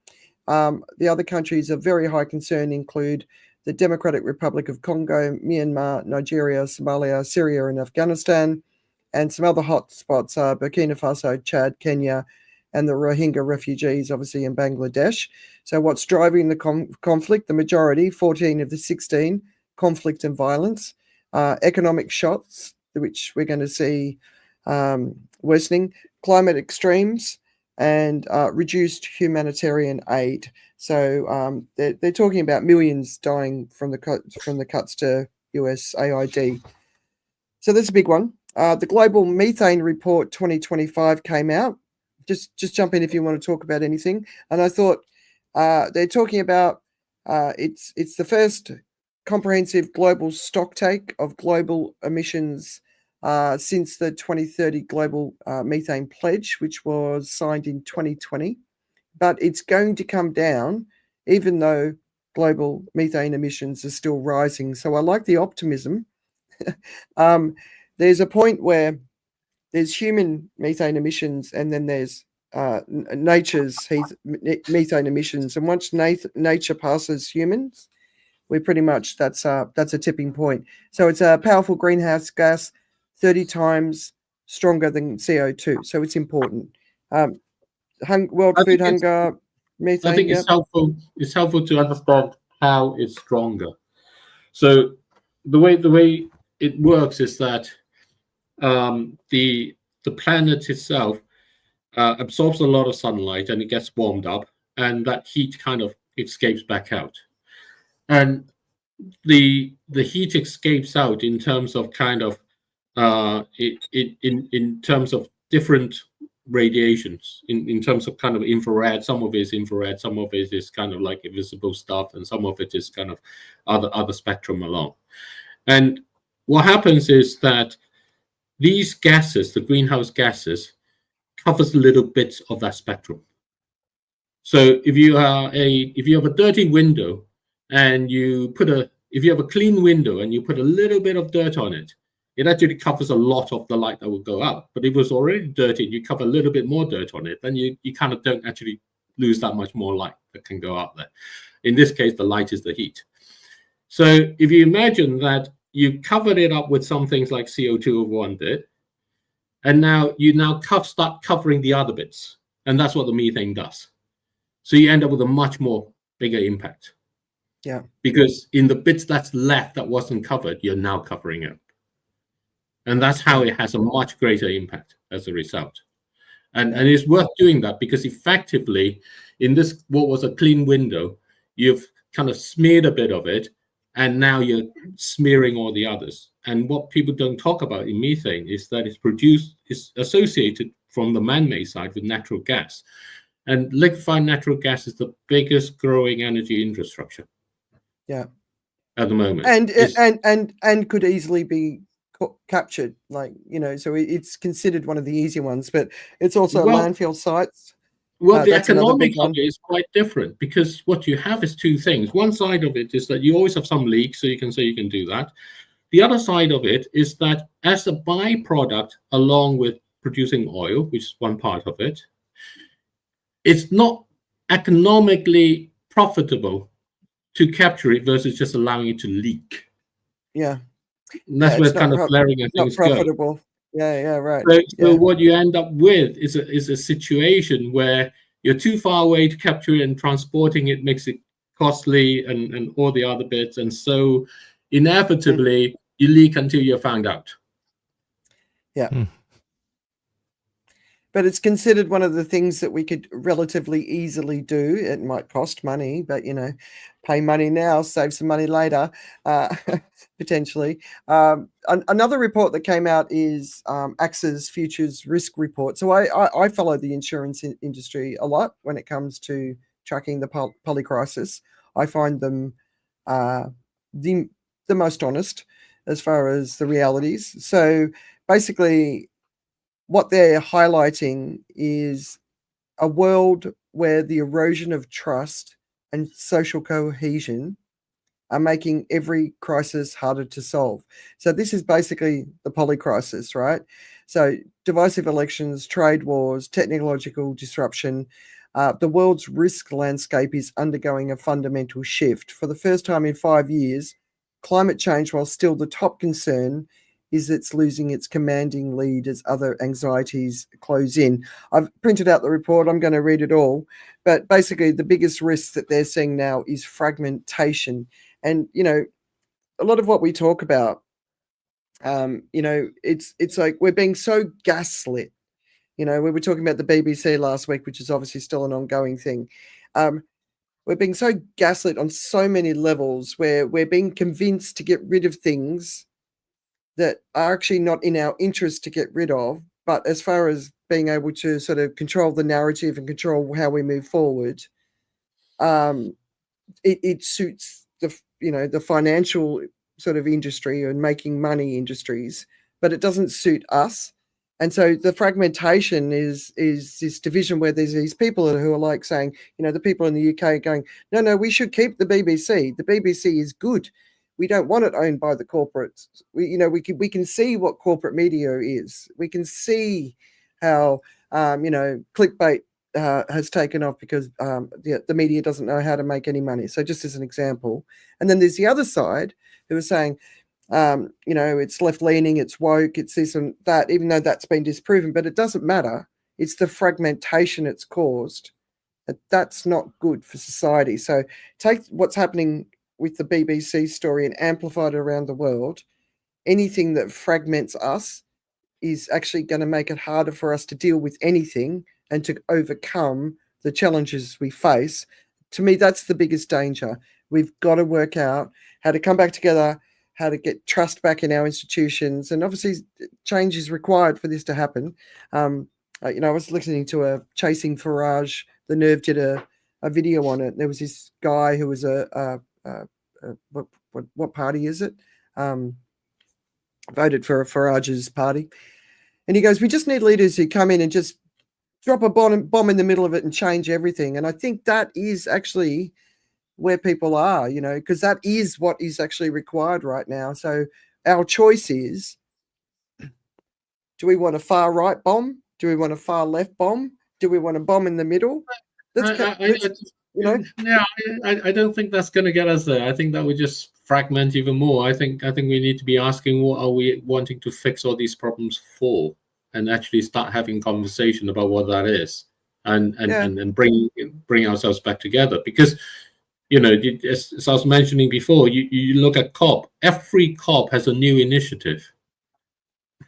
The other countries of very high concern include the Democratic Republic of Congo, Myanmar, Nigeria, Somalia, Syria, and Afghanistan. And some other hot spots are Burkina Faso, Chad, Kenya, and the Rohingya refugees, obviously, in Bangladesh. So what's driving the conflict? The majority, 14 of the 16, conflict and violence. Economic shocks, which we're going to see worsening. Climate extremes and reduced humanitarian aid. So they're talking about millions dying from the cuts to USAID. So that's a big one. The Global Methane Report 2025 came out. Just jump in if you want to talk about anything. And I thought they're talking about it's the first comprehensive global stocktake of global emissions since the 2030 Global Methane Pledge, which was signed in 2020. But it's going to come down, even though global methane emissions are still rising. So I like the optimism. There's a point where there's human methane emissions, and then there's nature's methane emissions. And once nature passes humans, we pretty much that's a tipping point. So it's a powerful greenhouse gas, 30 times stronger than CO2. So it's important. World food hunger, methane. I think it's helpful. It's helpful to understand how it's stronger. So the way it works is that the planet itself absorbs a lot of sunlight and it gets warmed up, and that heat kind of escapes back out. And the heat escapes out in terms of kind of in terms of different radiations, in terms of kind of infrared. Some of it is infrared, some of it is kind of like invisible stuff, and some of it is kind of other spectrum along. And what happens is that these gases, the greenhouse gases, covers little bits of that spectrum. So if you have a dirty window and if you have a clean window and you put a little bit of dirt on it, it actually covers a lot of the light that will go out. But if it was already dirty, you cover a little bit more dirt on it, then you kind of don't actually lose that much more light that can go out there. In this case, the light is the heat. So if you imagine that you covered it up with some things like CO2 over one bit, and now you start covering the other bits, and that's what the methane does. So you end up with a much more bigger impact. Yeah. Because in the bits that's left that wasn't covered, you're now covering it. And that's how it has a much greater impact as a result. And it's worth doing that, because effectively, in this, what was a clean window, you've kind of smeared a bit of it, and now you're smearing all the others. And what people don't talk about in methane is that it's associated from the man-made side with natural gas. And liquefied natural gas is the biggest growing energy infrastructure. Yeah. At the moment. And could easily be captured, so it's considered one of the easier ones, but it's also landfill sites. Well, the economics of it is quite different, because what you have is two things. One side of it is that you always have some leaks, so you can say you can do that. The other side of it is that as a byproduct, along with producing oil, which is one part of it, it's not economically profitable to capture it versus just allowing it to leak. Yeah. And that's where It's kind of flaring of not things go. profitable. Yeah, right. So what you end up with is a situation where you're too far away to capture it, and transporting it makes it costly, and all the other bits. And so inevitably you leak until you're found out. Yeah. But it's considered one of the things that we could relatively easily do. It might cost money, but, pay money now, save some money later, potentially. Another report that came out is AXA's Futures Risk Report. So I follow the insurance industry a lot when it comes to tracking the polycrisis. I find them the most honest as far as the realities. So basically, what they're highlighting is a world where the erosion of trust and social cohesion are making every crisis harder to solve. So this is basically the polycrisis, right? So divisive elections, trade wars, technological disruption. The world's risk landscape is undergoing a fundamental shift. For the first time in 5 years, climate change, while still the top concern, is it's losing its commanding lead as other anxieties close in. I've printed out the report. I'm going to read it all. But basically, the biggest risk that they're seeing now is fragmentation. And, a lot of what we talk about, it's like we're being so gaslit. We were talking about the BBC last week, which is obviously still an ongoing thing. We're being so gaslit on so many levels, where we're being convinced to get rid of things that are actually not in our interest to get rid of. But as far as being able to sort of control the narrative and control how we move forward, it suits the financial sort of industry and making money industries, but it doesn't suit us. And so the fragmentation is this division where there's these people who are like saying, the people in the UK going, no, we should keep the BBC. The BBC is good. We don't want it owned by the corporates. We can see what corporate media is. We can see how clickbait has taken off because the media doesn't know how to make any money. So just as an example. And then there's the other side who are saying, it's left-leaning, it's woke, it's this and that, even though that's been disproven, but it doesn't matter. It's the fragmentation it's caused. That's not good for society. So take what's happening with the BBC story and amplify it around the world. Anything that fragments us is actually going to make it harder for us to deal with anything and to overcome the challenges we face. To me, that's the biggest danger. We've got to work out how to come back together, how to get trust back in our institutions. And obviously change is required for this to happen. I was listening to a Chasing Farage. The Nerve did a video on it. There was this guy who was what party is it? Voted for Farage's party. And he goes, we just need leaders who come in and just drop a bomb in the middle of it and change everything. And I think that is actually where people are, because that is what is actually required right now. So our choice is, do we want a far right bomb? Do we want a far left bomb? Do we want a bomb in the middle? I don't think that's going to get us there. I think that would just fragment even more. I think we need to be asking, what are we wanting to fix all these problems for, and actually start having conversation about what that is, and bring ourselves back together. Because as I was mentioning before, you look at COP. Every COP has a new initiative.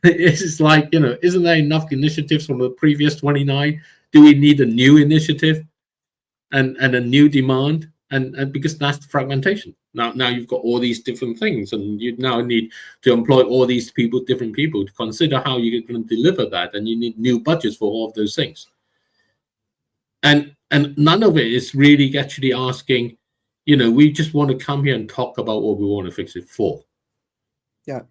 It's like, isn't there enough initiatives from the previous 29? Do we need a new initiative and a new demand? And because that's the fragmentation. Now you've got all these different things, and you now need to employ all these different people to consider how you're going to deliver that, and you need new budgets for all of those things. And none of it is really actually asking, we just want to come here and talk about what we want to fix it for. Yeah.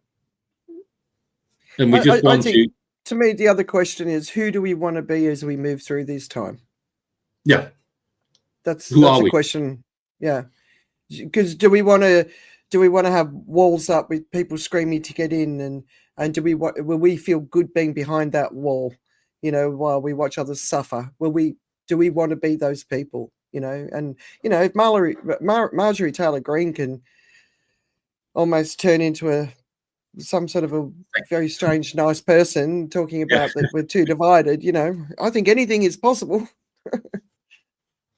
And we just want to. To me, the other question is, who do we want to be as we move through this time? Yeah. That's the question. Yeah. Because do we want to have walls up with people screaming to get in, and will we feel good being behind that wall, while we watch others suffer? Will we do we want to be those people? And if Marjorie Taylor Greene can almost turn into some sort of a very strange, nice person talking about that we're too divided, I think anything is possible.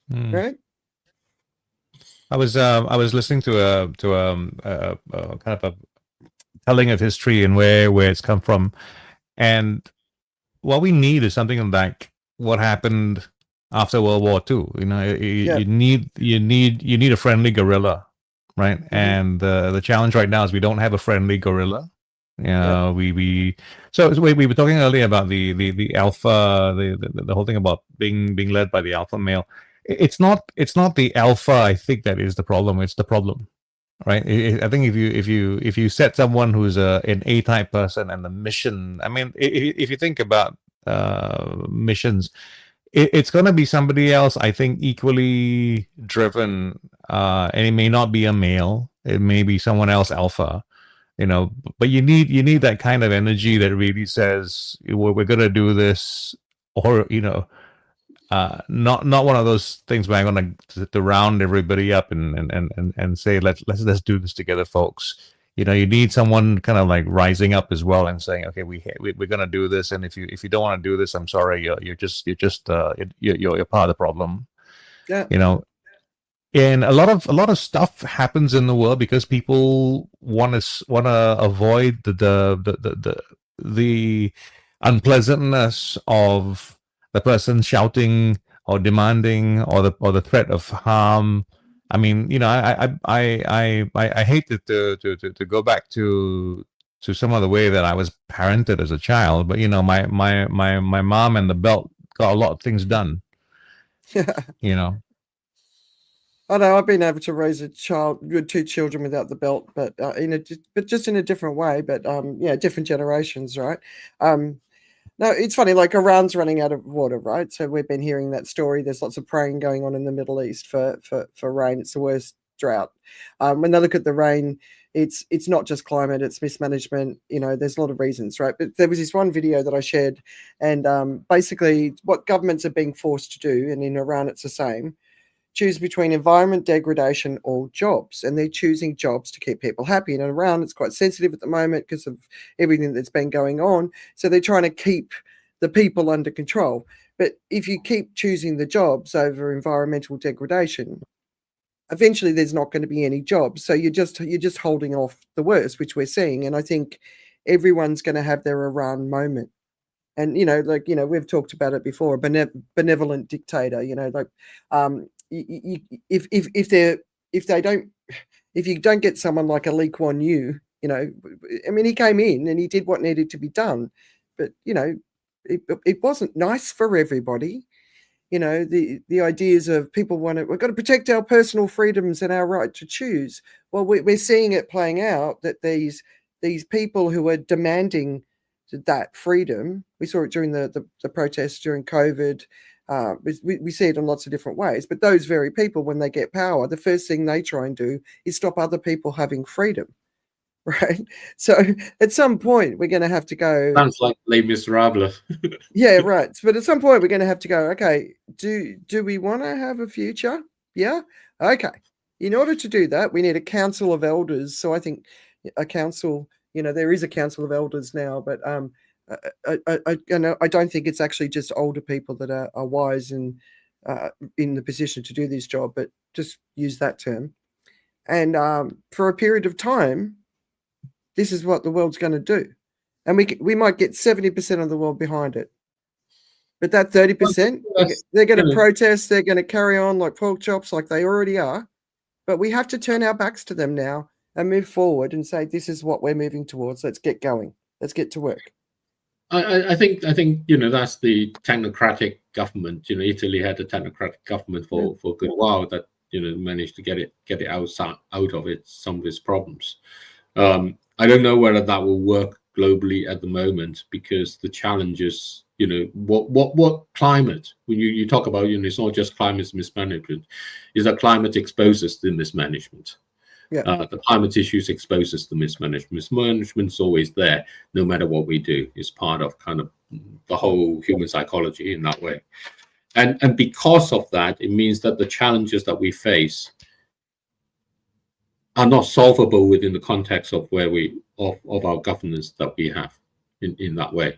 Right? I was listening to a kind of a telling of history and where it's come from, and what we need is something like what happened after World War II. You need a friendly guerrilla, right? Mm-hmm. And the challenge right now is we don't have a friendly guerrilla. We were talking earlier about the alpha, the whole thing about being led by the alpha male. It's not the alpha, I think, that is the problem. It's the problem, right? I think if you set someone who's an A-type person and the mission, I mean, if you think about missions, it's going to be somebody else, I think, equally driven, and it may not be a male. It may be someone else alpha. But you need that kind of energy that really says we're going to do this, or not one of those things where I'm going to round everybody up and say let's do this together, folks. You need someone kind of like rising up as well and saying, okay, we're going to do this, and if you don't want to do this, I'm sorry, you're part of the problem. Yeah. And a lot of stuff happens in the world because people want to avoid the unpleasantness of the person shouting or demanding or the threat of harm. I mean, I hate to go back to some of the way that I was parented as a child, but my mom and the belt got a lot of things done. I know I've been able to raise a child with 2 children without the belt, but just in a different way. But different generations, right? No, it's funny. Like Iran's running out of water, right? So we've been hearing that story. There's lots of praying going on in the Middle East for rain. It's the worst drought. When they look at the rain, it's not just climate; it's mismanagement. There's a lot of reasons, right? But there was this one video that I shared, and basically what governments are being forced to do, and in Iran it's the same. Choose between environment degradation or jobs, and they're choosing jobs to keep people happy. And around it's quite sensitive at the moment because of everything that's been going on. So they're trying to keep the people under control. But if you keep choosing the jobs over environmental degradation, eventually there's not going to be any jobs. So you're just holding off the worst, which we're seeing. And I think everyone's going to have their Iran moment. And we've talked about it before, a benevolent dictator. If you don't get someone like a Lee Kuan Yew, he came in and he did what needed to be done, but it wasn't nice for everybody. The ideas of people we've got to protect our personal freedoms and our right to choose. Well, we're seeing it playing out that these people who are demanding that freedom, we saw it during the protests during COVID. We see it in lots of different ways, but those very people, when they get power, the first thing they try and do is stop other people having freedom, right? So at some point we're going to have to go. Sounds like Les Miserables. Yeah, right. But at some point we're going to have to go, okay, do we want to have a future? Yeah. Okay. In order to do that, we need a council of elders. So I think a council, there is a council of elders now, but I don't think it's actually just older people that are wise and in the position to do this job, but just use that term. And for a period of time, this is what the world's going to do. And we might get 70% of the world behind it. But that 30%, they're going to protest, they're going to carry on like pork chops like they already are. But we have to turn our backs to them now and move forward and say, this is what we're moving towards. Let's get going. Let's get to work. I think that's the technocratic government. Italy had a technocratic government for a good while that managed to get it out of some of its problems. I don't know whether that will work globally at the moment because the challenges, what climate, when you talk about, it's not just climate mismanagement, is that climate exposes the mismanagement. Yeah. The climate issues exposes the mismanagement. Mismanagement is always there, no matter what we do. It's part of kind of the whole human psychology in that way. And because of that, it means that the challenges that we face are not solvable within the context of where of our governance that we have in that way.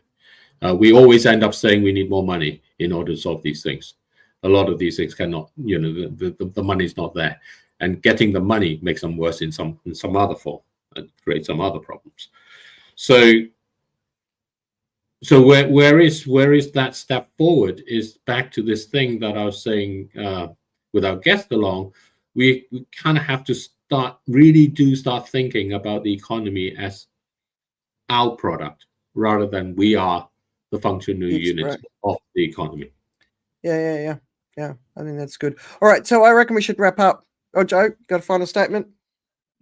We always end up saying we need more money in order to solve these things. A lot of these things cannot, the money is not there, and getting the money makes them worse in some other form and create some other problems. So where is that step forward is back to this thing that I was saying with our guest along. We kind of have to start thinking about the economy as our product rather than we are the functional unit of the economy. Yeah. I think that's good. All right, so I reckon we should wrap up. Oh, Joe, got a final statement?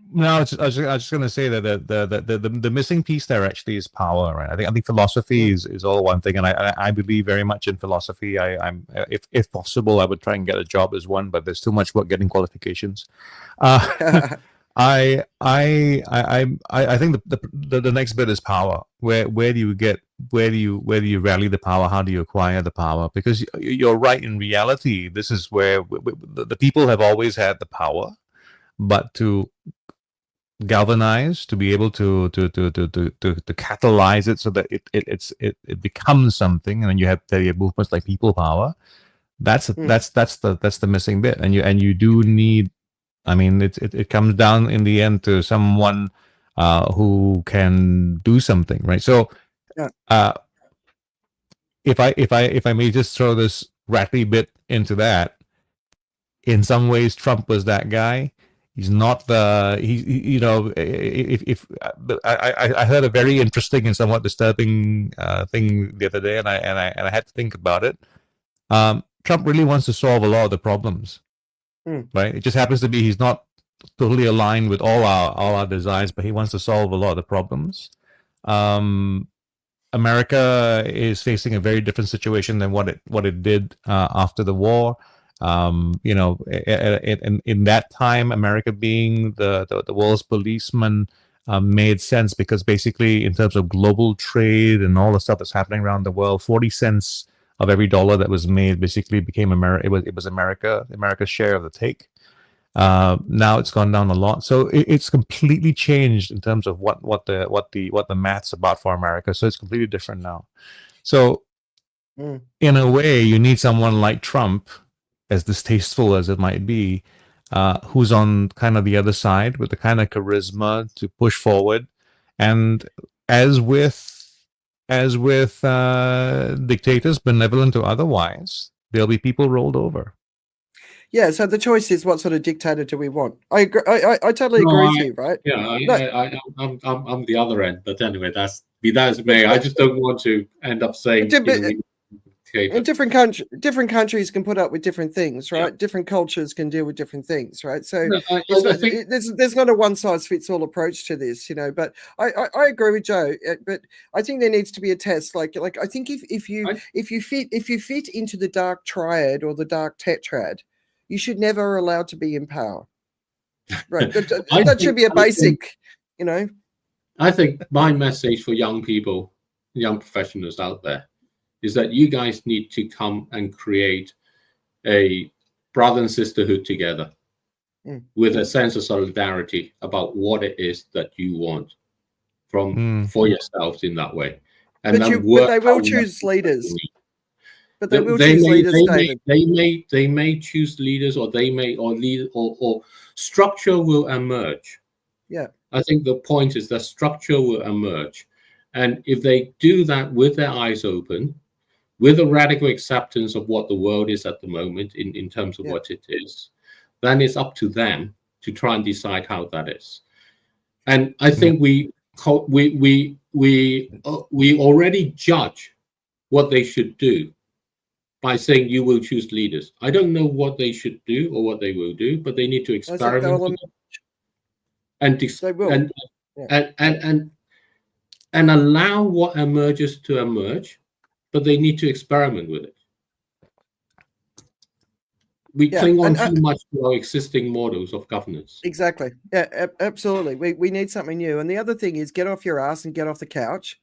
No, I was just going to say that the missing piece there actually is power, right? I think philosophy is all one thing, and I believe very much in philosophy. I'm if possible, I would try and get a job as one, but there's too much work getting qualifications. I think the next bit is power. Where do you rally the power? How do you acquire the power? Because you're right. In reality, this is where the people have always had the power, but to galvanize, to be able to catalyze it so that it becomes something, and then you have movements like people power. That's the missing bit, and you do need. I mean, it comes down in the end to someone who can do something, right? So, if I may just throw this ratty bit into that, in some ways, Trump was that guy. He's not I heard a very interesting and somewhat disturbing thing the other day, and I had to think about it. Trump really wants to solve a lot of the problems, right? It just happens to be he's not totally aligned with all our desires, but he wants to solve a lot of the problems. America is facing a very different situation than what it did after the war. In that time, America being the world's policeman made sense, because basically, in terms of global trade and all the stuff that's happening around the world, 40 cents of every dollar that was made basically became It was America's share of the take. Now it's gone down a lot, so it's completely changed in terms of what the math's about for America. So it's completely different now. So in a way, you need someone like Trump, as distasteful as it might be, who's on kind of the other side with the kind of charisma to push forward. And as with dictators, benevolent or otherwise, there'll be people rolled over. Yeah, so the choice is, what sort of dictator do we want? I agree, I totally agree with you, right? Yeah, I'm the other end, but anyway, that's me. I just don't want to end up saying. And different countries can put up with different things, right? Yeah. Different cultures can deal with different things, right? So there's not a one-size-fits-all approach to this, But I agree with Joe. But I think there needs to be a test. Like I think if you fit into the dark triad or the dark tetrad, you should never allowed to be in power. Right? that should be a basic, I think my message for young people, young professionals out there, is that you guys need to come and create a brother and sisterhood together with a sense of solidarity about what it is that you want for yourselves in that way. And but they will choose leaders. But they will choose leaders, David. They may choose leaders, or structure will emerge. Yeah. I think the point is that structure will emerge. And if they do that with their eyes open, with a radical acceptance of what the world is at the moment in terms of what it is, then it's up to them to try and decide how that is. And I think we already judge what they should do by saying you will choose leaders. I don't know what they should do or what they will do, but they need to experiment with it. And allow what emerges to emerge, but they need to experiment with it. We cling on too much to our existing models of governance. Exactly. Yeah, absolutely. We need something new. And the other thing is, get off your ass and get off the couch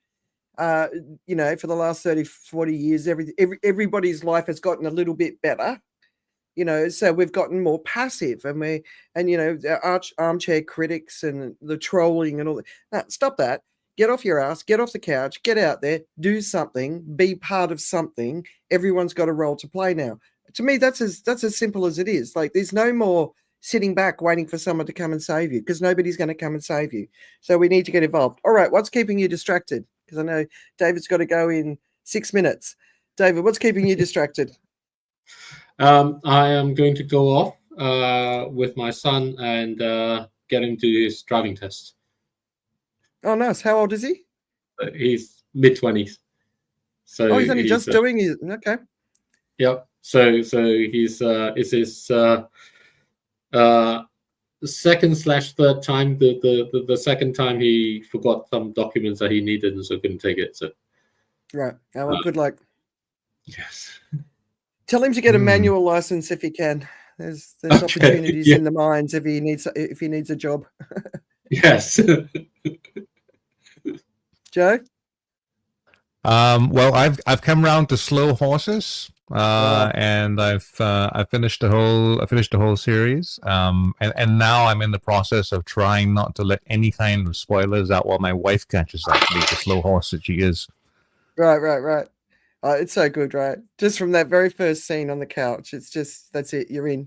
you know, for the last 30, 40 years, everybody's life has gotten a little bit better. You know, so we've gotten more passive, and you know, the armchair critics and the trolling and all that. No, stop that. Get off your ass, get off the couch, get out there, do something, be part of something. Everyone's got a role to play now. To me, that's as simple as it is. Like, there's no more sitting back waiting for someone to come and save you, because nobody's going to come and save you. So we need to get involved. All right, what's keeping you distracted? Because I know David's got to go in 6 minutes. David, what's keeping you distracted? I am going to go off with my son and get him to his driving test. Oh, nice. How old is he? He's mid-20s. So he's only just doing it. Okay. Yep. So he's it's his second/third time. The second time he forgot some documents that he needed, and so couldn't take it. So right. Oh, well, good luck. Yes. Tell him to get a manual license if he can. There's opportunities in the mines if he needs a job. Yes. Joe? Well, I've come around to slow horses, and I've finished the whole series. And now I'm in the process of trying not to let any kind of spoilers out while my wife catches up to me, the slow horse that she is. Right. It's so good, right? Just from that very first scene on the couch, it's just, that's it. You're in.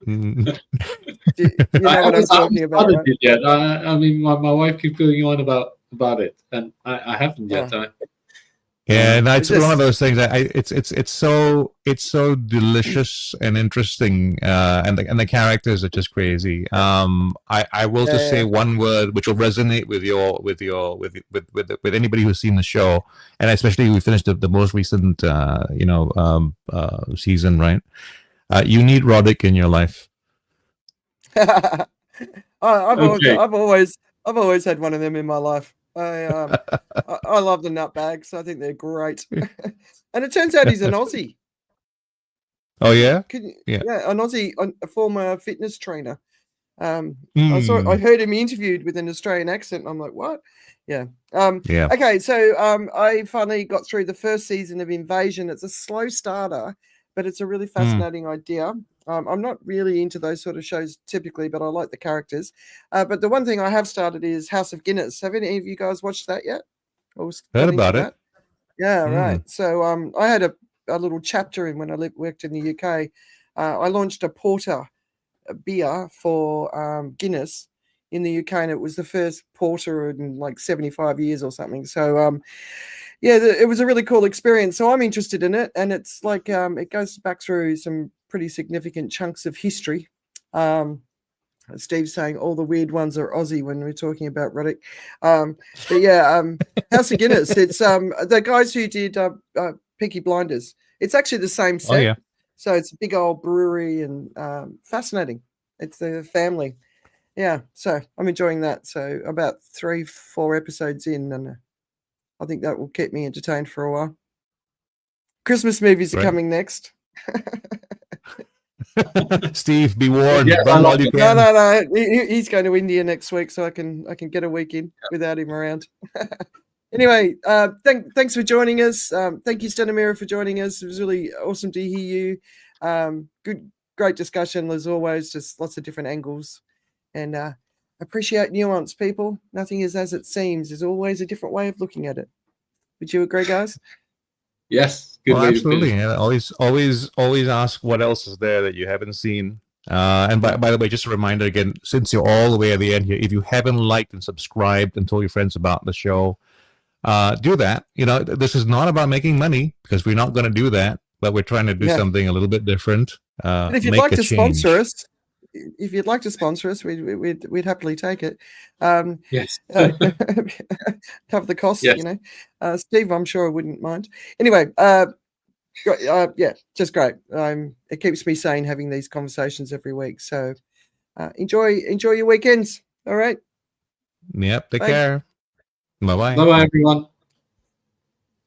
You know what I'm talking about, right? Yet. I mean, my wife keeps going on about it, and I haven't yet. Yeah, and it's one of those things. It's so delicious and interesting, and the characters are just crazy. I will just say one word which will resonate with anybody who's seen the show, and especially we finished the most recent season, right? You need Roddick in your life. I've always had one of them in my life. I love the nutbags. I think they're great. And it turns out he's an Aussie. Oh yeah, an Aussie, a former fitness trainer. I heard him interviewed with an Australian accent. And I'm like, what? Yeah. Okay, so I finally got through the first season of Invasion. It's a slow starter, but it's a really fascinating idea. I'm not really into those sort of shows typically, but I like the characters. But the one thing I have started is House of Guinness. Have any of you guys watched that yet? Heard about it. Yeah, right. So I had a little chapter in when I worked in the UK. I launched a porter beer for Guinness in the UK, and it was the first porter in like 75 years or something. So it was a really cool experience. So I'm interested in it, and it's like it goes back through some pretty significant chunks of history. Steve's saying all the weird ones are Aussie when we're talking about Roddick. But yeah, House of Guinness. It's the guys who did Peaky Blinders. It's actually the same set. Oh, yeah. So it's a big old brewery and fascinating. It's the family. Yeah, so I'm enjoying that. So about 3-4 episodes in, and I think that will keep me entertained for a while. Christmas movies are coming next. Steve, be warned. Yeah, No. He's going to India next week, so I can get a week in without him around. Anyway, thanks for joining us. Thank you, Stenimira, for joining us. It was really awesome to hear you. Great discussion as always. Just lots of different angles, and appreciate nuance, people. Nothing is as it seems. There's always a different way of looking at it. Would you agree, guys? Yes. Good well, way absolutely. to Yeah, always ask what else is there that you haven't seen. And by the way, just a reminder again, since you're all the way at the end here, if you haven't liked and subscribed and told your friends about the show, do that. You know, this is not about making money, because we're not going to do that, but we're trying to do something a little bit different. And if you'd like to sponsor us, we'd happily take it. yes. Cover the costs, Yes. you know. Steve, I'm sure I wouldn't mind. Anyway, just great. It keeps me sane having these conversations every week. So enjoy your weekends. All right. Yep. Take care. Bye-bye. Bye-bye, everyone.